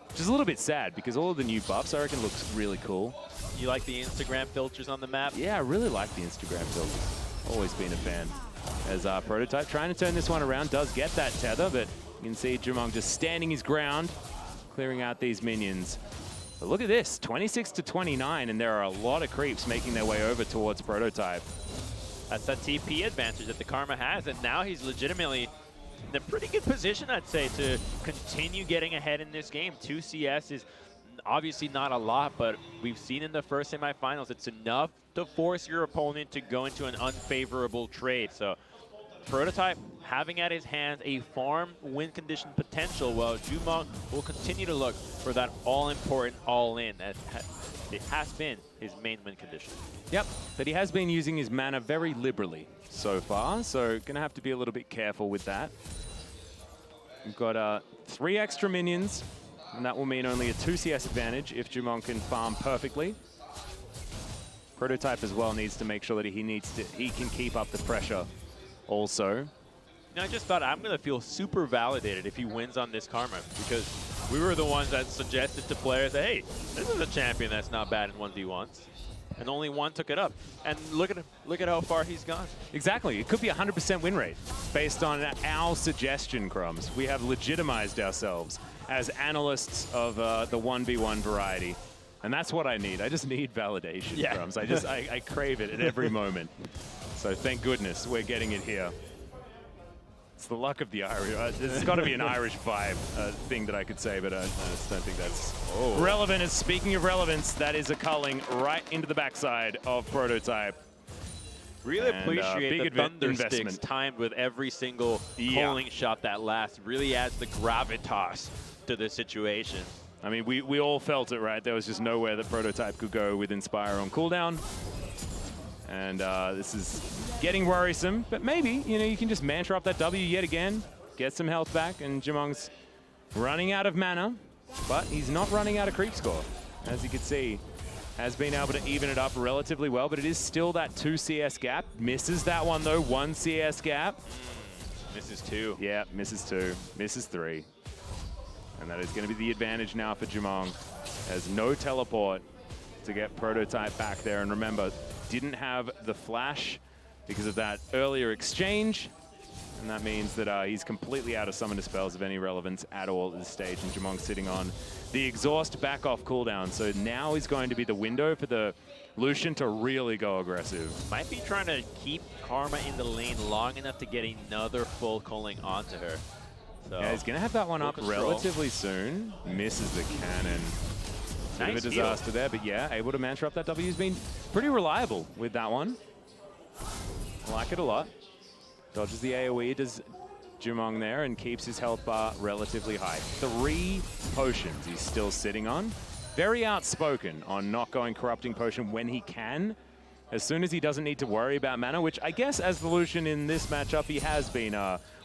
Which is a little bit sad, because all of the new buffs, I reckon, looks really cool. You like the Instagram filters on the map? Yeah, I really like the Instagram filters. Always been a fan. As Prototype trying to turn this one around, does get that tether, but you can see Jumong just standing his ground, clearing out these minions. But look at this, 26 to 29, and there are a lot of creeps making their way over towards Prototype. That's that TP advantage that the Karma has, and now he's legitimately in a pretty good position, I'd say, to continue getting ahead in this game. 2 CS is obviously not a lot, but we've seen in the first semifinals, it's enough to force your opponent to go into an unfavorable trade. So Prototype having at his hands a farm win condition potential, while Jumong will continue to look for that all-important all-in that it has been his main win condition. Yep, but he has been using his mana very liberally so far, so gonna have to be a little bit careful with that. We've got 3 extra minions, and that will mean only a 2 CS advantage if Jumong can farm perfectly. Prototype as well needs to make sure that he can keep up the pressure also. I just thought I'm going to feel super validated if he wins on this Karma, because we were the ones that suggested to players that, hey, this is a champion that's not bad in 1v1s. And only one took it up. And look at how far he's gone. Exactly. It could be a 100% win rate based on our suggestion, Crumbs. We have legitimized ourselves as analysts of the 1v1 variety. And that's what I need. I just need validation, Crumbs. I crave it at every moment. So thank goodness we're getting it here. It's the luck of the Irish. There's got to be an Irish vibe thing that I could say, but I just don't think that's relevant. And speaking of relevance, that is a culling right into the backside of Prototype. Really appreciate the thunder sticks timed with every single culling shot that lasts. Really adds the gravitas to the situation. I mean, we all felt it, right? There was just nowhere that Prototype could go with Inspire on cooldown. And this is getting worrisome, but maybe, you can just mantra up that W yet again, get some health back, and Jumong's running out of mana, but he's not running out of creep score. As you can see, has been able to even it up relatively well, but it is still that 2 CS gap. Misses that one though, 1 CS gap. Misses 2. Yeah, misses 2, misses 3. And that is going to be the advantage now for Jumong. Has no teleport to get Prototype back there, and remember, didn't have the flash because of that earlier exchange, and that means that he's completely out of summoner spells of any relevance at all at this stage, and Jumong's sitting on the exhaust back off cooldown, so now is going to be the window for the Lucian to really go aggressive. Might be trying to keep Karma in the lane long enough to get another full culling onto her. So, yeah, he's going to have that one up relatively soon. Misses the cannon. Bit of a disaster there, but yeah, able to mantra up that W. Has been pretty reliable with that one. I like it a lot. Dodges the AoE, does Jumong there, and keeps his health bar relatively high. 3 potions he's still sitting on. Very outspoken on not going Corrupting Potion when he can. As soon as he doesn't need to worry about mana, which I guess as the Lucian in this matchup, he has been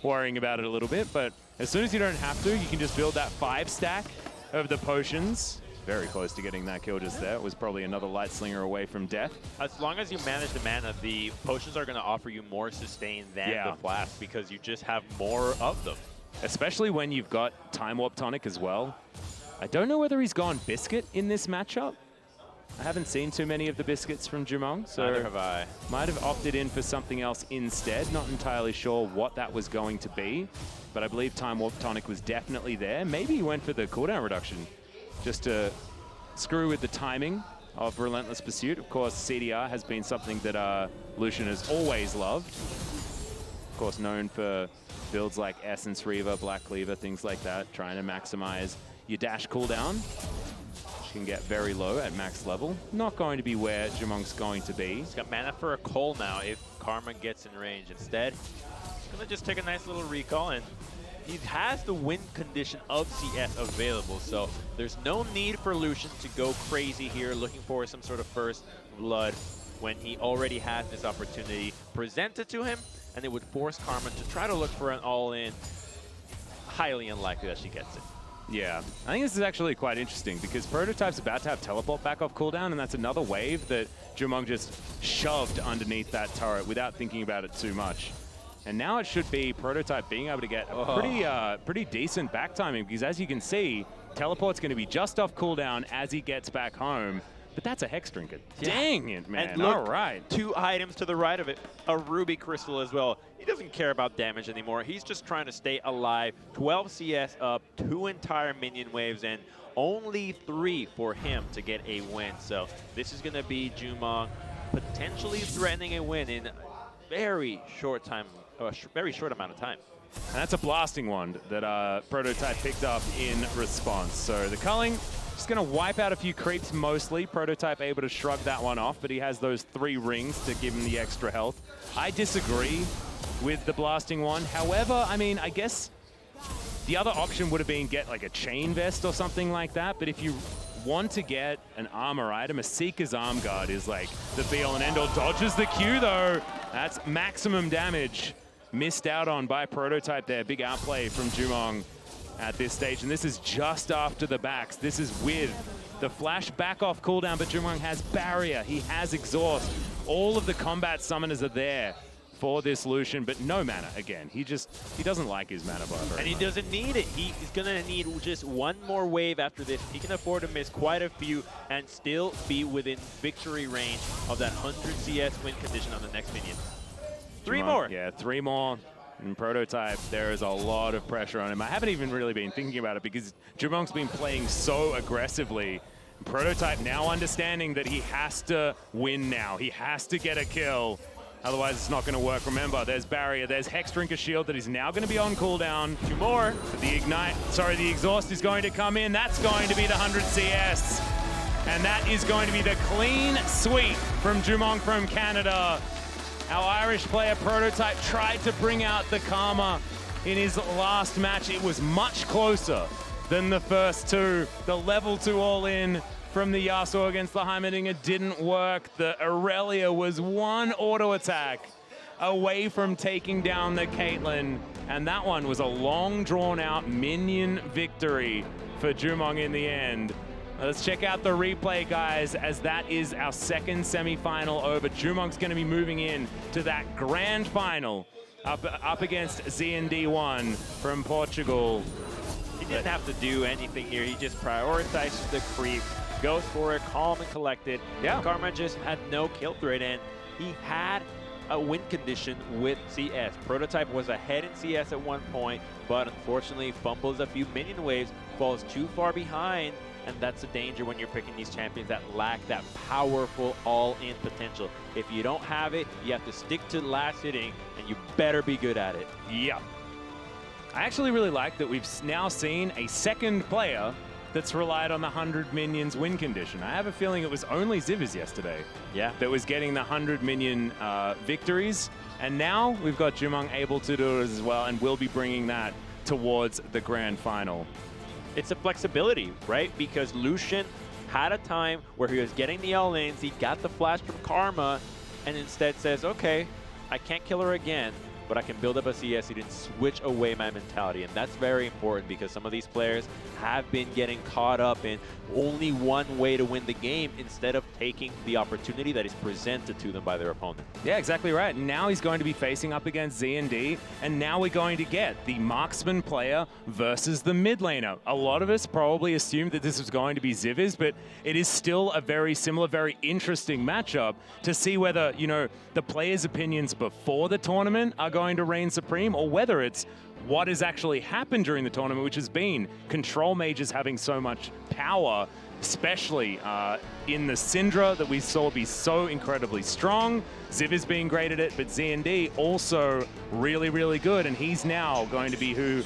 worrying about it a little bit, but as soon as you don't have to, you can just build that 5 stack of the potions. Very close to getting that kill just there. It was probably another Light Slinger away from death. As long as you manage the mana, the potions are going to offer you more sustain than the flask because you just have more of them. Especially when you've got Time Warp Tonic as well. I don't know whether he's gone Biscuit in this matchup. I haven't seen too many of the biscuits from Jumong, so neither have I. Might have opted in for something else instead. Not entirely sure what that was going to be, but I believe Time Warp Tonic was definitely there. Maybe he went for the cooldown reduction, just to screw with the timing of Relentless Pursuit. Of course, CDR has been something that Lucian has always loved. Of course, known for builds like Essence Reaver, Black Cleaver, things like that, trying to maximize your dash cooldown, which can get very low at max level. Not going to be where Jumong's going to be. He's got mana for a Cole now if Karma gets in range. Instead, he's going to just take a nice little recall, and he has the win condition of CS available, so there's no need for Lucian to go crazy here looking for some sort of first blood when he already has this opportunity presented to him, and it would force Karma to try to look for an all-in. Highly unlikely that she gets it. Yeah, I think this is actually quite interesting because Prototype's about to have teleport back off cooldown, and that's another wave that Jumong just shoved underneath that turret without thinking about it too much. And now it should be Prototype being able to get a pretty decent back timing, because as you can see, teleport's going to be just off cooldown as he gets back home. But that's a Hex Trinket. Yeah. Dang it, man. And look, all right. 2 items to the right of it, a Ruby Crystal as well. He doesn't care about damage anymore. He's just trying to stay alive. 12 CS up, 2 entire minion waves, and only 3 for him to get a win. So this is going to be Jumong potentially threatening a win in very short time. A very short amount of time. And that's a blasting wand that Prototype picked up in response. So the culling, just going to wipe out a few creeps mostly. Prototype able to shrug that one off, but he has those 3 rings to give him the extra health. I disagree with the blasting one. However, I mean, I guess the other option would have been get like a chain vest or something like that. But if you want to get an armor item, a Seeker's Arm Guard is like the be-all and end-all. Dodges the Q though. That's maximum damage. Missed out on by Prototype there. Big outplay from Jumong at this stage. And this is just after the backs. This is with the flash back off cooldown, but Jumong has barrier. He has exhaust. All of the combat summoners are there for this Lucian, but no mana again. He doesn't like his mana bar very And he much. doesn't need it. He's gonna need just one more wave after this. He can afford to miss quite a few and still be within victory range of that 100 CS win condition on the next minion. Three more. Yeah, 3 more. In Prototype, there is a lot of pressure on him. I haven't even really been thinking about it because Jumong's been playing so aggressively. Prototype now understanding that he has to win now. He has to get a kill. Otherwise, it's not going to work. Remember, there's barrier. There's Hex Drinker Shield that is now going to be on cooldown. 2 more. But the the exhaust is going to come in. That's going to be the 100 CS. And that is going to be the clean sweep from Jumong from Canada. Our Irish player Prototype tried to bring out the Karma in his last match. It was much closer than the first 2. The level 2 all-in from the Yasuo against the Heimerdinger didn't work. The Aurelia was one auto attack away from taking down the Caitlyn. And that one was a long drawn out minion victory for Jumong in the end. Let's check out the replay, guys, as that is our second semi-final over. Jumong's going to be moving in to that grand final up against ZND1 from Portugal. He didn't have to do anything here. He just prioritized the creep, goes for it, calm and collected. Yeah. Karma just had no kill threat, and he had a win condition with CS. Prototype was ahead in CS at one point, but unfortunately fumbles a few minion waves, falls too far behind, and that's the danger when you're picking these champions that lack that powerful all-in potential. If you don't have it, you have to stick to the last hitting, and you better be good at it. Yeah. I actually really like that we've now seen a second player that's relied on the 100 minions win condition. I have a feeling it was only Zivers yesterday that was getting the 100 minion victories. And now we've got Jumong able to do it as well, and we'll be bringing that towards the grand final. It's a flexibility, right? Because Lucian had a time where he was getting the all-ins, he got the flash from Karma, and instead says, okay, I can't kill her again, but I can build up a CS. He didn't switch away my mentality, and that's very important because some of these players have been getting caught up in only one way to win the game instead of taking the opportunity that is presented to them by their opponent. Yeah, exactly right. Now he's going to be facing up against ZND, and now we're going to get the marksman player versus the mid laner. A lot of us probably assumed that this was going to be Zivers, but it is still a very similar, very interesting matchup to see whether, you know, the players' opinions before the tournament are going to reign supreme, or whether it's what has actually happened during the tournament, which has been control mages having so much power, especially in the Syndra that we saw be so incredibly strong. Zivers being great at it, but ZND also really, really good, and he's now going to be who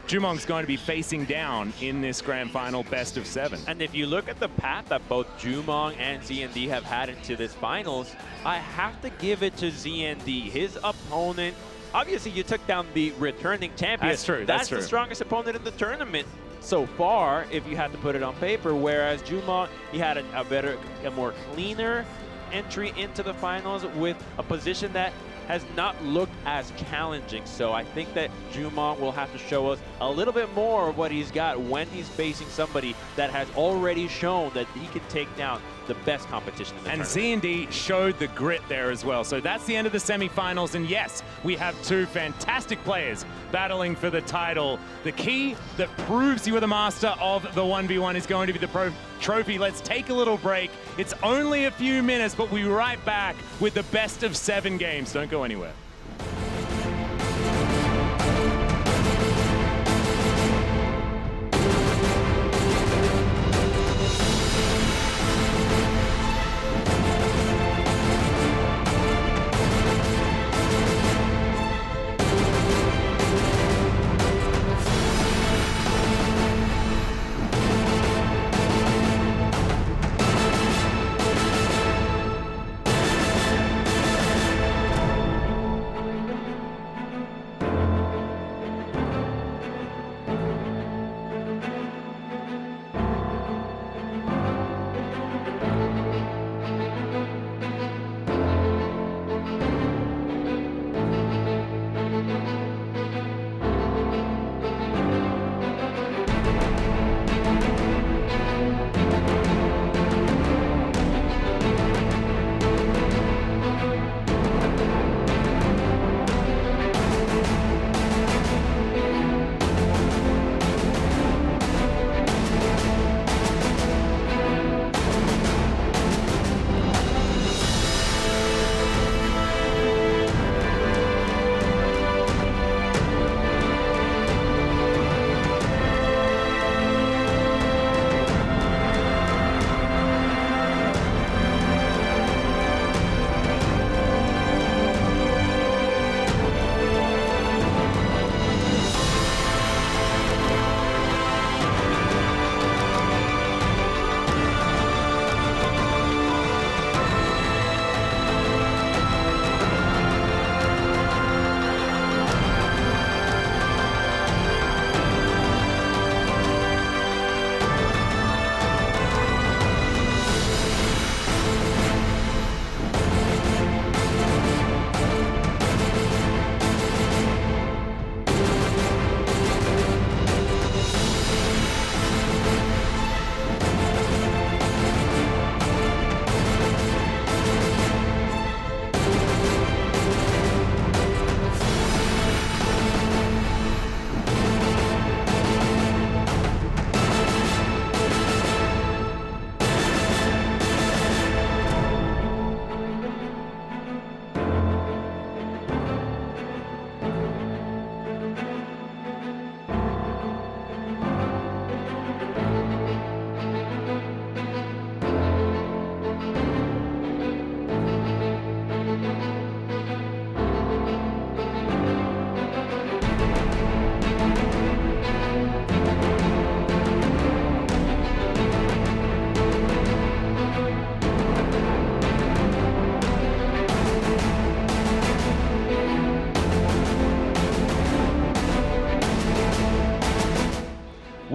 Jumong's going to be facing down in this grand final best of 7. And if you look at the path that both Jumong and ZND have had into this finals, I have to give it to ZND. His opponent, obviously you took down the returning champion. That's true. That's the strongest opponent in the tournament so far, if you had to put it on paper, whereas Jumong, he had a more cleaner entry into the finals with a position that has not looked as challenging. So I think that Jumong will have to show us a little bit more of what he's got when he's facing somebody that has already shown that he can take down the best competition in the tournament. ZND showed the grit there as well. So that's the end of the semifinals. And yes, we have 2 fantastic players battling for the title. The key that proves you are the master of the 1v1 is going to be the Pro Trophy. Let's take a little break. It's only a few minutes, but we'll be right back with the best of 7 games. Don't go anywhere.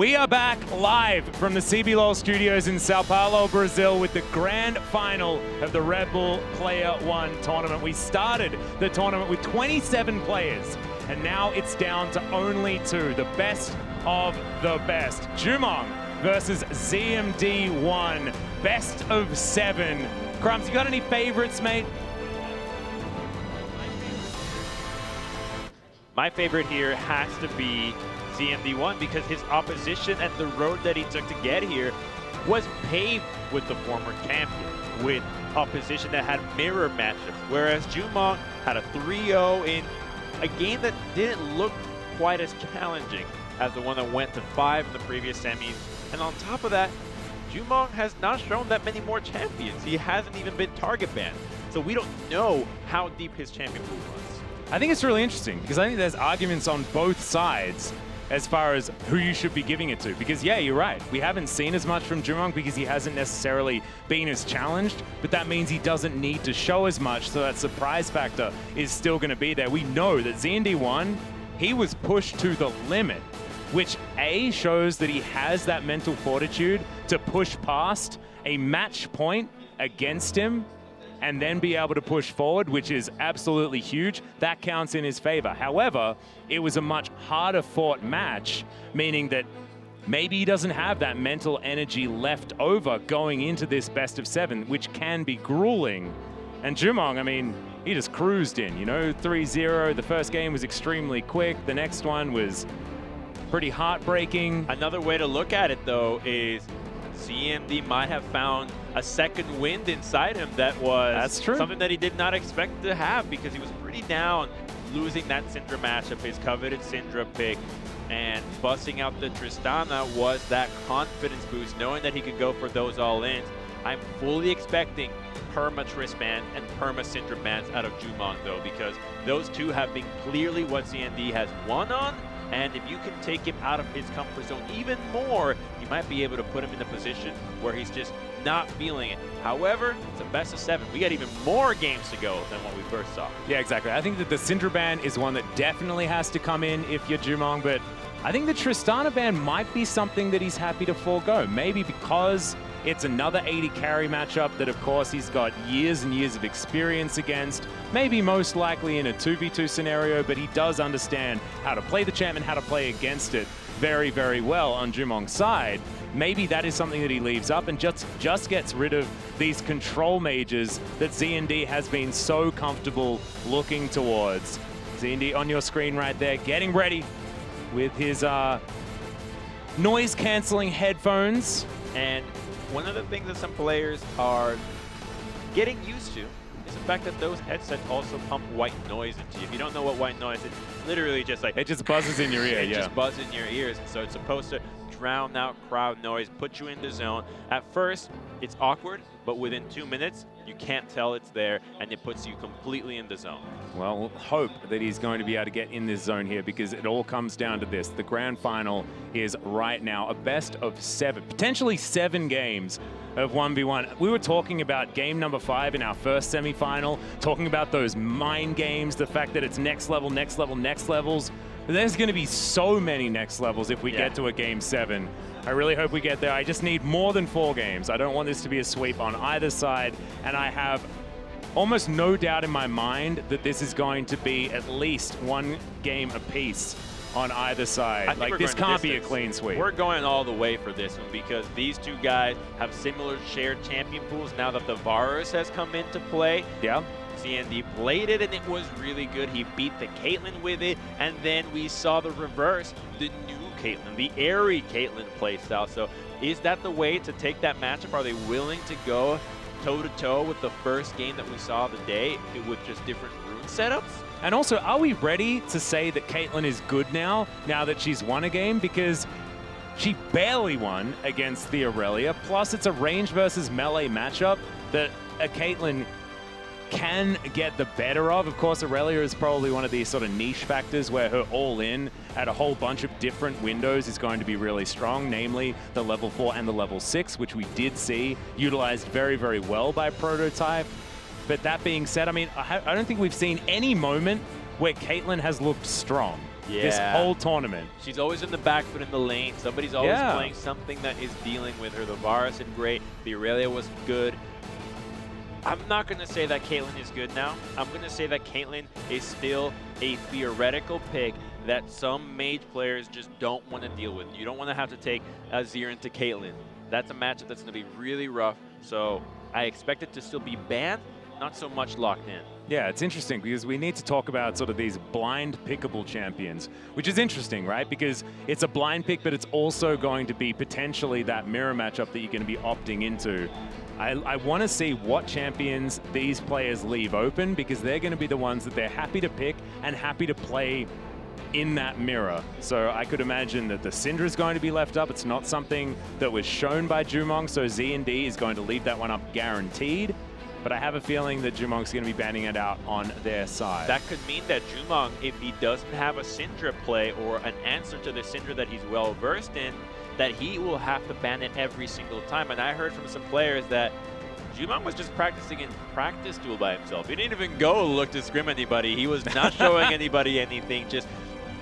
We are back live from the CBLOL studios in Sao Paulo, Brazil, with the grand final of the Red Bull Player One tournament. We started the tournament with 27 players, and now it's down to only 2, the best of the best. Jumong versus ZMD1, best of 7. Crumbs, you got any favorites, mate? My favorite here has to be ZMD1 because his opposition and the road that he took to get here was paved with the former champion, with opposition that had mirror matchups, whereas Jumong had a 3-0 in a game that didn't look quite as challenging as the one that went to 5 in the previous semis. And on top of that, Jumong has not shown that many more champions. He hasn't even been target banned, so we don't know how deep his champion pool was. I think it's really interesting because I think there's arguments on both sides as far as who you should be giving it to. Because yeah, you're right. We haven't seen as much from Jumong because he hasn't necessarily been as challenged, but that means he doesn't need to show as much, so that surprise factor is still going to be there. We know that ZND1, he was pushed to the limit, which A, shows that he has that mental fortitude to push past a match point against him and then be able to push forward, which is absolutely huge. That counts in his favor. However, it was a much harder fought match, meaning that maybe he doesn't have that mental energy left over going into this best of 7, which can be grueling. And Jumong, I mean, he just cruised in, you know, 3-0. The first game was extremely quick. The next one was pretty heartbreaking. Another way to look at it, though, is ZMD might have found a second wind inside him that was something that he did not expect to have, because he was pretty down losing that Syndra matchup, his coveted Syndra pick, and busting out the Tristana was that confidence boost, knowing that he could go for those all-ins. I'm fully expecting perma Trist ban and perma Syndra bans out of Jumong, though, because those two have been clearly what ZMD has won on. And if you can take him out of his comfort zone even more, you might be able to put him in a position where he's just not feeling it. However, it's a best of 7. We got even more games to go than what we first saw. Yeah, exactly. I think that the Syndra ban is one that definitely has to come in if you're Jumong, but I think the Tristana ban might be something that he's happy to forego. Maybe because it's another 80 carry matchup that, of course, he's got years and years of experience against. Maybe most likely in a 2v2 scenario, but he does understand how to play the champ and how to play against it very, very well on Jumong's side. Maybe that is something that he leaves up and just gets rid of these control mages that ZND has been so comfortable looking towards. ZND on your screen right there, getting ready with his noise-canceling headphones. And one of the things that some players are getting used to is the fact that those headsets also pump white noise into you. If you don't know what white noise is, it's literally just like... It just buzzes in your ear, It just buzzes in your ears. So it's supposed to drown out crowd noise, put you in the zone. At first, it's awkward, but within 2 minutes, you can't tell it's there, and it puts you completely in the zone. Well, we'll hope that he's going to be able to get in this zone here, because it all comes down to this. The grand final is right now a best of 7, potentially 7 games of 1v1. We were talking about game number 5 in our first semifinal, talking about those mind games, the fact that it's next level, next level, next levels. But there's going to be so many next levels if we get to a game 7. I really hope we get there. I just need more than 4 games. I don't want this to be a sweep on either side, and I have almost no doubt in my mind that this is going to be at least 1 game apiece on either side. Like, this can't be a clean sweep. We're going all the way for this one because these two guys have similar shared champion pools now that the Varus has come into play. Yeah. ZND played it and it was really good. He beat the Caitlyn with it, and then we saw the reverse, the new Caitlyn, the airy Caitlyn playstyle. So is that the way to take that matchup? Are they willing to go toe-to-toe with the first game that we saw the day with just different rune setups? And also, are we ready to say that Caitlyn is good now that she's won a game? Because she barely won against the Aurelia. Plus, it's a range versus melee matchup that a Caitlyn can get the better of. Of course, Aurelia is probably one of these sort of niche factors where her all-in at a whole bunch of different windows is going to be really strong, namely the level 4 and the level 6, which we did see utilized very, very well by Prototype. But that being said, I mean, I don't think we've seen any moment where Caitlyn has looked strong. this whole tournament. She's always in the back foot in the lane. Somebody's always playing something that is dealing with her. The Varus did great. The Aurelia was good. I'm not going to say that Caitlyn is good now. I'm going to say that Caitlyn is still a theoretical pick that some mage players just don't want to deal with. You don't want to have to take Azir into Caitlyn. That's a matchup that's going to be really rough. So I expect it to still be banned, not so much locked in. Yeah, it's interesting because we need to talk about sort of these blind pickable champions, which is interesting, right? Because it's a blind pick, but it's also going to be potentially that mirror matchup that you're going to be opting into. I want to see what champions these players leave open, because they're going to be the ones that they're happy to pick and happy to play in that mirror. So I could imagine that the Syndra is going to be left up. It's not something that was shown by Jumong, so Z&D is going to leave that one up guaranteed. But I have a feeling that Jumong's going to be banning it out on their side. That could mean that Jumong, if he doesn't have a Syndra play or an answer to the Syndra that he's well versed in, that he will have to ban it every single time. And I heard from some players that Jumong was just practicing in practice duel by himself. He didn't even go look to scrim anybody. He was not showing anybody anything. Just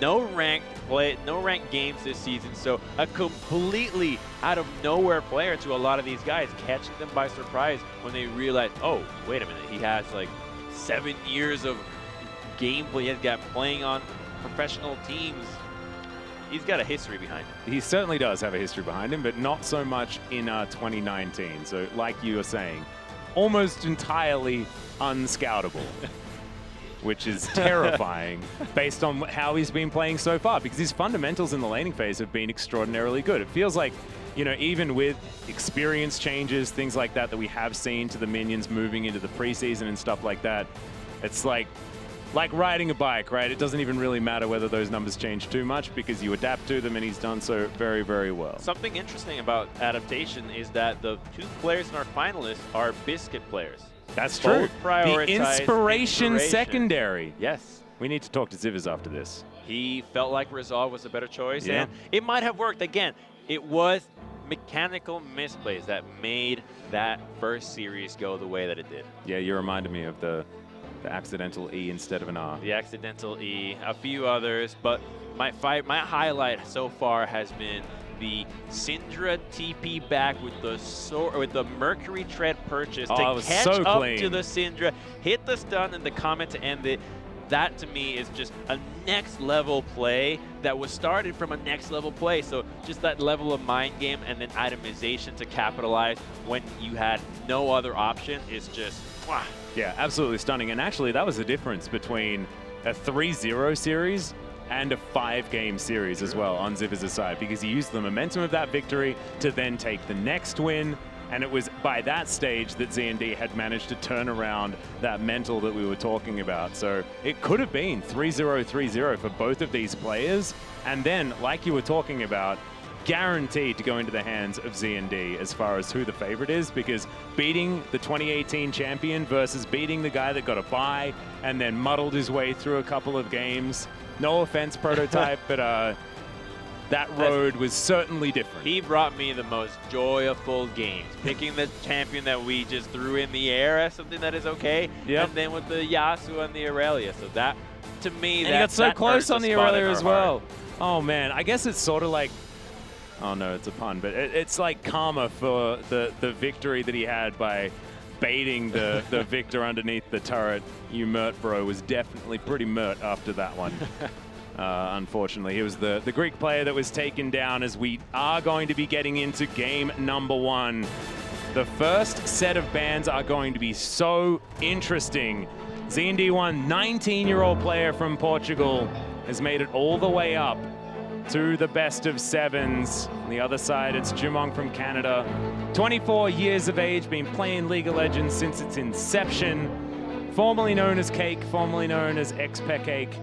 no ranked play, no ranked games this season. So a completely out of nowhere player to a lot of these guys, catching them by surprise when they realize, oh, wait a minute, he has like 7 years of gameplay. He's got playing on professional teams. He's got a history behind him. He certainly does have a history behind him, but not so much in 2019. So like you were saying, almost entirely unscoutable, which is terrifying based on how he's been playing so far, because his fundamentals in the laning phase have been extraordinarily good. It feels like, you know, even with experience changes, things like that we have seen to the minions moving into the preseason and stuff like that, it's like riding a bike, right? It doesn't even really matter whether those numbers change too much, because you adapt to them, and he's done so very, very well. Something interesting about adaptation is that the 2 players in our finalists are Biscuit players. That's true. The inspiration inspiration secondary. Yes. We need to talk to Zivas after this. He felt like Resolve was a better choice, Yeah. and it might have worked. Again, it was mechanical misplays that made that first series go the way that it did. Yeah, you reminded me of the accidental E instead of an R. The accidental E, a few others, but my highlight so far has been the Syndra TP back with the Mercury Tread purchase to catch so up clean to the Syndra, hit the stun and the comment to end it. That to me is just a next level play that was started from a next level play. So just that level of mind game and then itemization to capitalize when you had no other option is just, wow. Yeah, absolutely stunning. And actually, that was the difference between a 3-0 series and a 5-game series as well on Zivas' side, because he used the momentum of that victory to then take the next win. And it was by that stage that Z&D had managed to turn around that mental that we were talking about. So it could have been 3-0, 3-0 for both of these players. And then, like you were talking about, guaranteed to go into the hands of Z&D as far as who the favorite is, because beating the 2018 champion versus beating the guy that got a bye and then muddled his way through a couple of games. No offense, Prototype, but that road was certainly different. He brought me the most joyful games. Picking the champion that we just threw in the air as something that is okay. Yep. And then with the Yasuo and the Aurelia. So that, to me, and he got so close on the spot in Aurelia our as well. Oh, man. I guess it's sort of like, oh, no, it's a pun, but it's like karma for the victory that he had by baiting the victor underneath the turret. You Mert bro was definitely pretty Mert after that one. Unfortunately, he was the Greek player that was taken down, as we are going to be getting into game number 1. The first set of bans are going to be so interesting. Z&D1, 19-year-old player from Portugal, has made it all the way up to the best of 7s. On the other side, it's Jumong from Canada. 24 years of age, been playing League of Legends since its inception. Formerly known as Cake, formerly known as Cake,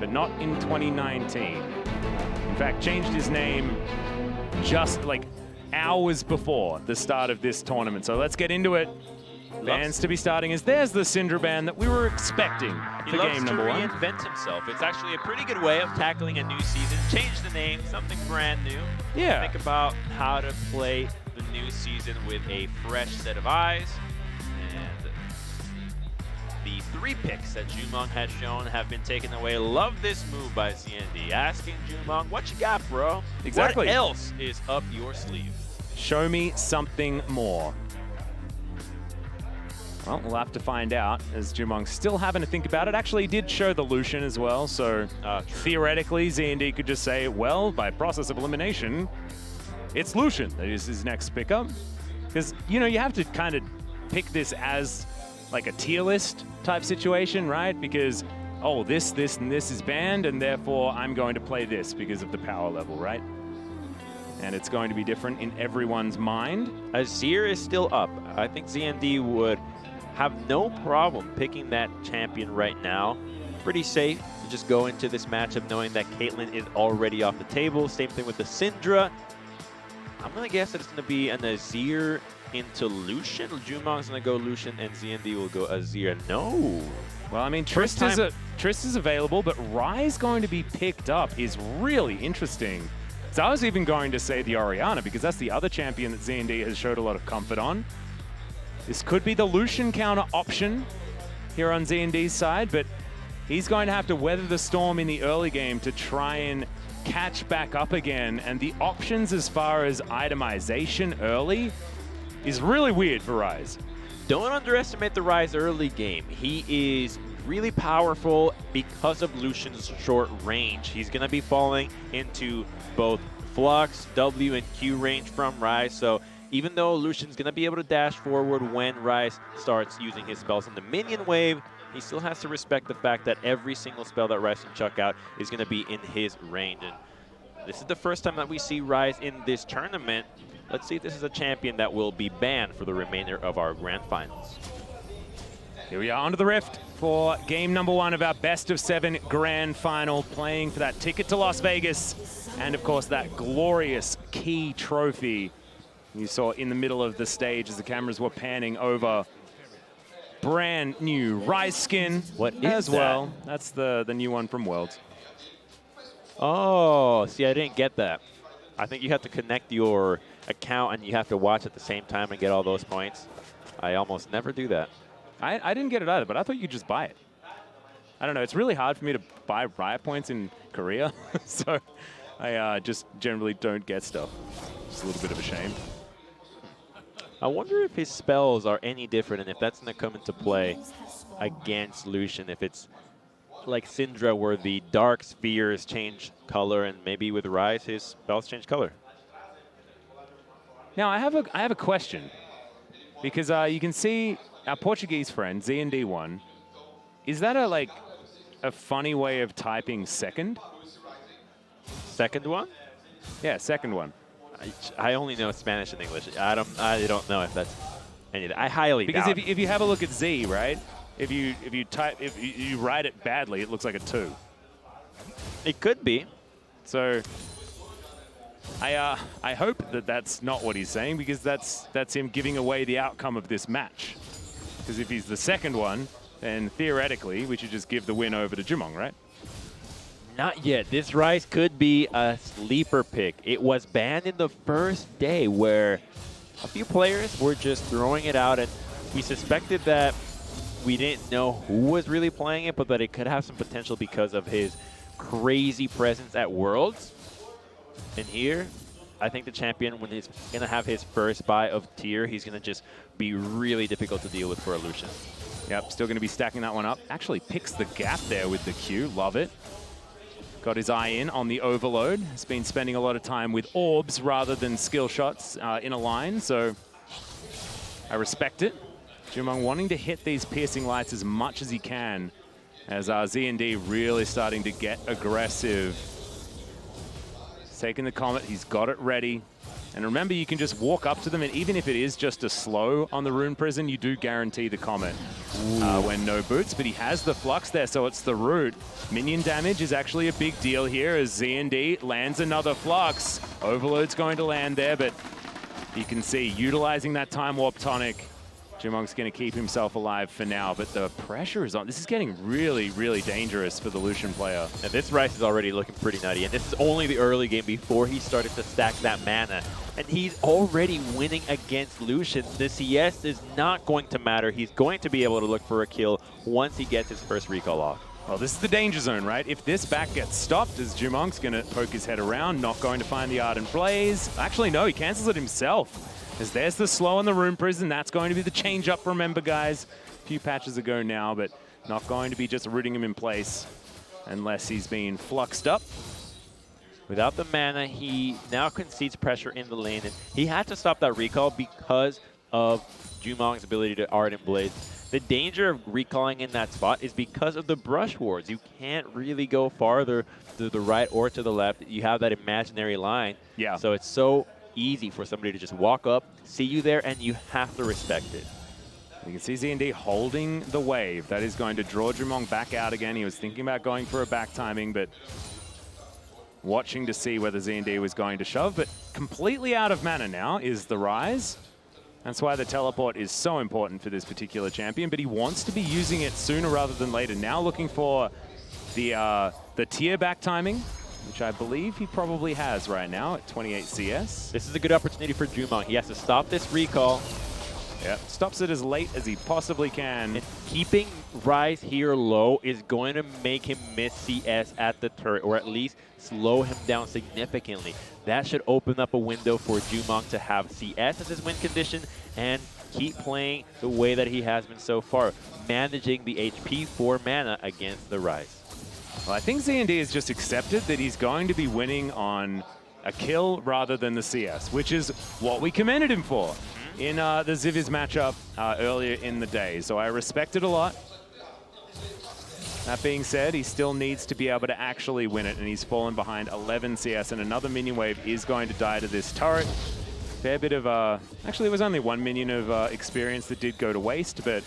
but not in 2019. In fact, changed his name just like hours before the start of this tournament. So let's get into it. Bans to be starting as there's the Syndra ban that we were expecting for game number 1. He loves to reinvent himself. It's actually a pretty good way of tackling a new season. Change the name, something brand new. Yeah. Think about how to play the new season with a fresh set of eyes. And the 3 picks that Jumong has shown have been taken away. Love this move by ZND. Asking Jumong, what you got, bro? Exactly. What else is up your sleeve? Show me something more. Well, we'll have to find out, as Jumong's still having to think about it. Actually, he did show the Lucian as well, so theoretically, ZND could just say, well, by process of elimination, it's Lucian that is his next pickup. Because, you know, you have to kind of pick this as like a tier list type situation, right? Because, oh, this, and this is banned, and therefore I'm going to play this because of the power level, right? And it's going to be different in everyone's mind. Azir is still up. I think ZND would have no problem picking that champion right now. Pretty safe to just go into this matchup knowing that Caitlyn is already off the table. Same thing with the Syndra. I'm going to guess that it's going to be an Azir into Lucian. Jumong's going to go Lucian and ZND will go Azir. No. Well, I mean, Trist is available, but Rise going to be picked up is really interesting. So I was even going to say the Orianna because that's the other champion that ZND has showed a lot of comfort on. This could be the Lucian counter option here on ZND's side, but he's going to have to weather the storm in the early game to try and catch back up again. And the options as far as itemization early is really weird for Rise. Don't underestimate the Rise early game. He is really powerful because of Lucian's short range. He's going to be falling into both Flux, W, and Q range from Rise. So even though Lucian's going to be able to dash forward when Rise starts using his spells in the minion wave, he still has to respect the fact that every single spell that Rise can chuck out is going to be in his range. And this is the first time that we see Rise in this tournament. Let's see if this is a champion that will be banned for the remainder of our grand finals. Here we are onto the Rift for game number 1 of our best of 7 grand final, playing for that ticket to Las Vegas and, of course, that glorious key trophy you saw in the middle of the stage as the cameras were panning over. Brand new Rise skin as well. That's the new one from Worlds. Oh, see, I didn't get that. I think you have to connect your account and you have to watch at the same time and get all those points. I almost never do that. I didn't get it either, but I thought you could just buy it. I don't know. It's really hard for me to buy Riot points in Korea, so I just generally don't get stuff. It's a little bit of a shame. I wonder if his spells are any different and if that's going to come into play against Lucian. If it's like Syndra where the dark spheres change color and maybe with Rise his spells change color. Now I have a question because you can see our Portuguese friend ZND1. Is that a funny way of typing second? Second one? Yeah, second one. I only know Spanish and English. I don't know if that's anything. I highly doubt. Because if you have a look at Z, right? If you write it badly, it looks like a 2. It could be. So I hope that that's not what he's saying, because that's him giving away the outcome of this match. Because if he's the second one, then theoretically we should just give the win over to Jumong, right? Not yet. This Rise could be a sleeper pick. It was banned in the first day where a few players were just throwing it out, and we suspected that we didn't know who was really playing it, but that it could have some potential because of his crazy presence at Worlds. And here, I think the champion, when he's going to have his first buy of tier, he's going to just be really difficult to deal with for a Lucian. Yep, still going to be stacking that one up. Actually picks the gap there with the Q. Love it. Got his eye in on the overload. Has been spending a lot of time with orbs rather than skill shots in a line, so I respect it. Jumong wanting to hit these piercing lights as much as he can, as ZND really starting to get aggressive. He's taking the Comet, he's got it ready. And remember, you can just walk up to them, and even if it is just a slow on the Rune Prison, you do guarantee the Comet when no boots. But he has the Flux there, so it's the root. Minion damage is actually a big deal here as ZND lands another Flux. Overload's going to land there, but you can see, utilizing that Time Warp Tonic, Jumong's going to keep himself alive for now, but the pressure is on. This is getting really, really dangerous for the Lucian player. And this Rise is already looking pretty nutty, and this is only the early game before he started to stack that mana. and he's already winning against Lucian. The CS is not going to matter. He's going to be able to look for a kill once he gets his first recall off. Well, this is the danger zone, right? If this back gets stopped, as Jumong's going to poke his head around, not going to find the Ardent Blaze. Actually, no, he cancels it himself. As there's the slow on the Rune Prison. That's going to be the change-up, remember, guys. A few patches ago now, but not going to be just rooting him in place unless he's been fluxed up. Without the mana, he now concedes pressure in the lane, and he had to stop that recall because of Jumong's ability to Ardent Blaze. The danger of recalling in that spot is because of the brush wards. You can't really go farther to the right or to the left. You have that imaginary line. Yeah. So it's so easy for somebody to just walk up, see you there, and you have to respect it. You can see ZND holding the wave. That is going to draw Jumong back out again. He was thinking about going for a back timing, but watching to see whether ZND was going to shove. But completely out of mana now is the Rise. That's why the teleport is so important for this particular champion, but he wants to be using it sooner rather than later. Now looking for the tier back timing, which I believe he probably has right now at 28 CS. This is a good opportunity for Jumong. He has to stop this recall. Yep, stops it as late as he possibly can. And keeping Rise here low is going to make him miss CS at the turret, or at least slow him down significantly. That should open up a window for Jumong to have CS as his win condition and keep playing the way that he has been so far, managing the HP for mana against the Rise. Well, I think ZND has just accepted that he's going to be winning on a kill rather than the CS, which is what we commended him for in the Ziviz matchup earlier in the day. So I respect it a lot. That being said, he still needs to be able to actually win it, and he's fallen behind 11 CS, and another minion wave is going to die to this turret. Fair bit of, actually, it was only one minion of experience that did go to waste, but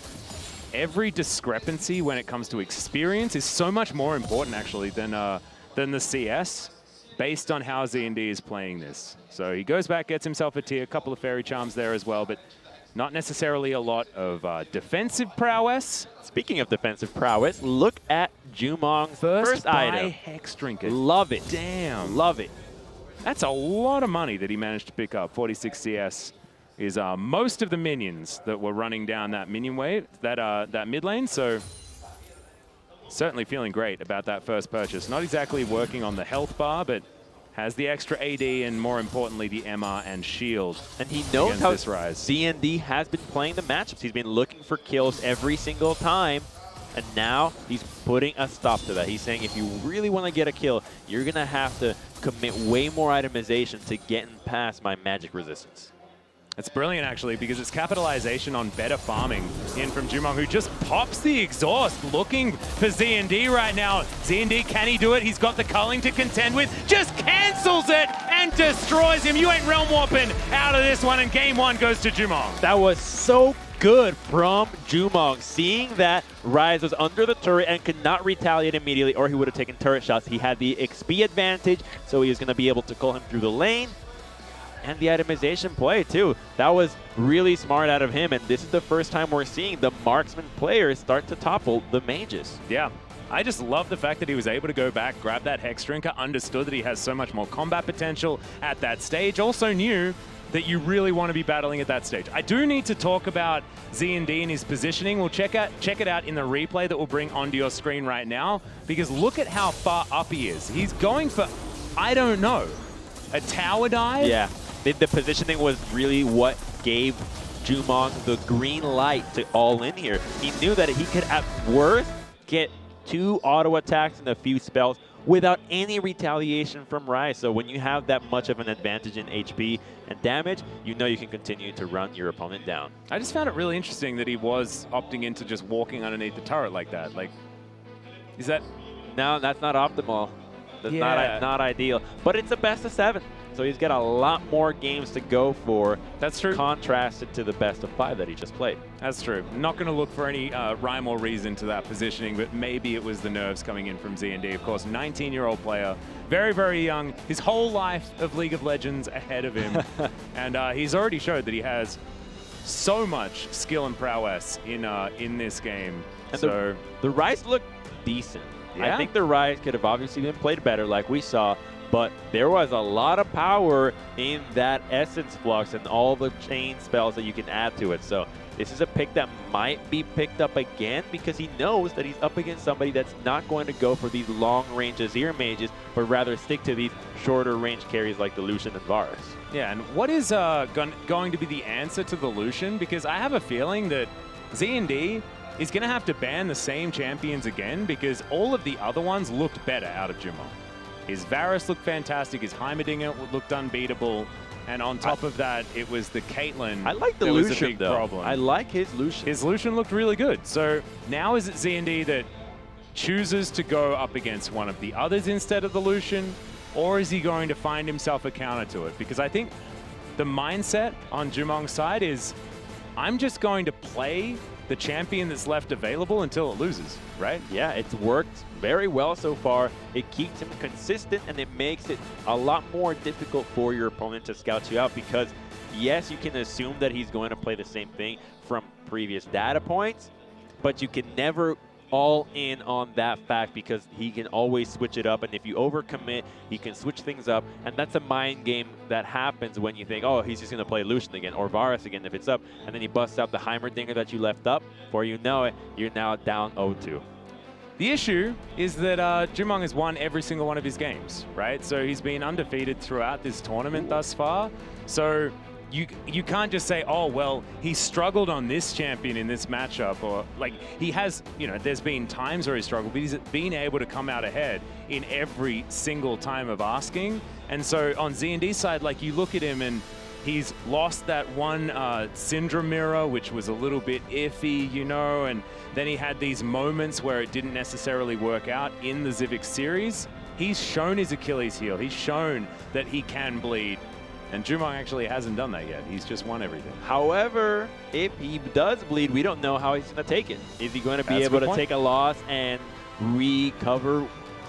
every discrepancy when it comes to experience is so much more important, actually, than the CS, based on how ZND is playing this. So he goes back, gets himself a tier, a couple of Fairy Charms there as well, but not necessarily a lot of defensive prowess. Speaking of defensive prowess, look at Jumong's first item. Hex Trinket. Love it. Damn. Love it. That's a lot of money that he managed to pick up. 46 CS is most of the minions that were running down that minion wave, that mid lane. So certainly feeling great about that first purchase. Not exactly working on the health bar, but has the extra AD and, more importantly, the MR and shield. And he knows how this Rise. ZND has been playing the matchups. He's been looking for kills every single time, and now he's putting a stop to that. He's saying if you really want to get a kill, you're going to have to commit way more itemization to getting past my magic resistance. It's brilliant, actually, because it's capitalization on better farming in from Jumong, who just pops the exhaust, looking for ZND right now. ZND, can he do it? He's got the culling to contend with, just cancels it and destroys him. You ain't realm warping out of this one, and game one goes to Jumong. That was so good from Jumong, seeing that Rise was under the turret and could not retaliate immediately, or he would have taken turret shots. He had the XP advantage, so he was going to be able to call him through the lane. And the itemization play, too. That was really smart out of him, and this is the first time we're seeing the marksman players start to topple the mages. Yeah, I just love the fact that he was able to go back, grab that Hex Drinker, understood that he has so much more combat potential at that stage, also knew that you really want to be battling at that stage. I do need to talk about ZND and his positioning. We'll check it out in the replay that we'll bring onto your screen right now, because look at how far up he is. He's going for, I don't know, a tower dive? Yeah. The positioning was really what gave Jumong the green light to all in here. He knew that he could at worst get 2 auto attacks and a few spells without any retaliation from Rise. So when you have that much of an advantage in HP and damage, you know you can continue to run your opponent down. I just found it really interesting that he was opting into just walking underneath the turret like that. Like, is that... No, that's not optimal. That's Yeah. not ideal. But it's a best of 7. So he's got a lot more games to go for. That's true. Contrasted to the best of 5 that he just played. That's true. Not going to look for any rhyme or reason to that positioning, but maybe it was the nerves coming in from ZND. Of course, 19-year-old player, very, very young. His whole life of League of Legends ahead of him. And he's already showed that he has so much skill and prowess in this game. And so the Rise looked decent. Yeah. I think the Rise could have obviously been played better like we saw, but there was a lot of power in that Essence Flux and all the chain spells that you can add to it. So this is a pick that might be picked up again because he knows that he's up against somebody that's not going to go for these long-range Azir mages, but rather stick to these shorter-range carries like the Lucian and Varus. Yeah, and what is going to be the answer to the Lucian? Because I have a feeling that Z&D is going to have to ban the same champions again because all of the other ones looked better out of Jumong. His Varus looked fantastic, his Heimerdinger looked unbeatable, and on top of that, it was the Caitlyn. I like the Lucian, Lucian, was a big though. problem. I like his Lucian. His Lucian looked really good. So now is it Z&D that chooses to go up against one of the others instead of the Lucian, or is he going to find himself a counter to it? Because I think the mindset on Jumong's side is, I'm just going to play the champion that's left available until it loses, right? Yeah, it's worked very well so far. It keeps him consistent, and it makes it a lot more difficult for your opponent to scout you out because, yes, you can assume that he's going to play the same thing from previous data points, but you can never all in on that fact because he can always switch it up, and if you overcommit, he can switch things up, and that's a mind game that happens when you think, oh, he's just going to play Lucian again or Varus again if it's up, and then he busts out the Heimerdinger that you left up. Before you know it, you're now down 0-2. The issue is that Jumong has won every single one of his games, right? So he's been undefeated throughout this tournament thus far. So you can't just say, oh, well, he struggled on this champion in this matchup, or like he has, you know, there's been times where he struggled, but he's been able to come out ahead in every single time of asking. And so on Z&D's side, like you look at him and he's lost that one Syndra mirror, which was a little bit iffy, you know, and then he had these moments where it didn't necessarily work out in the Zivix series. He's shown his Achilles heel. He's shown that he can bleed. And Jumong actually hasn't done that yet. He's just won everything. However, if he does bleed, we don't know how he's going to take it. Is he going to be able to take a loss and recover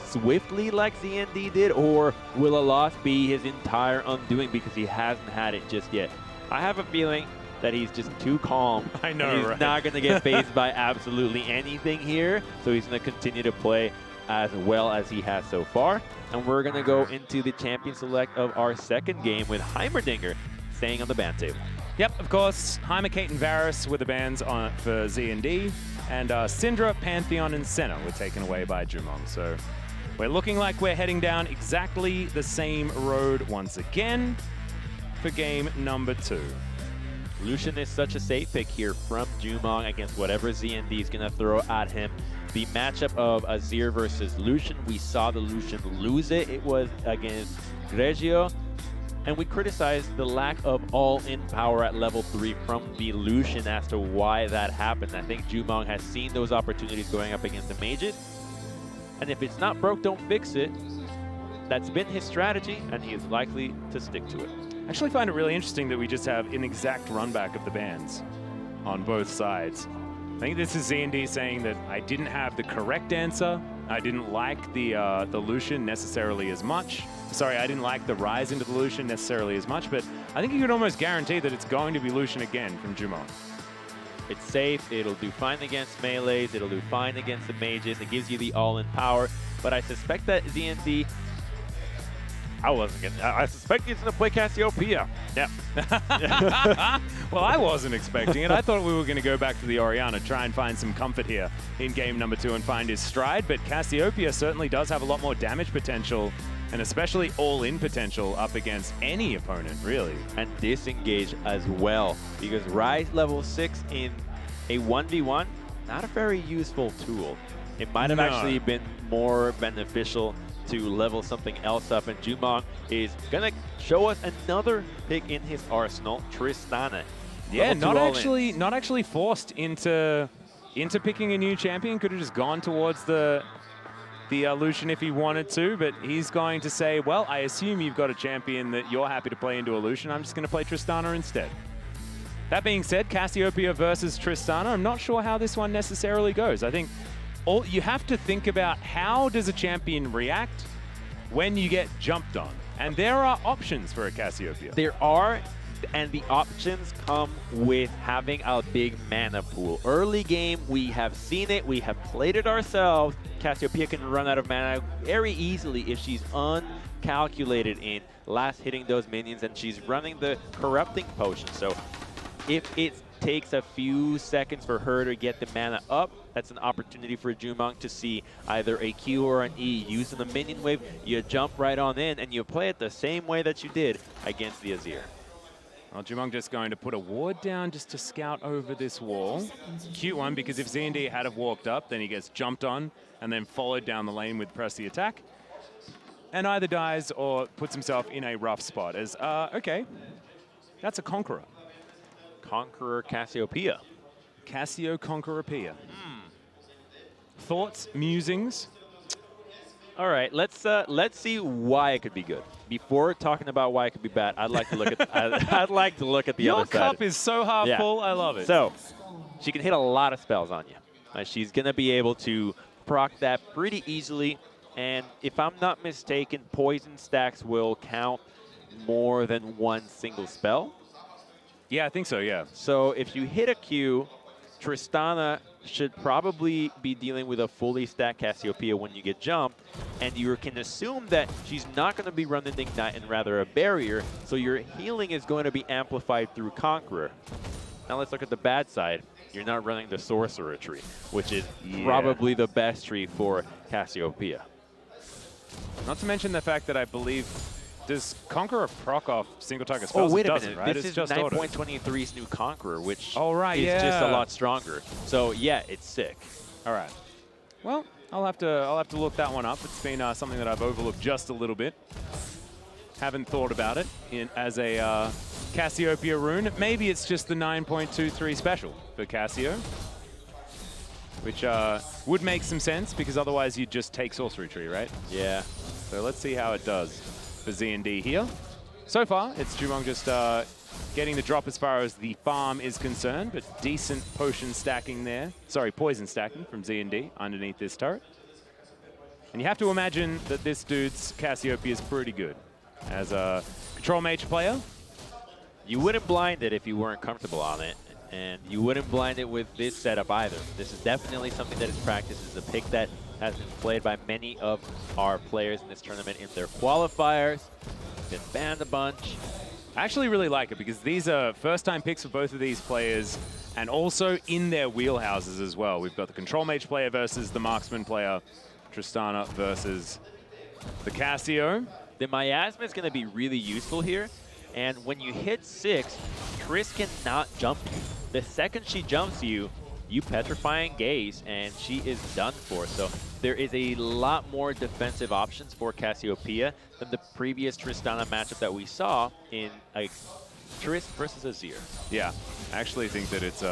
swiftly like ZND did, or will a loss be his entire undoing because he hasn't had it just yet? I have a feeling that he's just too calm. I know, he's right? not going to get phased by absolutely anything here, so he's going to continue to play as well as he has so far. And we're going to go into the champion select of our second game with Heimerdinger staying on the ban table. Yep, of course. Heimer, Kate, and Varus were the bans on for Z&D, and Syndra, Pantheon, and Senna were taken away by Jumong. So we're looking like we're heading down exactly the same road once again for game number 2. Lucian is such a safe pick here from Jumong against whatever ZND is going to throw at him. The matchup of Azir versus Lucian, we saw the Lucian lose it. It was against Regio, and we criticized the lack of all-in power at level 3 from the Lucian as to why that happened. I think Jumong has seen those opportunities going up against the mages, and if it's not broke, don't fix it. That's been his strategy, and he is likely to stick to it. I actually find it really interesting that we just have an exact run back of the bans on both sides. I think this is Z&D saying that I didn't have the correct answer. I didn't like the Lucian necessarily as much. Sorry, I didn't like the rise into the Lucian necessarily as much, but I think you could almost guarantee that it's going to be Lucian again from Jumong. It's safe, it'll do fine against melees, it'll do fine against the mages, it gives you the all-in power, but I suspect that ZND, I suspect he's going to play Cassiopeia. Yeah. Well, I wasn't expecting it. I thought we were going to go back to the Orianna, try and find some comfort here in game number 2 and find his stride, but Cassiopeia certainly does have a lot more damage potential, and especially all-in potential up against any opponent, really. And disengage as well, because Rise level 6 in a 1v1, not a very useful tool. It might have actually been more beneficial to level something else up, and Jumong is gonna show us another pick in his arsenal, Tristana. Yeah, not actually forced into picking a new champion. Could have just gone towards the Lucian if he wanted to, but he's going to say, well, I assume you've got a champion that you're happy to play into a Lucian. I'm just going to play Tristana instead. That being said, Cassiopeia versus Tristana, I'm not sure how this one necessarily goes. I think you have to think about how does a champion react when you get jumped on. And there are options for a Cassiopeia. There are, and the options come with having a big mana pool. Early game, we have seen it, we have played it ourselves. Cassiopeia can run out of mana very easily if she's uncalculated in last hitting those minions, and she's running the corrupting potion. So if it takes a few seconds for her to get the mana up, that's an opportunity for Jumong to see either a Q or an E. Using the minion wave, you jump right on in and you play it the same way that you did against the Azir. Well, Jumong just going to put a ward down just to scout over this wall. Cute one, because if ZND had have walked up, then he gets jumped on and then followed down the lane with press the attack. And either dies or puts himself in a rough spot. As, okay, that's a Conqueror. Conqueror Cassiopeia. Cassio Conqueror-Pia. Thoughts, musings? All right, let's see why it could be good. Before talking about why it could be bad, I'd like to look at I'd like to look at the other side. Your cup is so half full. I love it. So she can hit a lot of spells on you. She's gonna be able to proc that pretty easily, and if I'm not mistaken, poison stacks will count more than one single spell. Yeah, I think so. Yeah. So if you hit a Q, Tristana should probably be dealing with a fully stacked Cassiopeia when you get jumped, and you can assume that she's not going to be running Ignite and rather a barrier, so your healing is going to be amplified through Conqueror. Now let's look at the bad side. You're not running the Sorcerer tree, which is probably the best tree for Cassiopeia. Not to mention the fact that I believe, does Conqueror proc off single target spells? Oh, wait a minute. minute. Right? This is 9.23's new Conqueror, which is just a lot stronger. So, yeah, it's sick. All right. Well, I'll have to look that one up. It's been something that I've overlooked just a little bit. Haven't thought about it as a Cassiopeia rune. Maybe it's just the 9.23 special for Cassio, which would make some sense because otherwise you'd just take Sorcery Tree, right? Yeah. So let's see how it does for ZND here. So far, it's Jumong just getting the drop as far as the farm is concerned, but decent potion stacking there. Sorry, poison stacking from ZND underneath this turret. And you have to imagine that this dude's Cassiopeia is pretty good. As a control mage player, you wouldn't blind it if you weren't comfortable on it, and you wouldn't blind it with this setup either. This is definitely something that is practiced. It's a pick that has been played by many of our players in this tournament in their qualifiers. Been banned a bunch. I actually really like it because these are first-time picks for both of these players and also in their wheelhouses as well. We've got the control mage player versus the marksman player, Tristana versus the Cassio. The miasma is going to be really useful here, and when you hit 6, Triss cannot jump you. The second she jumps you, you Petrifying Gaze, and she is done for. So there is a lot more defensive options for Cassiopeia than the previous Tristana matchup that we saw in a Triss versus Azir. Yeah, I actually think that it's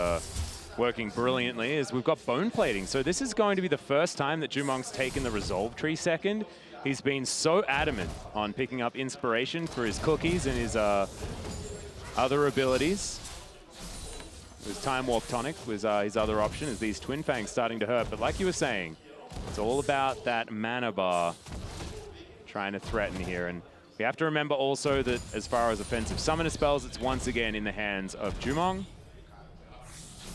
working brilliantly as we've got bone plating. So this is going to be the first time that Jumong's taken the Resolve Tree second. He's been so adamant on picking up Inspiration for his cookies and his other abilities. His Time Warp Tonic was his other option as these Twin Fangs starting to hurt. But like you were saying, it's all about that mana bar trying to threaten here. And we have to remember also that as far as offensive summoner spells, it's once again in the hands of Jumong.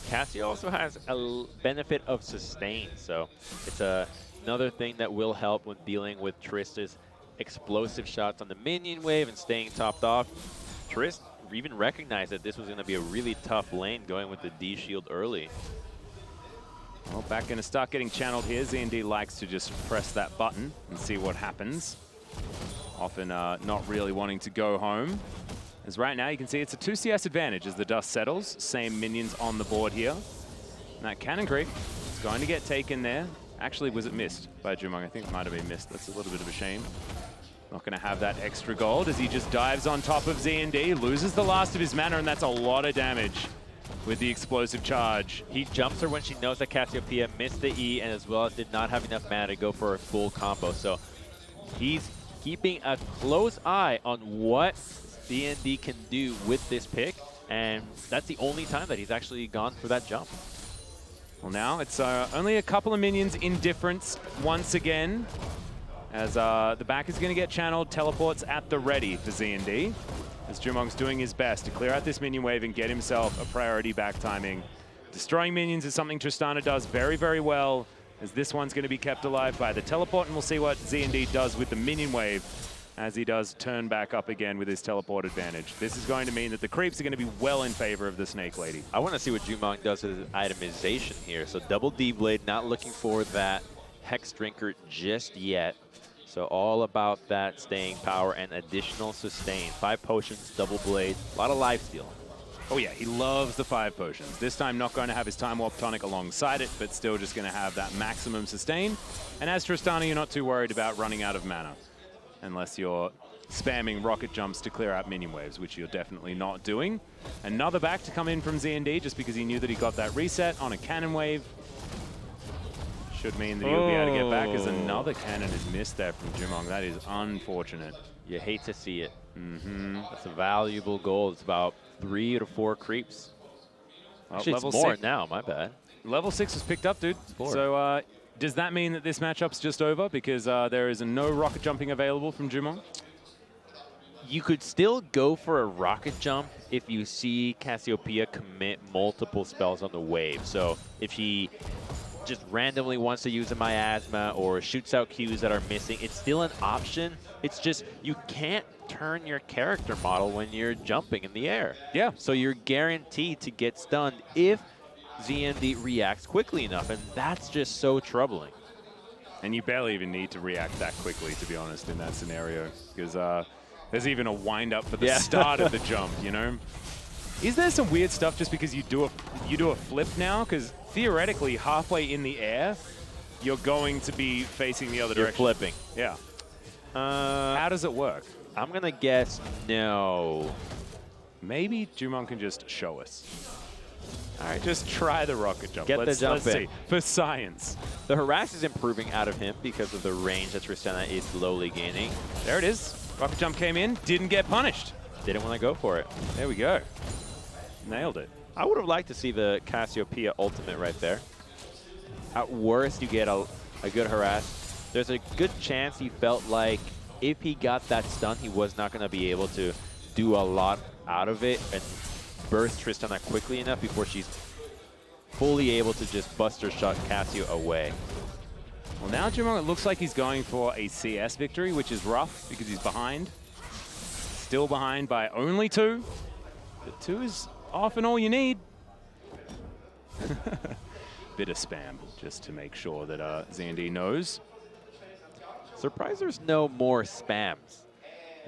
Cassio also has a benefit of sustain, so it's another thing that will help when dealing with Trist's explosive shots on the minion wave and staying topped off. Triss even recognized that this was going to be a really tough lane going with the D shield early. Well, back going to start getting channeled here. ZND likes to just press that button and see what happens. Often not really wanting to go home. As right now you can see it's a 2 CS advantage as the dust settles. Same minions on the board here. And that Cannon Creep is going to get taken there. Actually, was it missed by Jumong? I think it might have been missed. That's a little bit of a shame. Not going to have that extra gold as he just dives on top of ZND, loses the last of his mana, and that's a lot of damage with the explosive charge. He jumps her when she knows that Cassiopeia missed the E and as well as did not have enough mana to go for a full combo. So he's keeping a close eye on what ZND can do with this pick, and that's the only time that he's actually gone for that jump. Well, now it's only a couple of minions in difference once again. As the back is going to get channeled, teleports at the ready for ZND. as Jumong's doing his best to clear out this minion wave and get himself a priority back timing. Destroying minions is something Tristana does very, very well, as this one's going to be kept alive by the teleport, and we'll see what Z&D does with the minion wave as he does turn back up again with his teleport advantage. This is going to mean that the creeps are going to be well in favor of the Snake Lady. I want to see what Jumong does with his itemization here. So double D-Blade, not looking for that Hex Drinker just yet. So all about that staying power and additional sustain. 5 potions, double blade, a lot of lifesteal. Oh yeah, he loves the 5 potions. This time not going to have his Time Warp Tonic alongside it, but still just going to have that maximum sustain. And as Tristana, you're not too worried about running out of mana, unless you're spamming rocket jumps to clear out minion waves, which you're definitely not doing. Another back to come in from Z&D just because he knew that he got that reset on a cannon wave. Should mean that he'll be able to get back, as another cannon is missed there from Jumong. That is unfortunate. You hate to see it. That's a valuable goal. It's about 3 to 4 creeps. Actually, it's more now, my bad. Level 6 was picked up, dude. So does that mean that this matchup's just over because there is no rocket jumping available from Jumong? You could still go for a rocket jump if you see Cassiopeia commit multiple spells on the wave. So if he just randomly wants to use a miasma or shoots out Qs that are missing, it's still an option. It's just you can't turn your character model when you're jumping in the air. Yeah. So you're guaranteed to get stunned if ZND reacts quickly enough, and that's just so troubling. And you barely even need to react that quickly, to be honest, in that scenario, because there's even a wind-up for the start of the jump, you know? Is there some weird stuff just because you do a flip now? Because theoretically, halfway in the air, you're going to be facing the other direction. You're flipping. Yeah. How does it work? I'm going to guess no. Maybe Jumong can just show us. All right, just try the rocket jump. Get the jump let's in. See. For science. The harass is improving out of him because of the range that Tristana is slowly gaining. There it is. Rocket jump came in, didn't get punished. Didn't want to go for it. There we go. Nailed it. I would have liked to see the Cassiopeia ultimate right there. At worst, you get a good harass. There's a good chance he felt like if he got that stun, he was not going to be able to do a lot out of it and burst Tristana quickly enough before she's fully able to just buster shot Cassio away. Well, now Jumong, it looks like he's going for a CS victory, which is rough because he's behind. Still behind by only 2. But 2 is often all you need. Bit of spam, just to make sure that Zandy knows. Surprised there's no more spams.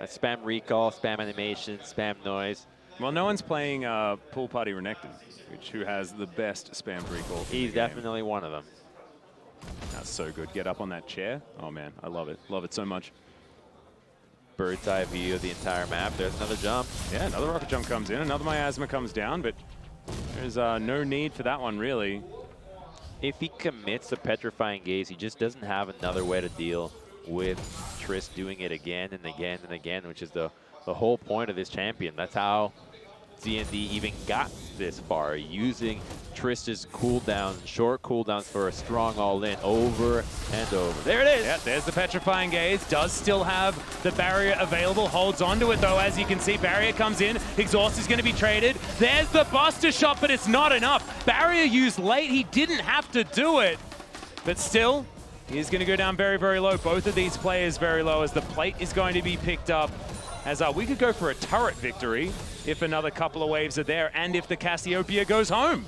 Spam recall, spam animation, spam noise. Well, no one's playing Pool Party Renekton, who has the best spam recall. He's definitely one of them. That's so good. Get up on that chair. Oh, man, I love it. Love it so much. Bird's eye view of the entire map. There's another jump. Yeah, another rocket jump comes in. Another miasma comes down, but there's no need for that one, really. If he commits a petrifying gaze, he just doesn't have another way to deal with Trist doing it again and again and again, which is the whole point of this champion. That's how ZND even got this far, using Trist's cooldowns, short cooldowns for a strong all-in over and over. There it is! Yeah, there's the Petrifying Gaze. Does still have the barrier available. Holds onto it, though, as you can see. Barrier comes in. Exhaust is going to be traded. There's the Buster Shot, but it's not enough. Barrier used late. He didn't have to do it. But still, he's going to go down very, very low. Both of these players very low, as the plate is going to be picked up. As we could go for a turret victory if another couple of waves are there, and if the Cassiopeia goes home.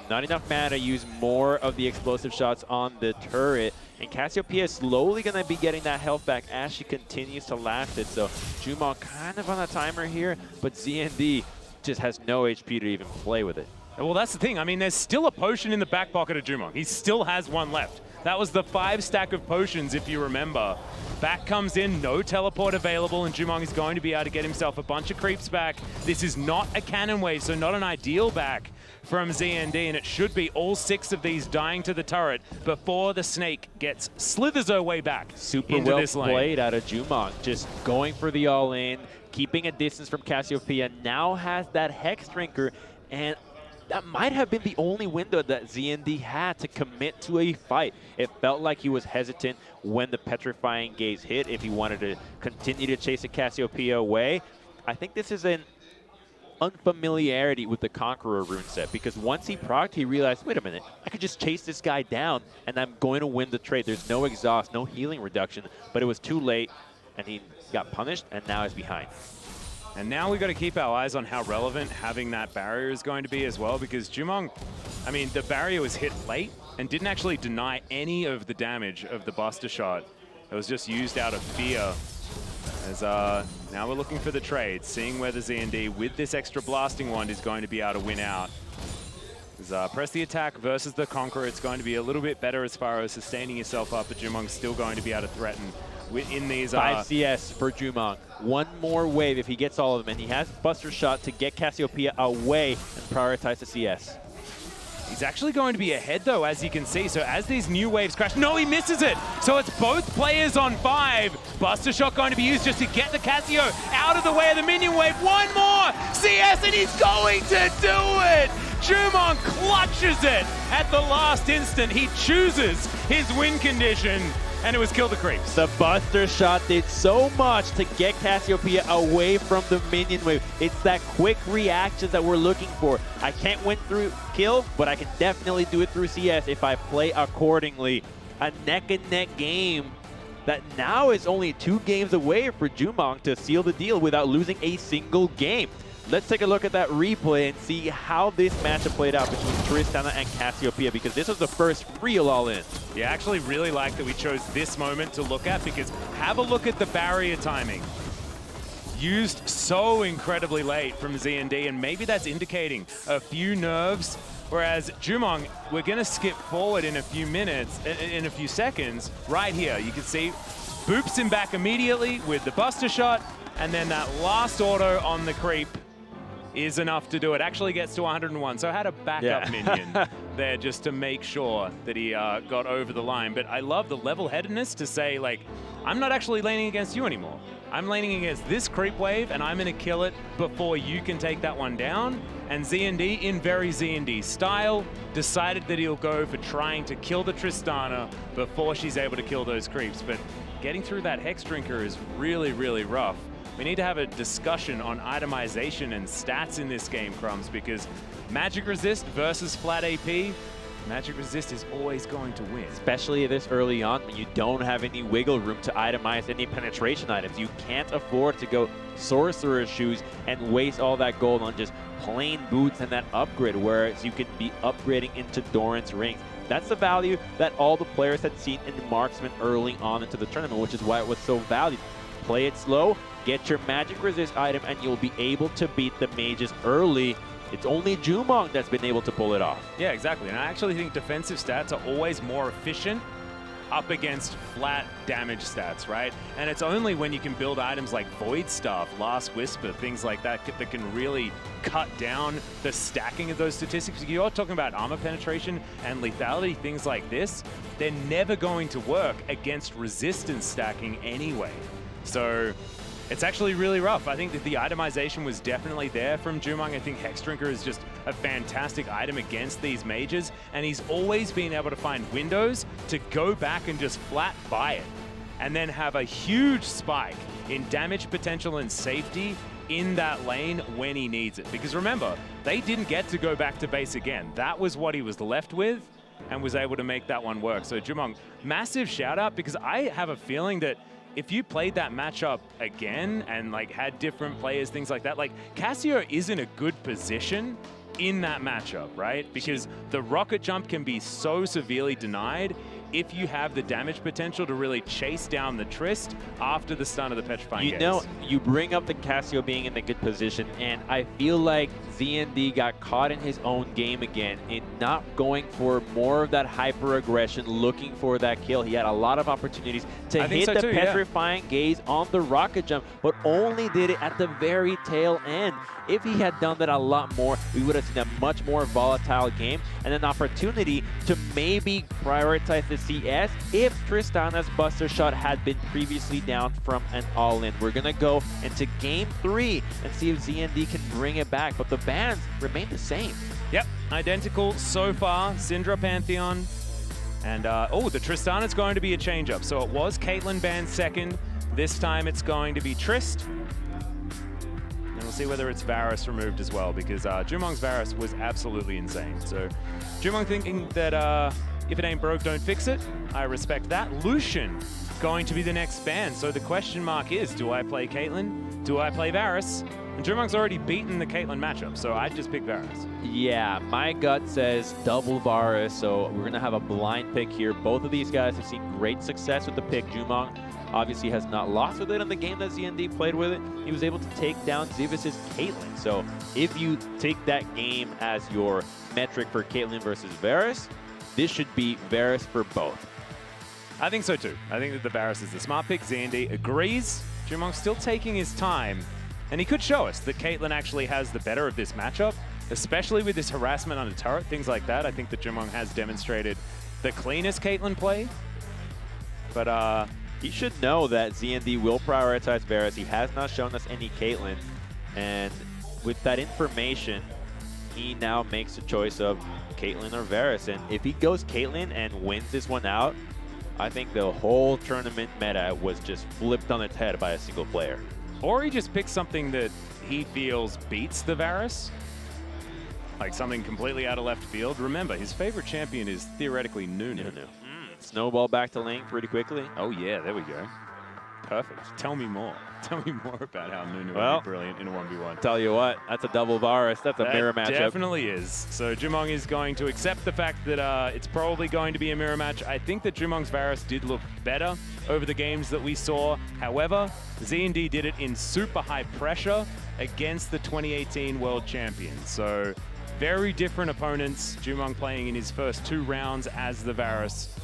Not enough mana to use more of the explosive shots on the turret. And Cassiopeia is slowly going to be getting that health back as she continues to last it. So Jumong kind of on a timer here, but ZND just has no HP to even play with it. Well, that's the thing. I mean, there's still a potion in the back pocket of Jumong. He still has one left. That was the 5 stack of potions, if you remember. Back comes in, no teleport available, and Jumong is going to be able to get himself a bunch of creeps back. This is not a cannon wave, so not an ideal back from ZND, and it should be all 6 of these dying to the turret before the Snake slithers her way back Super into well this lane. Played out of Jumong, just going for the all-in, keeping a distance from Cassiopeia, now has that Hex Drinker, and that might have been the only window that ZND had to commit to a fight. It felt like he was hesitant when the Petrifying Gaze hit, if he wanted to continue to chase the Cassiopeia away. I think this is an unfamiliarity with the Conqueror rune set, because once he procced, he realized, wait a minute, I could just chase this guy down and I'm going to win the trade. There's no exhaust, no healing reduction, but it was too late and he got punished and now is behind. And now we've got to keep our eyes on how relevant having that barrier is going to be as well, because Jumong, I mean, the barrier was hit late and didn't actually deny any of the damage of the Buster Shot. It was just used out of fear. As now we're looking for the trade, seeing whether ZND with this extra blasting wand is going to be able to win out. As press the attack versus the Conqueror, it's going to be a little bit better as far as sustaining yourself up, but Jumong's still going to be able to threaten in these 5 CS for Jumong. One more wave if he gets all of them, and he has Buster Shot to get Cassiopeia away and prioritize the CS. He's actually going to be ahead, though, as you can see. So as these new waves crash, no, he misses it. So it's both players on 5. Buster Shot going to be used just to get the Cassio out of the way of the minion wave. One more CS, and he's going to do it. Jumong clutches it at the last instant. He chooses his win condition, and it was kill the creeps. The Buster Shot did so much to get Cassiopeia away from the minion wave. It's that quick reaction that we're looking for. I can't win through kill, but I can definitely do it through CS if I play accordingly. A neck-and-neck game that now is only 2 games away for Jumong to seal the deal without losing a single game. Let's take a look at that replay and see how this matchup played out between Tristana and Cassiopeia, because this was the first real all-in. Yeah, I actually really like that we chose this moment to look at, because have a look at the barrier timing. Used so incredibly late from ZND, and maybe that's indicating a few nerves, whereas Jumong, we're going to skip forward in a few minutes, in a few seconds. Right here, you can see, boops him back immediately with the Buster Shot, and then that last auto on the creep is enough to do it. Actually gets to 101, so I had a backup minion there just to make sure that he got over the line. But I love the level-headedness to say, like, I'm not actually laning against you anymore. I'm laning against this creep wave, and I'm going to kill it before you can take that one down. And ZND, in very ZND style, decided that he'll go for trying to kill the Tristana before she's able to kill those creeps. But getting through that Hex Drinker is really, really rough. We need to have a discussion on itemization and stats in this game, Crumbs, because Magic Resist versus Flat AP, Magic Resist is always going to win. Especially this early on when you don't have any wiggle room to itemize any penetration items. You can't afford to go Sorcerer's Shoes and waste all that gold on just plain boots and that upgrade, whereas you can be upgrading into Doran's rings. That's the value that all the players had seen in Marksman early on into the tournament, which is why it was so valued. Play it slow, get your Magic Resist item, and you'll be able to beat the mages early. It's only Jumong that's been able to pull it off. Yeah, exactly. And I actually think defensive stats are always more efficient up against flat damage stats, right? And it's only when you can build items like Void Staff, Last Whisper, things like that, that can really cut down the stacking of those statistics. You're talking about armor penetration and lethality, things like this. They're never going to work against resistance stacking anyway. So it's actually really rough. I think that the itemization was definitely there from Jumong. I think Hex Drinker is just a fantastic item against these mages, and he's always been able to find windows to go back and just flat buy it, and then have a huge spike in damage potential and safety in that lane when he needs it. Because remember, they didn't get to go back to base again. That was what he was left with, and was able to make that one work. So Jumong, massive shout out, because I have a feeling that if you played that matchup again and like had different players, things like that, like Cassio is in a good position in that matchup, right? Because the rocket jump can be so severely denied if you have the damage potential to really chase down the Trist after the stun of the Petrifying Gaze. You know, you bring up the Cassio being in a good position, and I feel like ZND got caught in his own game again in not going for more of that hyper-aggression, looking for that kill. He had a lot of opportunities to hit the Petrifying Gaze on the rocket jump, but only did it at the very tail end. If he had done that a lot more, we would have seen a much more volatile game and an opportunity to maybe prioritize the CS if Tristana's Buster Shot had been previously down from an all-in. We're going to go into Game 3 and see if ZND can bring it back, but the bans remain the same. Yep, identical so far. Syndra Pantheon. And, oh, the Tristana's going to be a change-up. So it was Caitlyn banned second. This time it's going to be Trist. And we'll see whether it's Varus removed as well, because Jumong's Varus was absolutely insane. So Jumong thinking that if it ain't broke, don't fix it. I respect that. Lucian going to be the next ban. So the question mark is, do I play Caitlyn? Do I play Varus? And Jumong's already beaten the Caitlyn matchup, so I'd just pick Varus. Yeah, my gut says double Varus, so we're going to have a blind pick here. Both of these guys have seen great success with the pick. Jumong obviously has not lost with it in the game that ZND played with it. He was able to take down Zivis's Caitlyn. So if you take that game as your metric for Caitlyn versus Varus, this should be Varus for both. I think so too. I think that the Varus is the smart pick. ZND agrees. Jumong's still taking his time. And he could show us that Caitlyn actually has the better of this matchup, especially with this harassment under turret, things like that. I think that Jumong has demonstrated the cleanest Caitlyn play. But he should know that ZND will prioritize Varus. He has not shown us any Caitlyn. And with that information, he now makes a choice of Caitlyn or Varus. And if he goes Caitlyn and wins this one out, I think the whole tournament meta was just flipped on its head by a single player. Or he just picks something that he feels beats the Varus, like something completely out of left field. Remember, his favorite champion is theoretically Nunu. Snowball back to lane pretty quickly. Oh yeah, there we go. Perfect. Tell me more. Tell me more about how Nunu Well, would be brilliant in a 1v1. Tell you what, that's a double Varus. That's a mirror matchup. Definitely is. So Jumong is going to accept the fact that it's probably going to be a mirror match. I think that Jumong's Varus did look better over the games that we saw. However, ZND did it in super high pressure against the 2018 world champion. So very different opponents. Jumong playing in his first 2 rounds as the Varus.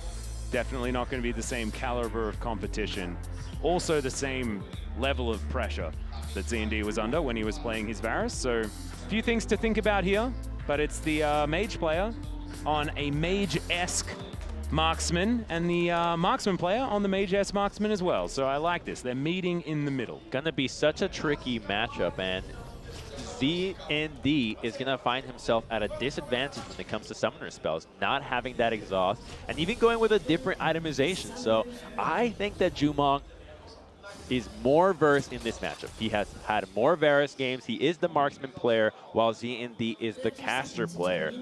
Definitely not going to be the same caliber of competition. Also the same level of pressure that ZND was under when he was playing his Varus. So a few things to think about here, but it's the mage player on a mage-esque marksman and the marksman player on the mage-esque marksman as well. So I like this. They're meeting in the middle. Gonna be such a tricky matchup, and ZND is gonna find himself at a disadvantage when it comes to summoner spells, not having that exhaust, and even going with a different itemization. So I think that Jumong is more versed in this matchup. He has had more Varus games. He is the marksman player, while ZND is the caster player.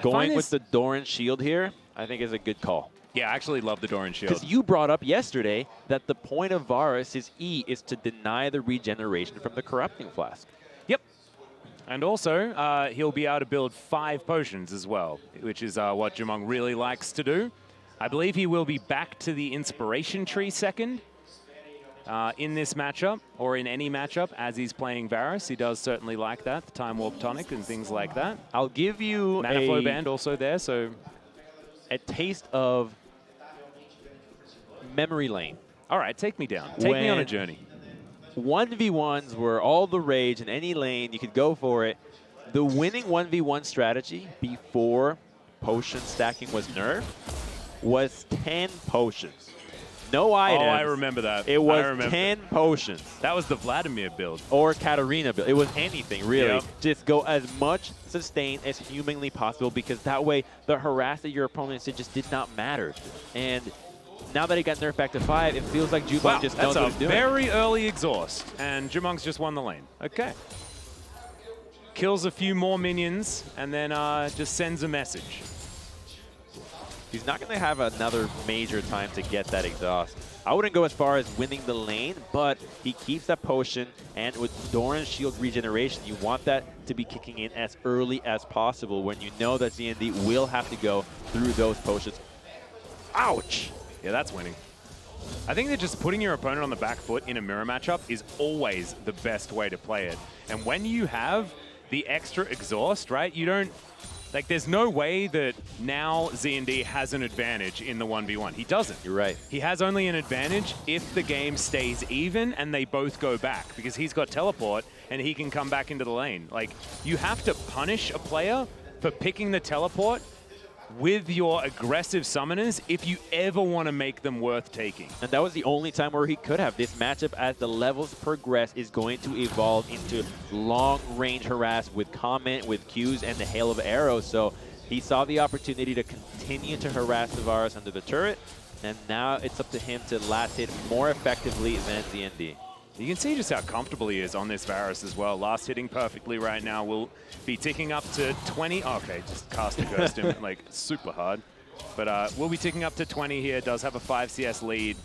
Going with the Doran shield here, I think is a good call. Yeah, I actually love the Doran shield. Because you brought up yesterday that the point of Varus' E is to deny the regeneration from the corrupting flask. Yep. And also, he'll be able to build 5 potions as well, which is what Jumong really likes to do. I believe he will be back to the inspiration tree second. In this matchup, or in any matchup, as he's playing Varus. He does certainly like that, the Time Warp Tonic and things like that. I'll give you Mana Flow Band also there, so a taste of memory lane. All right, take me down. Take me on a journey. 1v1s were all the rage in any lane. You could go for it. The winning 1v1 strategy before potion stacking was nerfed was 10 potions. No items. Oh, I remember that. It was 10 potions. That was the Vladimir build. Or Katarina build. It was anything, really. Yep. Just go as much sustain as humanly possible, because that way the harass that your opponents did just did not matter. And now that he got nerfed back to 5, it feels like Jumong just knows what he's doing. Very early exhaust, and Jumong's just won the lane. Okay. Kills a few more minions, and then just sends a message. He's not going to have another major time to get that exhaust. I wouldn't go as far as winning the lane, but he keeps that potion, and with Doran's shield regeneration, you want that to be kicking in as early as possible when you know that ZND will have to go through those potions. Ouch! Yeah, that's winning. I think that just putting your opponent on the back foot in a mirror matchup is always the best way to play it. And when you have the extra exhaust, right, you don't... Like, there's no way that now ZND has an advantage in the 1v1. He doesn't. You're right. He has only an advantage if the game stays even and they both go back, because he's got teleport and he can come back into the lane. Like, you have to punish a player for picking the teleport with your aggressive summoners if you ever want to make them worth taking. And that was the only time where he could have. This matchup, as the levels progress, is going to evolve into long-range harass with comment, with Qs, and the hail of arrows. So he saw the opportunity to continue to harass the Varus under the turret, and now it's up to him to last hit more effectively than ZND. You can see just how comfortable he is on this Varus as well. Last hitting perfectly right now. Will be ticking up to 20. Okay, just cast a ghost him like super hard. But we'll be ticking up to 20 here. Does have a 5 CS lead.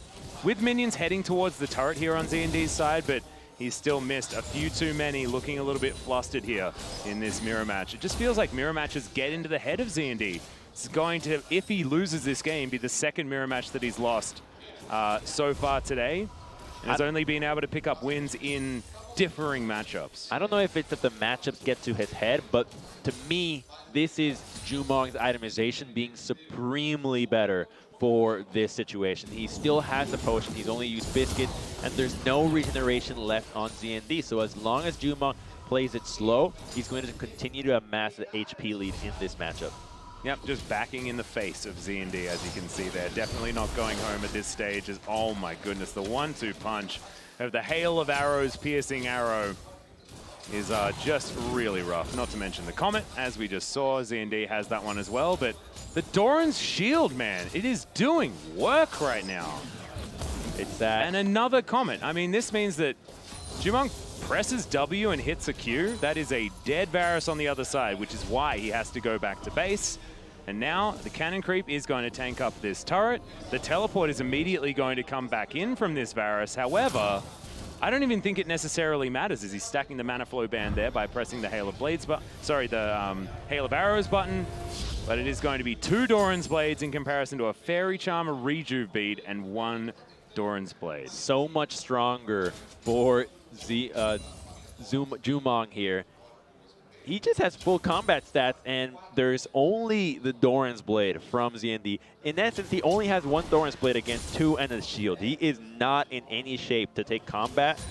With minions heading towards the turret here on ZND's side, but he's still missed a few too many, looking a little bit flustered here in this mirror match. It just feels like mirror matches get into the head of ZND. It's going to, if he loses this game, be the second mirror match that he's lost so far today. And has only been able to pick up wins in differing matchups. I don't know if it's that the matchups get to his head, but to me, this is Jumong's itemization being supremely better for this situation. He still has the potion, he's only used Biscuit, and there's no regeneration left on ZND. So as long as Jumong plays it slow, he's going to continue to amass the HP lead in this matchup. Yep, just backing in the face of ZND, as you can see there. Definitely not going home at this stage. Oh my goodness, the 1-2 punch of the hail of arrows, piercing arrow, is just really rough. Not to mention the Comet, as we just saw. ZND has that one as well, but the Doran's shield, man, it is doing work right now. It's that. And another Comet. I mean, this means that Jumong presses W and hits a Q. That is a dead Varus on the other side, which is why he has to go back to base. And now the cannon creep is going to tank up this turret. The teleport is immediately going to come back in from this Varus. However, I don't even think it necessarily matters as he's stacking the mana flow band there by pressing the Hail of Blades, the Hail of Arrows button. But it is going to be 2 Doran's Blades in comparison to a Fairy Charm, a Rejuve bead, and 1 Doran's Blade. So much stronger for Jumong here. He just has full combat stats, and there's only the Doran's Blade from ZND. In essence, he only has 1 Doran's Blade against 2 and a shield. He is not in any shape to take combat,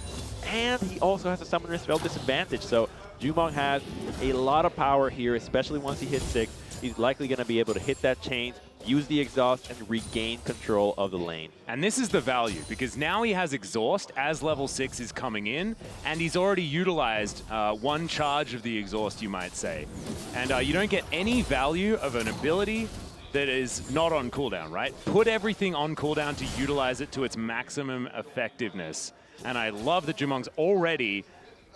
and he also has a Summoner's Spell disadvantage. So Jumong has a lot of power here, especially once he hits 6. He's likely going to be able to hit that chain, use the exhaust, and regain control of the lane. And this is the value, because now he has exhaust as level 6 is coming in, and he's already utilized 1 charge of the exhaust, you might say. And you don't get any value of an ability that is not on cooldown, right? Put everything on cooldown to utilize it to its maximum effectiveness. And I love that Jumong's already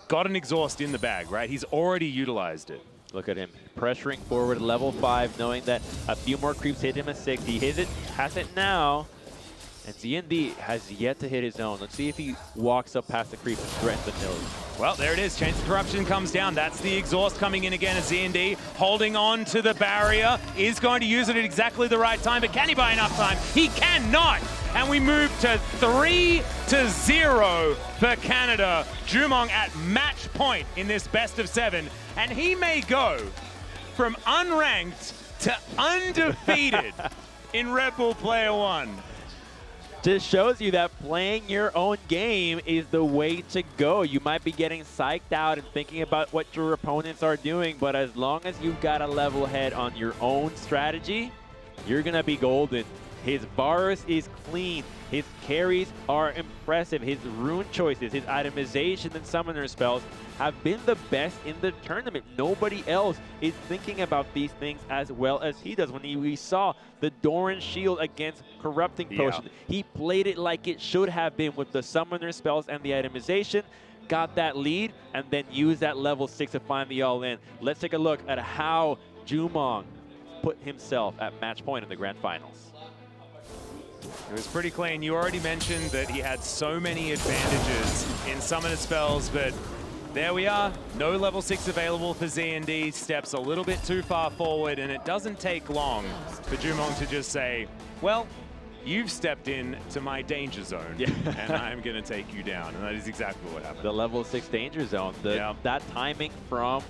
got an exhaust in the bag, right? He's already utilized it. Look at him pressuring forward at level 5, knowing that a few more creeps hit him at 6. He has it now, and ZND has yet to hit his own. Let's see if he walks up past the creep and threatens the nose. Well, there it is. Chains of Corruption comes down. That's the exhaust coming in again as ZND holding on to the barrier. Is going to use it at exactly the right time, but can he buy enough time? He cannot! And we move to 3-0 for Canada. Jumong at match point in this best of 7. And he may go from unranked to undefeated in Red Bull Player 1. Just shows you that playing your own game is the way to go. You might be getting psyched out and thinking about what your opponents are doing, but as long as you've got a level head on your own strategy, you're going to be golden. His Varus is clean. His carries are impressive. His rune choices, his itemization and summoner spells have been the best in the tournament. Nobody else is thinking about these things as well as he does. When we saw the Doran shield against Corrupting Potion, he played it like it should have been with the summoner spells and the itemization, got that lead, and then used that level 6 to find the all-in. Let's take a look at how Jumong put himself at match point in the grand finals. It was pretty clean. You already mentioned that he had so many advantages in summoner spells, but there we are. No level 6 available for ZND. Steps a little bit too far forward, and it doesn't take long for Jumong to just say, well, you've stepped in to my danger zone, and I'm going to take you down. And that is exactly what happened. The level 6 danger zone. That timing from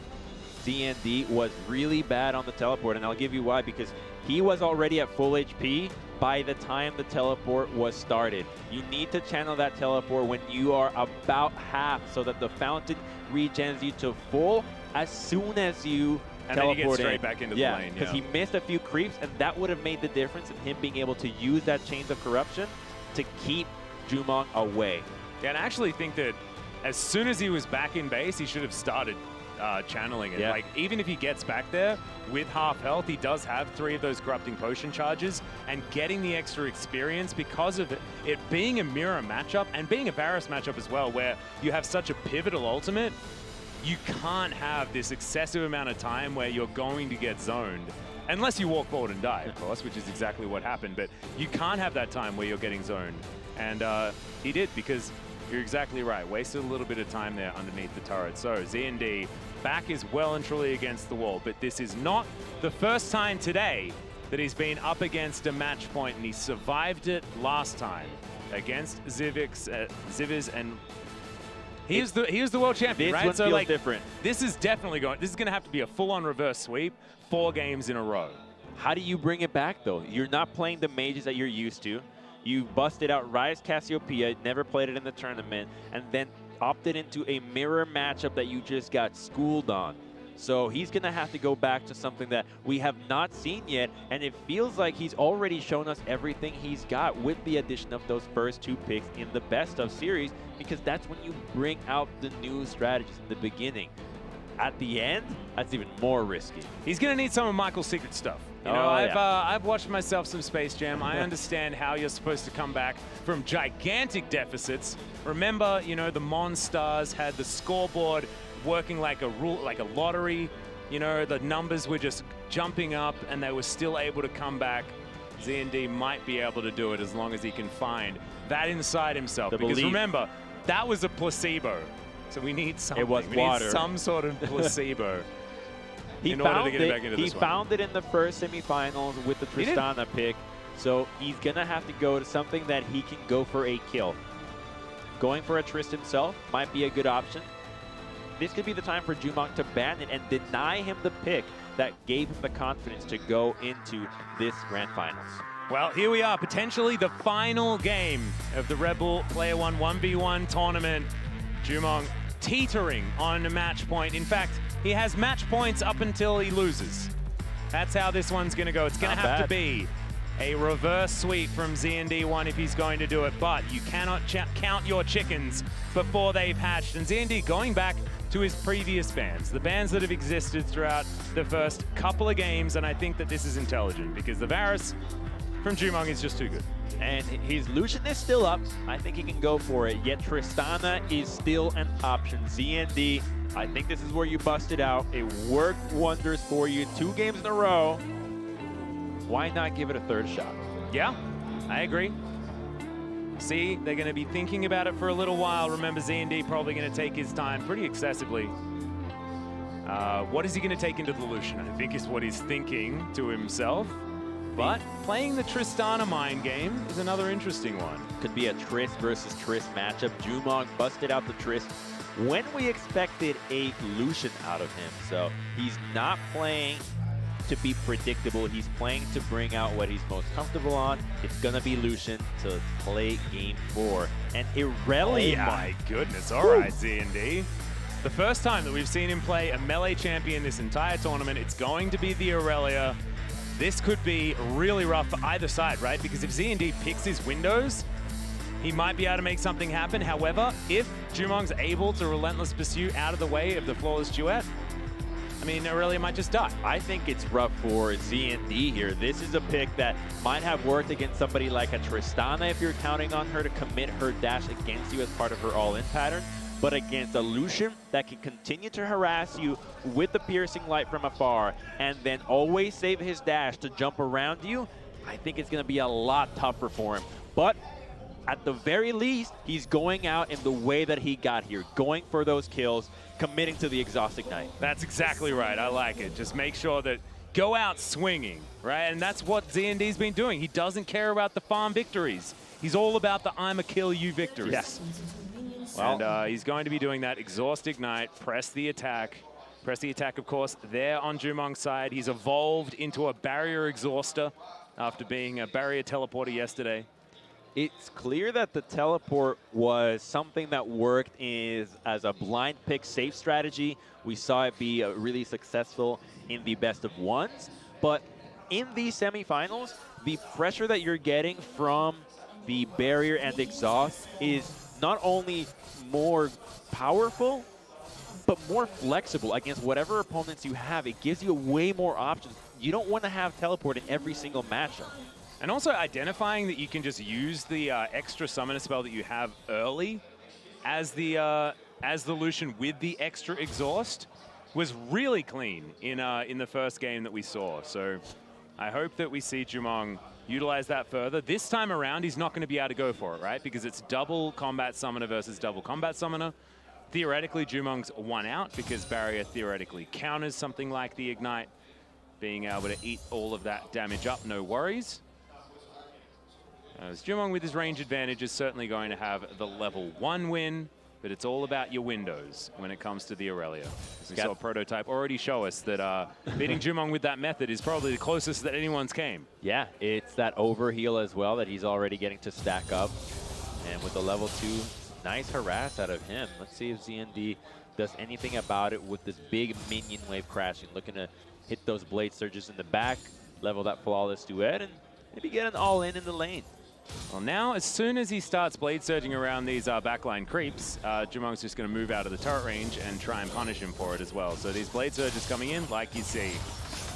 ZND was really bad on the teleport, and I'll give you why, because he was already at full HP by the time the teleport was started. You need to channel that teleport when you are about half so that the fountain regens you to full as soon as you And then you get teleport straight in. back into the lane. Because he missed a few creeps, and that would have made the difference in him being able to use that Chains of Corruption to keep Jumong away. Yeah, and I actually think that as soon as he was back in base, he should have started channeling it. Yeah. Like, even if he gets back there with half health, he does have 3 of those Corrupting Potion charges, and getting the extra experience because of it being a mirror matchup and being a Varus matchup as well, where you have such a pivotal ultimate, you can't have this excessive amount of time where you're going to get zoned. Unless you walk forward and die, of course, which is exactly what happened. But you can't have that time where you're getting zoned. And he did, because you're exactly right. Wasted a little bit of time there underneath the turret. So ZND back is well and truly against the wall. But this is not the first time today that he's been up against a match point, and he survived it last time against Zivix, and he was the world champion, This right? one So feels like, different. this is definitely going to have to be a full-on reverse sweep, 4 games in a row. How do you bring it back, though? You're not playing the mages that you're used to. You busted out Rise Cassiopeia, never played it in the tournament, and then opted into a mirror matchup that you just got schooled on. So he's going to have to go back to something that we have not seen yet, and it feels like he's already shown us everything he's got with the addition of those first 2 picks in the best of series, because that's when you bring out the new strategies in the beginning. At the end, that's even more risky. He's going to need some of Michael's secret stuff. You know, I've watched myself some Space Jam. I understand how you're supposed to come back from gigantic deficits. Remember, you know, the Monstars had the scoreboard working like a lottery. You know, the numbers were just jumping up, and they were still able to come back. ZND might be able to do it as long as he can find that inside himself. Because remember, that was a placebo. So we need something. It was we water. need some sort of placebo. He in order to get it back into this one. found it in the first semifinals with the Tristana pick, so he's going to have to go to something that he can go for a kill. Going for a Trist himself might be a good option. This could be the time for Jumong to ban it and deny him the pick that gave him the confidence to go into this Grand Finals. Well, here we are, potentially the final game of the Red Bull Player 1 1v1 tournament. Jumong teetering on a match point. In fact, he has match points up until he loses. That's how this one's going to go. It's going to have to be a reverse sweep from ZND1 if he's going to do it, but you cannot count your chickens before they've hatched. And ZND going back to his previous bans, the bans that have existed throughout the first couple of games, and I think that this is intelligent because the Varus from Jumong is just too good. And his Lucian is still up. I think he can go for it. Yet Tristana is still an option. ZND, I think this is where you busted out. It worked wonders for you 2 games in a row. Why not give it a 3rd shot? Yeah, I agree. See, they're going to be thinking about it for a little while. Remember, ZND probably going to take his time pretty excessively. What is he going to take into the Lucian? I think is what he's thinking to himself. But playing the Tristana mind game is another interesting one. Could be a Trist versus Trist matchup. Jumong busted out the Trist when we expected a Lucian out of him. So he's not playing to be predictable. He's playing to bring out what he's most comfortable on. It's going to be Lucian to play game 4. And Irelia. Oh my goodness. All right, ZND. The first time that we've seen him play a melee champion this entire tournament, it's going to be the Irelia. This could be really rough for either side, right? Because if ZND picks his windows, he might be able to make something happen. However, if Jumong's able to Relentless Pursuit out of the way of the Flawless Duet, I mean, Irelia might just die. I think it's rough for ZND here. This is a pick that might have worked against somebody like a Tristana if you're counting on her to commit her dash against you as part of her all-in pattern. But against a Lucian that can continue to harass you with the piercing light from afar and then always save his dash to jump around you, I think it's going to be a lot tougher for him. But at the very least, he's going out in the way that he got here, going for those kills, committing to the Exhaust Ignite. That's exactly right. I like it. Just make sure that go out swinging, right? And that's what ZND's been doing. He doesn't care about the farm victories. He's all about the I'ma kill you victories. Yes. Well, and he's going to be doing that. Exhaust Ignite, press the attack. Press the attack, of course, there on Jumong's side. He's evolved into a barrier exhauster after being a barrier teleporter yesterday. It's clear that the teleport was something that worked as a blind pick safe strategy. We saw it be really successful in the best of ones. But in these semifinals, the pressure that you're getting from the barrier and exhaust is not only more powerful, but more flexible against whatever opponents you have. It gives you way more options. You don't want to have teleport in every single matchup. And also identifying that you can just use the extra summoner spell that you have early as the Lucian with the extra exhaust was really clean in the first game that we saw. So I hope that we see Jumong utilize that further. This time around, he's not going to be able to go for it, right? Because it's double combat summoner versus double combat summoner. Theoretically, Jumong's one out because barrier theoretically counters something like the Ignite. Being able to eat all of that damage up, no worries. As Jumong with his range advantage is certainly going to have the level 1 win, but it's all about your windows when it comes to the Aurelia. We saw Prototype already show us that beating Jumong with that method is probably the closest that anyone's came. Yeah, it's that overheal as well that he's already getting to stack up. And with the level 2, nice harass out of him. Let's see if ZND does anything about it with this big minion wave crashing. Looking to hit those blade surges in the back, level that flawless duet, and maybe get an all-in the lane. Well, now, as soon as he starts blade surging around these backline creeps, Jumong's just going to move out of the turret range and try and punish him for it as well. So these blade surges coming in, like you see.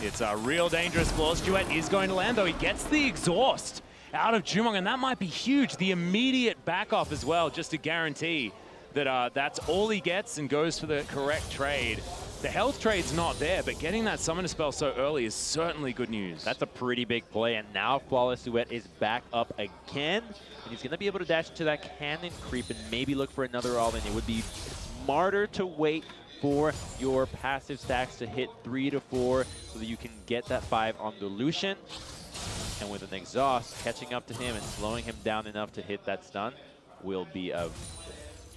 It's a real dangerous. Flawless duet is going to land, though. He gets the exhaust out of Jumong, and that might be huge. The immediate back off as well, just to guarantee that that's all he gets and goes for the correct trade. The health trade's not there, but getting that summoner spell so early is certainly good news. That's a pretty big play, and now Flawless Duet is back up again, and he's going to be able to dash into that cannon creep and maybe look for another all-in. It would be smarter to wait for your passive stacks to hit 3 to 4 so that you can get that 5 on the Lucian. And with an exhaust, catching up to him and slowing him down enough to hit that stun will be a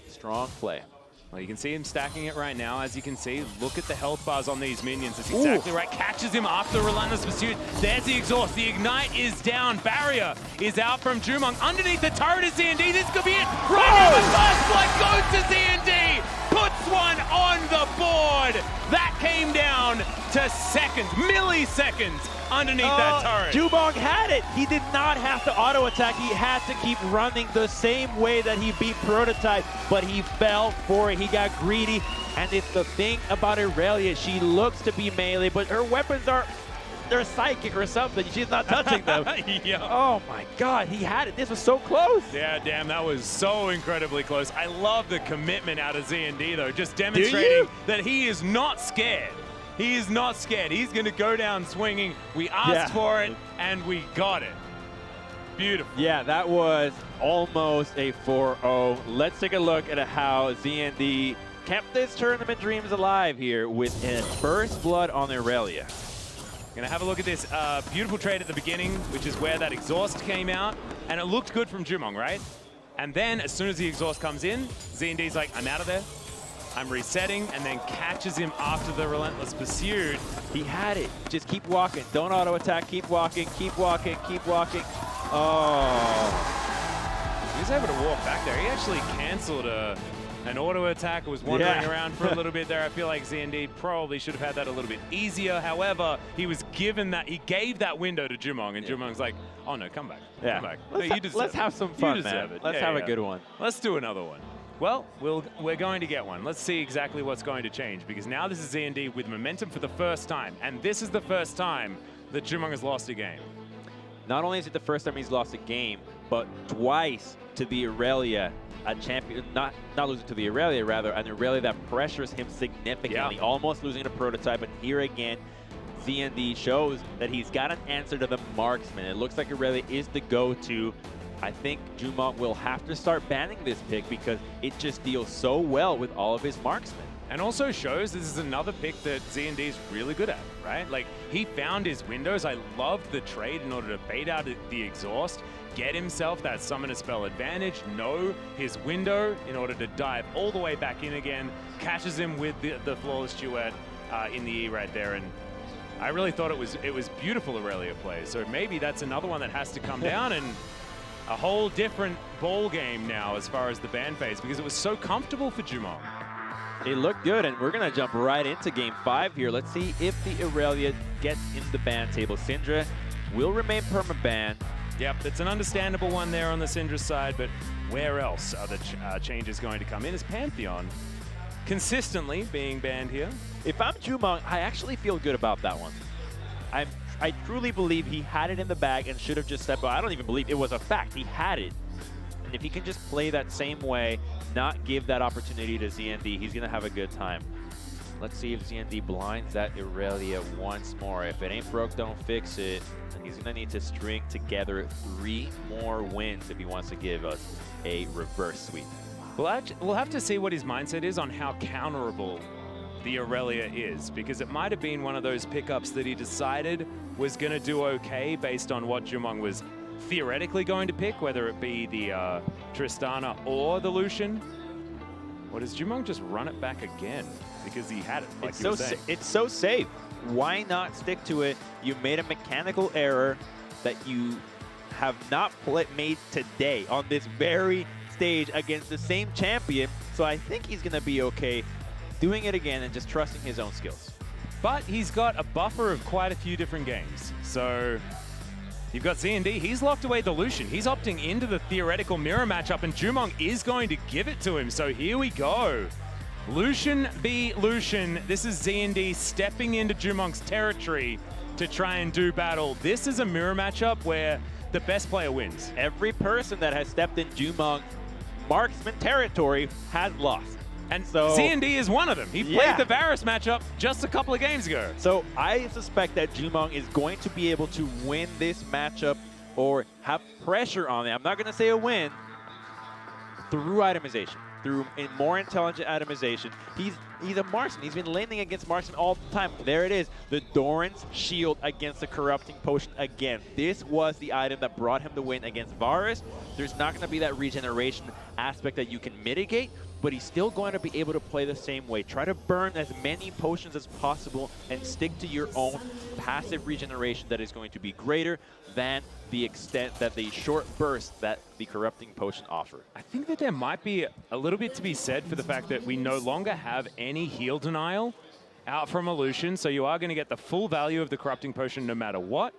strong play. Well, you can see him stacking it right now. As you can see, look at the health bars on these minions. That's exactly right. Catches him after the Relentless Pursuit. There's the exhaust. The Ignite is down. Barrier is out from Jumong. Underneath the turret is ZND. This could be it. Right now, the first blood goes to ZND. Puts one on the board. That came down to seconds, milliseconds underneath that turret. Jumong had it. He did not have to auto attack. He had to keep running the same way that he beat Prototype, but he fell for it. He got greedy, and it's the thing about Aurelia. She looks to be melee, but her weapons they're psychic or something. She's not touching them. Yeah. Oh my God, he had it. This was so close. Yeah, damn, that was so incredibly close. I love the commitment out of ZND, though, just demonstrating that he is not scared. He is not scared. He's going to go down swinging. We asked for it, and we got it. Beautiful. Yeah, that was almost a 4-0. Let's take a look at how ZND kept this tournament dreams alive here with a first blood on Aurelia. Gonna have a look at this beautiful trade at the beginning, which is where that exhaust came out, and it looked good from Jumong, right? And then as soon as the exhaust comes in, ZND's like, I'm out of there. I'm resetting, and then catches him after the Relentless Pursuit. He had it. Just keep walking. Don't auto attack. Keep walking. Keep walking. Keep walking. Oh. He was able to walk back there. He actually canceled an auto attack, was wandering around for a little bit there. I feel like ZND probably should have had that a little bit easier. However, he was given that, he gave that window to Jumong, and Jumong's like, oh no, come back. Come back. Let's have some fun, man. Let's have a good one. Let's do another one. Well, we're going to get one. Let's see exactly what's going to change, because now this is ZND with momentum for the first time, and this is the first time that Jumong has lost a game. Not only is it the first time he's lost a game, but twice to the Aurelia, a champion, not losing to the Aurelia, rather, an Aurelia that pressures him significantly, almost losing to Prototype, and here again, ZND shows that he's got an answer to the marksman. It looks like Aurelia is the go-to. I think Jumong will have to start banning this pick because it just deals so well with all of his marksmen. And also shows this is another pick that ZND is really good at, right? Like, he found his windows. I loved the trade in order to bait out the exhaust, get himself that summoner spell advantage, know his window in order to dive all the way back in again, catches him with the flawless duet in the E right there. And I really thought it was beautiful Aurelia play. So maybe that's another one that has to come down, and a whole different ball game now as far as the ban phase, because it was so comfortable for Jumong. It looked good, and we're going to jump right into Game 5 here. Let's see if the Irelia gets into the ban table. Syndra will remain perma-banned. Yep, it's an understandable one there on the Syndra side, but where else are the changes going to come in? Is Pantheon consistently being banned here? If I'm Jumong, I actually feel good about that one. I truly believe he had it in the bag and should have just stepped out. I don't even believe it was a fact. He had it. And if he can just play that same way, not give that opportunity to ZND, he's going to have a good time. Let's see if ZND blinds that Irelia once more. If it ain't broke, don't fix it. And he's going to need to string together 3 more wins if he wants to give us a reverse sweep. We'll have to see what his mindset is on how counterable the Irelia is, because it might have been one of those pickups that he decided was going to do okay based on what Jumong was theoretically going to pick, whether it be the Tristana or the Lucian. Or does Jumong just run it back again because he had it, like you were saying? It's so safe. Why not stick to it? You made a mechanical error that you have not made today on this very stage against the same champion, so I think he's going to be okay doing it again and just trusting his own skills. But he's got a buffer of quite a few different games. So you've got ZND, he's locked away the Lucian. He's opting into the theoretical mirror matchup, and Jumong is going to give it to him. So here we go. Lucian v. Lucian. This is ZND stepping into Jumong's territory to try and do battle. This is a mirror matchup where the best player wins. Every person that has stepped in Jumong marksman territory has lost. And so ZND is one of them. He played the Varus matchup just a couple of games ago. So I suspect that Jumong is going to be able to win this matchup or have pressure on it. I'm not going to say a win, through itemization, through a more intelligent itemization. He's a marksman. He's been laning against marksman all the time. There it is, the Doran's shield against the corrupting potion again. This was the item that brought him the win against Varus. There's not going to be that regeneration aspect that you can mitigate, but he's still going to be able to play the same way. Try to burn as many potions as possible and stick to your own passive regeneration that is going to be greater than the extent that the short burst that the corrupting potion offer. I think that there might be a little bit to be said for the fact that we no longer have any heal denial out from a Lucian, so you are going to get the full value of the corrupting potion no matter what.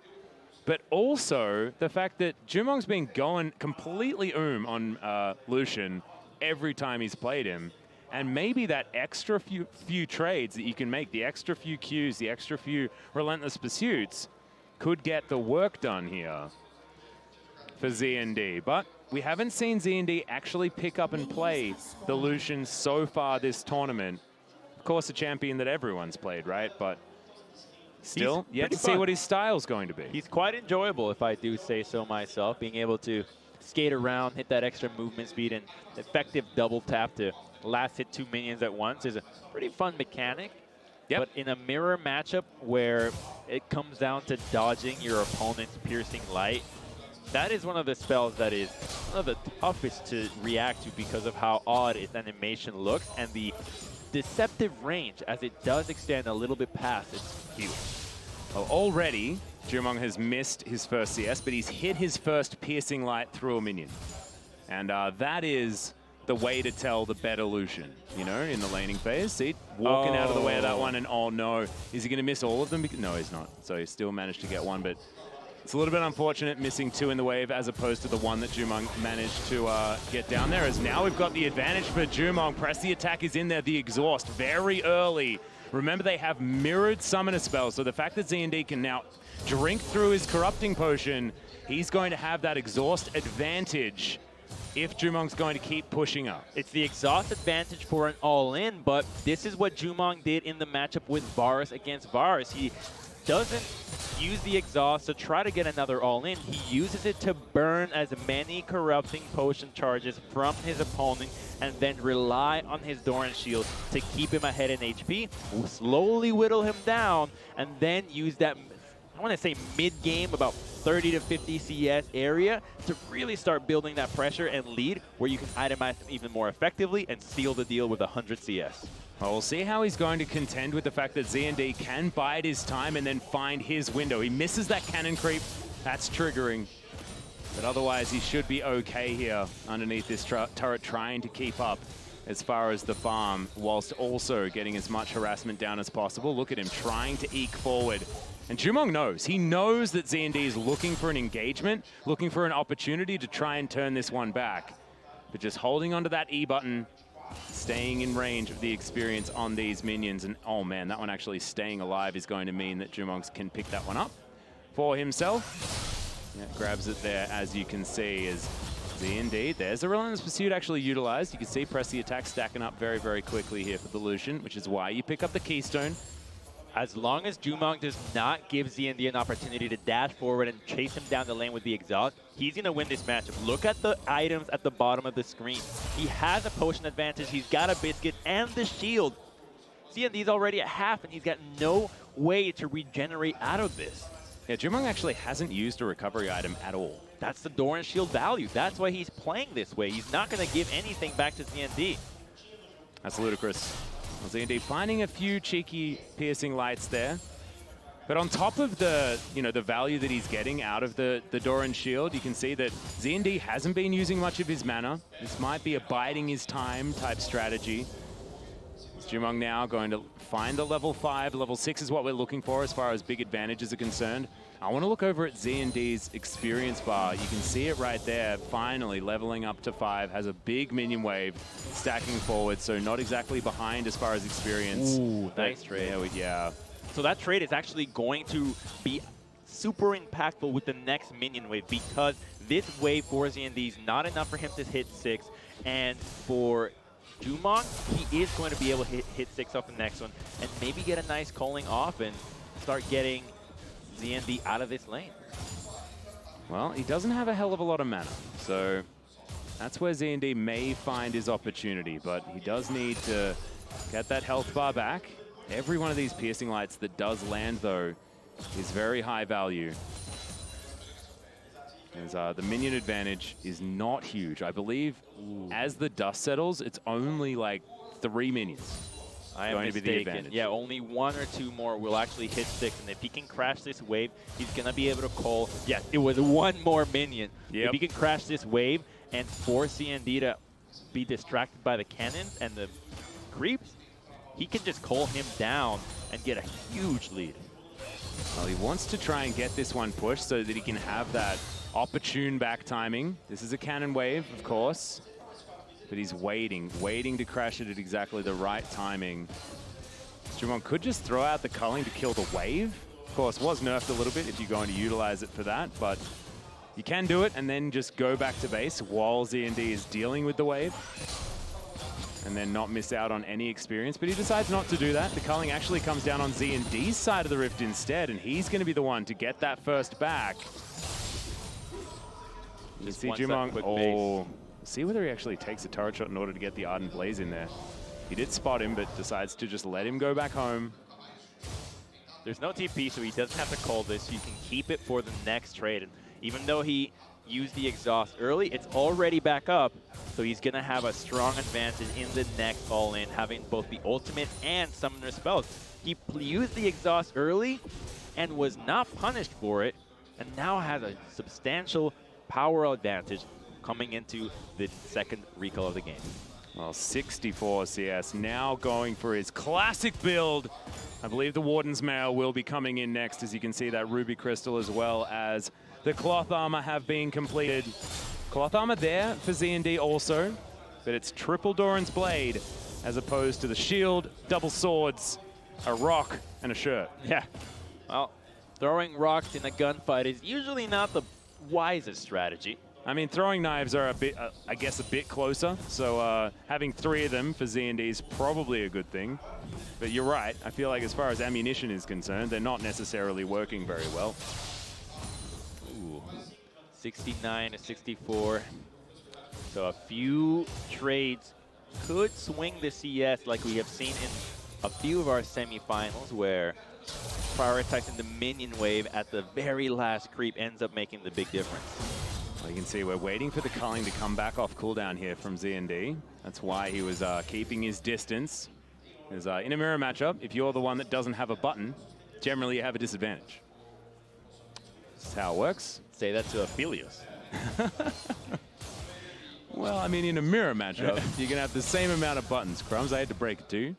But also the fact that Jumong's been going completely on Lucian every time he's played him, and maybe that extra few trades that you can make, the extra few Qs, the extra few relentless pursuits, could get the work done here for ZND. But we haven't seen ZND actually pick up and play the Lucian so far this tournament. Of course, a champion that everyone's played, right? But still, yet to see what his style's going to be. He's quite enjoyable, if I do say so myself, being able to skate around, hit that extra movement speed, and effective double tap to last hit 2 minions at once is a pretty fun mechanic. Yep. But in a mirror matchup where it comes down to dodging your opponent's piercing light, that is one of the spells that is one of the toughest to react to because of how odd its animation looks and the deceptive range, as it does extend a little bit past its heal. Well, already, Jumong has missed his first CS, but he's hit his first piercing light through a minion. And that is the way to tell the better Lucian, you know, in the laning phase. See, walking out of the way of that one, and oh no, is he going to miss all of them? No, he's not. So he still managed to get one, but it's a little bit unfortunate missing 2 in the wave as opposed to the one that Jumong managed to get down there, as now we've got the advantage for Jumong. Press the attack is in there, the exhaust very early. Remember, they have mirrored summoner spells, so the fact that ZND can now drink through his corrupting potion, he's going to have that exhaust advantage if Jumong's going to keep pushing up. It's the exhaust advantage for an all-in, but this is what Jumong did in the matchup with Varus against Varus. He doesn't use the exhaust to try to get another all-in. He uses it to burn as many corrupting potion charges from his opponent and then rely on his Doran shield to keep him ahead in HP, slowly whittle him down, and then use that, I want to say mid-game, about 30 to 50 CS area to really start building that pressure and lead where you can itemize them even more effectively and seal the deal with 100 CS. Well, we'll see how he's going to contend with the fact that ZND can bide his time and then find his window. He misses that cannon creep. That's triggering. But otherwise, he should be okay here underneath this turret, trying to keep up as far as the farm, whilst also getting as much harassment down as possible. Look at him trying to eke forward. And Jumong knows. He knows that ZND is looking for an engagement, looking for an opportunity to try and turn this one back. But just holding onto that E button, staying in range of the experience on these minions. And oh man, that one actually staying alive is going to mean that Jumong can pick that one up for himself. Yeah, grabs it there, as you can see, as ZND. There's the Relentless Pursuit actually utilized. You can see press the attack stacking up very, very quickly here for the Lucian, which is why you pick up the Keystone. As long as Jumong does not give ZND an opportunity to dash forward and chase him down the lane with the exhaust, he's going to win this matchup. Look at the items at the bottom of the screen. He has a potion advantage, he's got a biscuit and the shield. ZND's already at half and he's got no way to regenerate out of this. Yeah, Jumong actually hasn't used a recovery item at all. That's the Doran shield value. That's why he's playing this way. He's not going to give anything back to ZND. That's ludicrous. ZND finding a few cheeky piercing lights there. But on top of the, the value that he's getting out of the Doran shield, you can see that ZND hasn't been using much of his mana. This might be a biding his time type strategy. Jumong now going to find the level 5. Level 6 is what we're looking for as far as big advantages are concerned. I want to look over at ZND's experience bar. You can see it right there, finally leveling up to 5. Has a big minion wave stacking forward, so not exactly behind as far as experience. Ooh, nice trade. Yeah. So that trade is actually going to be super impactful with the next minion wave, because this wave for ZND is not enough for him to hit 6, and for Jumong, he is going to be able to hit 6 off the next one and maybe get a nice calling off and start getting ZND out of this lane. Well, he doesn't have a hell of a lot of mana, so that's where ZND may find his opportunity, but he does need to get that health bar back. Every one of these piercing lights that does land, though, is very high value. As, the minion advantage is not huge. I believe as the dust settles, it's only like 3 minions. I am going to be the advantage. Yeah, only 1 or 2 more will actually hit 6, and if he can crash this wave, he's going to be able to call, yes, it was 1 more minion. Yep. If he can crash this wave and force CND to be distracted by the cannons and the creeps, he can just call him down and get a huge lead. Well, he wants to try and get this one pushed so that he can have that opportune back timing. This is a cannon wave, of course, but he's waiting to crash it at exactly the right timing. Jumong could just throw out the culling to kill the wave. Of course, was nerfed a little bit if you're going to utilize it for that, but you can do it and then just go back to base while ZND is dealing with the wave and then not miss out on any experience. But he decides not to do that. The culling actually comes down on ZND's side of the rift instead, and he's going to be the one to get that first back. You see Jumong, see whether he actually takes a turret shot in order to get the Ardent Blaze in there. He did spot him, but decides to just let him go back home. There's no TP, so he doesn't have to call this. So you can keep it for the next trade. And even though he used the exhaust early, it's already back up. So he's going to have a strong advantage in the next all-in, having both the ultimate and summoner spells. He used the exhaust early and was not punished for it, and now has a substantial power advantage coming into the second recall of the game. Well, 64 CS now going for his classic build. I believe the Warden's Mail will be coming in next, as you can see that Ruby Crystal as well as the Cloth Armor have been completed. Cloth Armor there for ZND also, but it's triple Doran's Blade as opposed to the shield, double swords, a rock, and a shirt. Yeah, well, throwing rocks in a gunfight is usually not the wisest strategy. I mean, throwing knives are a bit, I guess, a bit closer. So having 3 of them for ZND is probably a good thing. But you're right. I feel like as far as ammunition is concerned, they're not necessarily working very well. Ooh, 69 to 64. So a few trades could swing the CS like we have seen in a few of our semifinals, where prioritizing the minion wave at the very last creep ends up making the big difference. Well, you can see we're waiting for the culling to come back off cooldown here from ZND. That's why he was keeping his distance. Because in a mirror matchup, if you're the one that doesn't have a button, generally you have a disadvantage. That's how it works. Say that to Aphelios. Well, I mean, in a mirror matchup, you're going to have the same amount of buttons. Crumbs, I had to break it to you.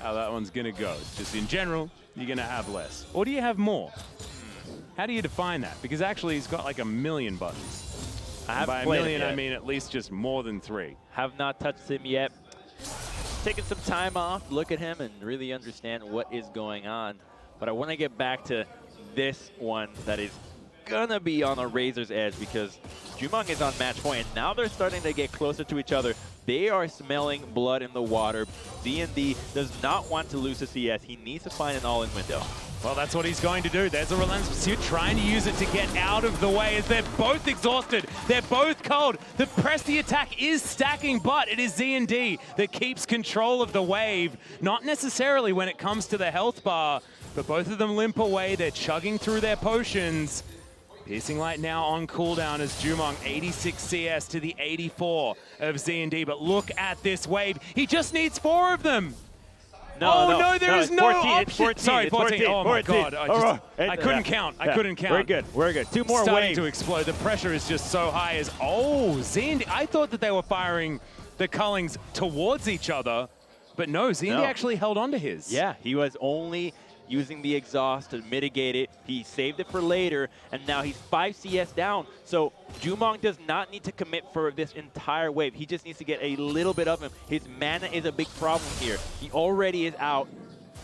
How that one's going to go. Just in general, you're going to have less. Or do you have more? How do you define that? Because actually, he's got like 1 million buttons. By 1 million, I mean at least just more than 3. Have not touched him yet. Taking some time off, look at him and really understand what is going on. But I want to get back to this one that is gonna be on a razor's edge because Jumong is on match point, and now they're starting to get closer to each other. They are smelling blood in the water. ZND does not want to lose a CS. He needs to find an all-in window. Well, that's what he's going to do. There's a relentless pursuit, trying to use it to get out of the way as they're both exhausted. They're both cold. The Presti attack is stacking, but it is ZND that keeps control of the wave. Not necessarily when it comes to the health bar, but both of them limp away. They're chugging through their potions. Piercing Light now on cooldown as Jumong 86 CS to the 84 of ZND. But look at this wave. He just needs 4 of them. No, there is no 14, option. 14, Sorry, 14. Oh my 14. God. I couldn't count. I couldn't count. We're good. We're good. 2 more Starting waves. to explode. The pressure is just so high as, ZND. I thought that they were firing the Cullings towards each other, but no, ZND actually held on to his. Yeah, he was only using the exhaust to mitigate it. He saved it for later, and now he's 5 CS down. So Jumong does not need to commit for this entire wave. He just needs to get a little bit of him. His mana is a big problem here. He already is out,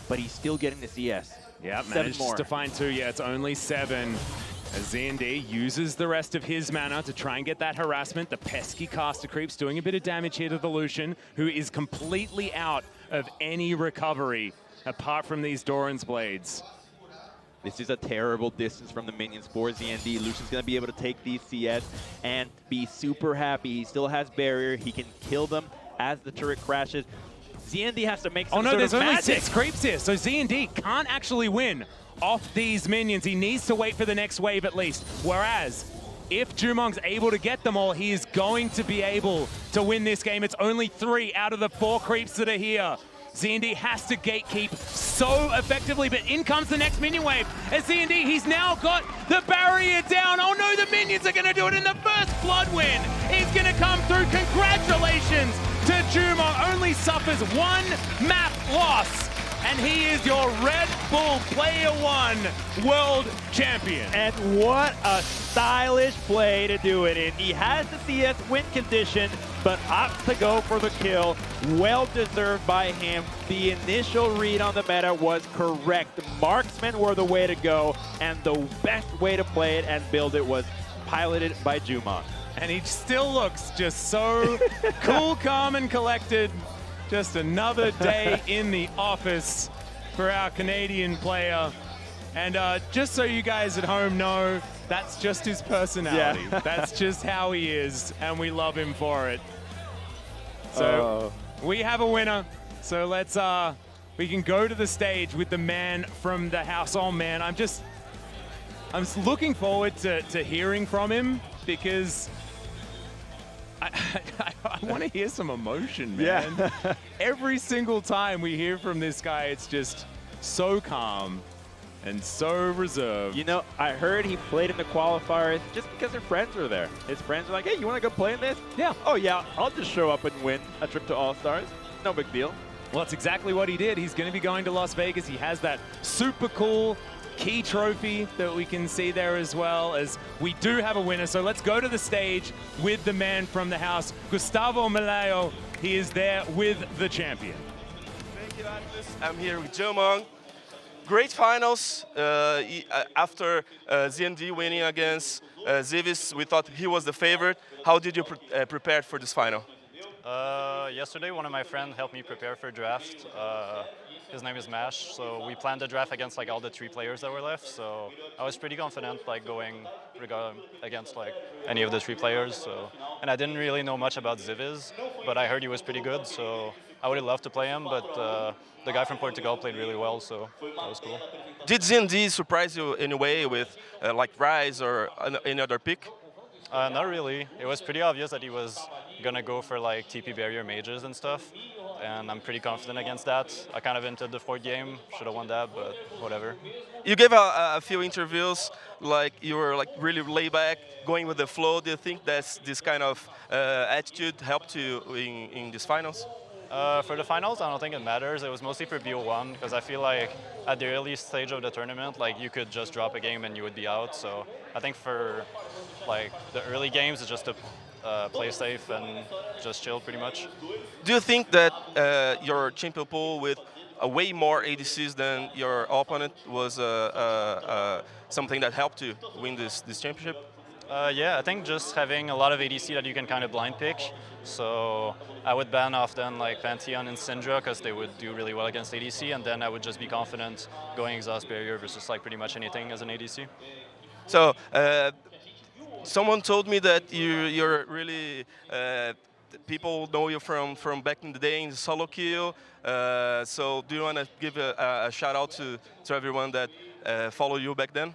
but he's still getting the CS. Yeah, 7 managed more. to find 2. Yeah, it's only 7. As ZND uses the rest of his mana to try and get that harassment. The pesky caster creeps doing a bit of damage here to the Lucian, who is completely out of any recovery apart from these Doran's Blades. This is a terrible distance from the minions for ZND. Lucian's going to be able to take these CS and be super happy. He still has barrier. He can kill them as the turret crashes. ZND has to make some there's only magic. 6 creeps here, so ZND can't actually win off these minions. He needs to wait for the next wave at least. Whereas, if Jumong's able to get them all, he is going to be able to win this game. It's only 3 out of the 4 creeps that are here. ZND has to gatekeep so effectively, but in comes the next minion wave. As ZND, he's now got the barrier down. Oh no, the minions are going to do it in the first blood win. He's going to come through. Congratulations to Jumong. Only suffers 1 map loss, and he is your Red Bull Player 1 World Champion. And what a stylish play to do it in. He has the CS win condition, but opts to go for the kill. Well deserved by him. The initial read on the meta was correct. Marksmen were the way to go, and the best way to play it and build it was piloted by Jumong. And he still looks just so cool, calm, and collected. Just another day in the office for our Canadian player. And just so you guys at home know, that's just his personality. Yeah. That's just how he is, and we love him for it. So we have a winner. So let's, we can go to the stage with the man from the house. Oh man, I'm just looking forward to hearing from him because I want to hear some emotion, man. Yeah. Every single time we hear from this guy, it's just so calm and so reserved. You know, I heard he played in the qualifiers just because their friends were there. His friends were like, hey, you want to go play in this? Yeah. Oh, yeah, I'll just show up and win a trip to All-Stars. No big deal. Well, that's exactly what he did. He's going to be going to Las Vegas. He has that super cool key trophy that we can see there as well, as we do have a winner. So let's go to the stage with the man from the house, Gustavo Malayo. He is there with the champion. Thank you, Atlas. I'm here with Jumong. Great finals. After ZND winning against Zivis, we thought he was the favorite. How did you prepare for this final? Yesterday, one of my friends helped me prepare for a draft. His name is Mash, so we planned the draft against like all the 3 players that were left. So I was pretty confident like going against like any of the 3 players. So, and I didn't really know much about Zivis, but I heard he was pretty good. So I would have loved to play him, but the guy from Portugal played really well, so that was cool. Did ZND surprise you in a way with like Rise or any other pick? Not really. It was pretty obvious that he was gonna go for like TP barrier mages and stuff. and I'm pretty confident against that. I kind of entered the 4th game, should have won that, but whatever. You gave a few interviews, like you were like really laid back, going with the flow. Do you think that this kind of attitude helped you in these finals? For the finals, I don't think it matters. It was mostly for BO1 because I feel like at the early stage of the tournament, like you could just drop a game and you would be out. So I think for like the early games, it's just to play safe and just chill pretty much. Do you think that your champion pool with way more ADCs than your opponent was something that helped you win this championship? Yeah, I think just having a lot of ADC that you can kind of blind pick. So I would ban often like Pantheon and Syndra because they would do really well against ADC, and then I would just be confident going Exhaust Barrier versus like pretty much anything as an ADC. So someone told me that you're really people know you from back in the day in solo queue. So do you want to give a shout out to everyone that followed you back then?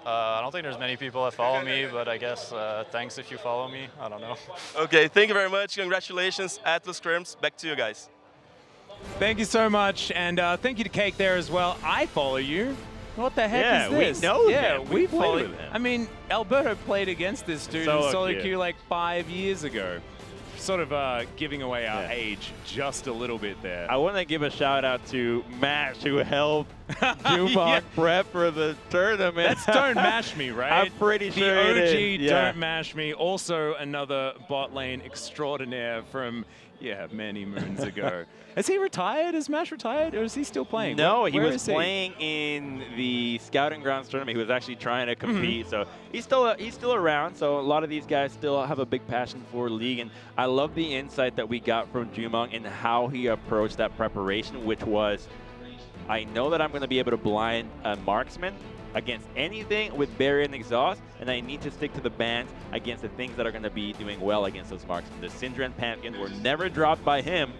I don't think there's many people that follow me, but I guess thanks if you follow me. I don't know. Okay, thank you very much. Congratulations, Atlas Crimps. Back to you guys. Thank you so much, and thank you to Cake there as well. I follow you. What the heck is this? We know him. we follow played with him. I mean, Alberto played against this dude in solo queue like 5 years ago. Sort of giving away our age just a little bit there. I want to give a shout out to Mash, who helped Jumong prep for the tournament. That's Don't Mash Me, right? I'm pretty sure the OG it is. Don't Mash Me. Also another bot lane extraordinaire from many moons ago. Is he retired? Is Mash retired, or is he still playing? No, he Where was playing in the Scouting Grounds tournament. He was actually trying to compete, so he's still around. So a lot of these guys still have a big passion for League, and I love the insight that we got from Jumong and how he approached that preparation, which was, I know that I'm going to be able to blind a marksman against anything with Barrier and Exhaust, and I need to stick to the bans against the things that are going to be doing well against those marksmen. The Syndra and Pantheon were never dropped by him,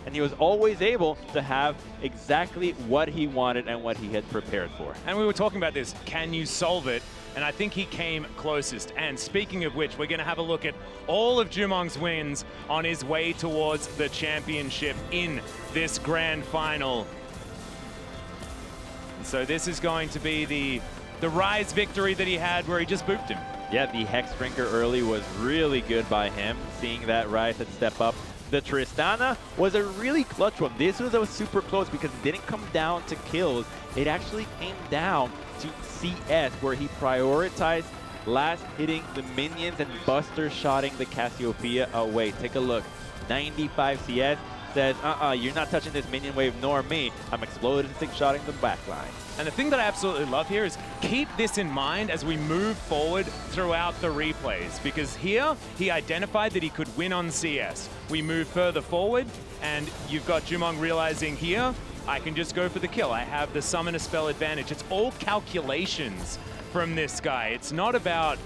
and he was always able to have exactly what he wanted and what he had prepared for. And we were talking about this, can you solve it? And I think he came closest. And speaking of which, we're going to have a look at all of Jumong's wins on his way towards the championship in this grand final. And so this is going to be the Rise victory that he had where he just booped him. Yeah, the Hex Drinker early was really good by him, seeing that Rise had step up. The Tristana was a really clutch one. This was a super close because it didn't come down to kills. It actually came down to CS, where he prioritized last hitting the minions and buster shotting the Cassiopeia away. Take a look. 95 CS says, you're not touching this minion wave nor me. I'm exploding six shotting the backline. And the thing that I absolutely love here is keep this in mind as we move forward throughout the replays, because here he identified that he could win on CS. We move further forward and you've got Jumong realizing here, I can just go for the kill. I have the Summoner Spell advantage. It's all calculations from this guy. It's not about,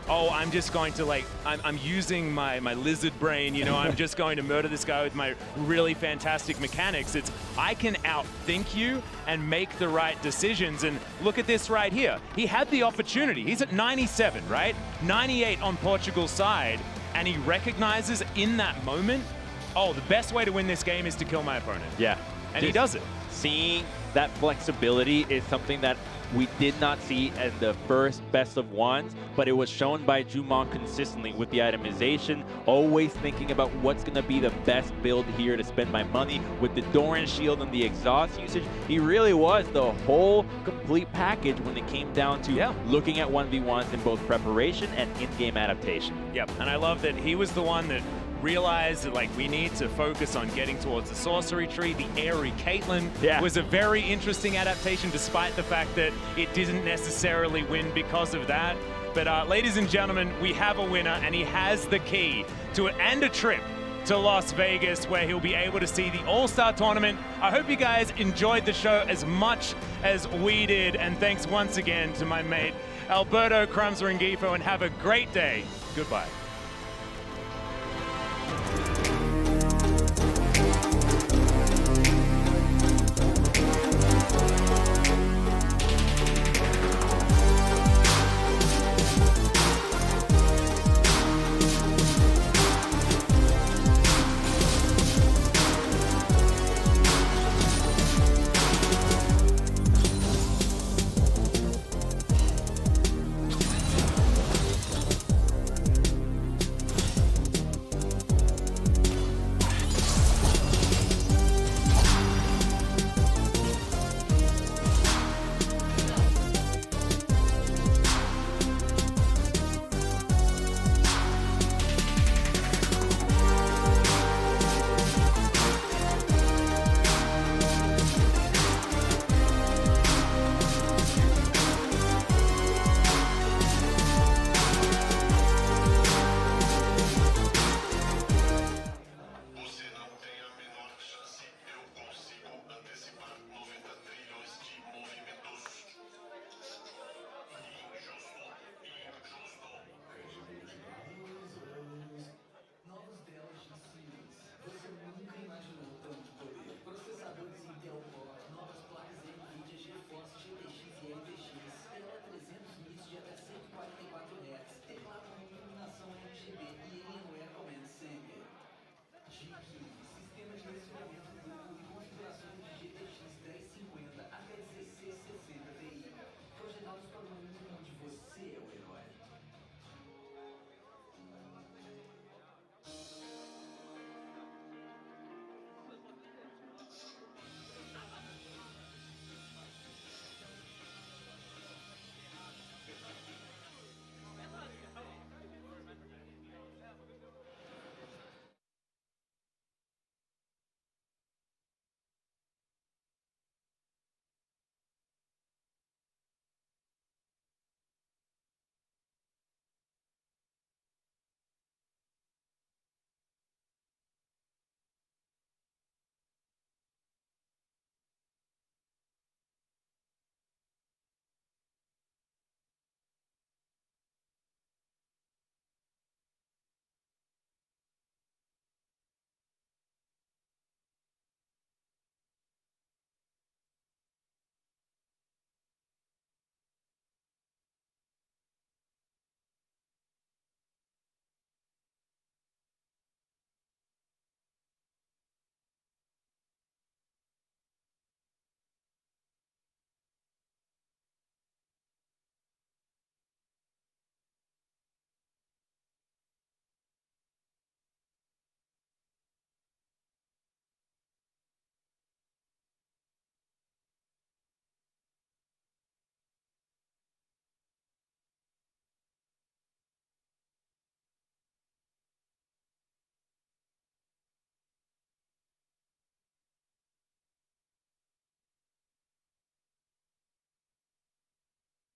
oh, I'm just going to I'm using my lizard brain, you know, I'm just going to murder this guy with my really fantastic mechanics. It's, I can outthink you and make the right decisions. And look at this right here. He had the opportunity. He's at 97, right? 98 on Portugal's side. And he recognizes in that moment, oh, the best way to win this game is to kill my opponent. Yeah. And he does it. Seeing that flexibility is something that we did not see in the first best of ones, but it was shown by Jumong consistently with the itemization, always thinking about what's going to be the best build here to spend my money. With the Doran Shield and the exhaust usage, he really was the whole complete package when it came down to looking at 1v1s in both preparation and in-game adaptation. Yep, and I love that he was the one that realized that we need to focus on getting towards the sorcery tree. The airy Caitlyn was a very interesting adaptation, despite the fact that it didn't necessarily win because of that. But ladies and gentlemen, we have a winner, and he has the key to it and a trip to Las Vegas, where he'll be able to see the All-Star Tournament. I hope you guys enjoyed the show as much as we did, and thanks once again to my mate Alberto Crumbs Rengifo, and have a great day. Goodbye.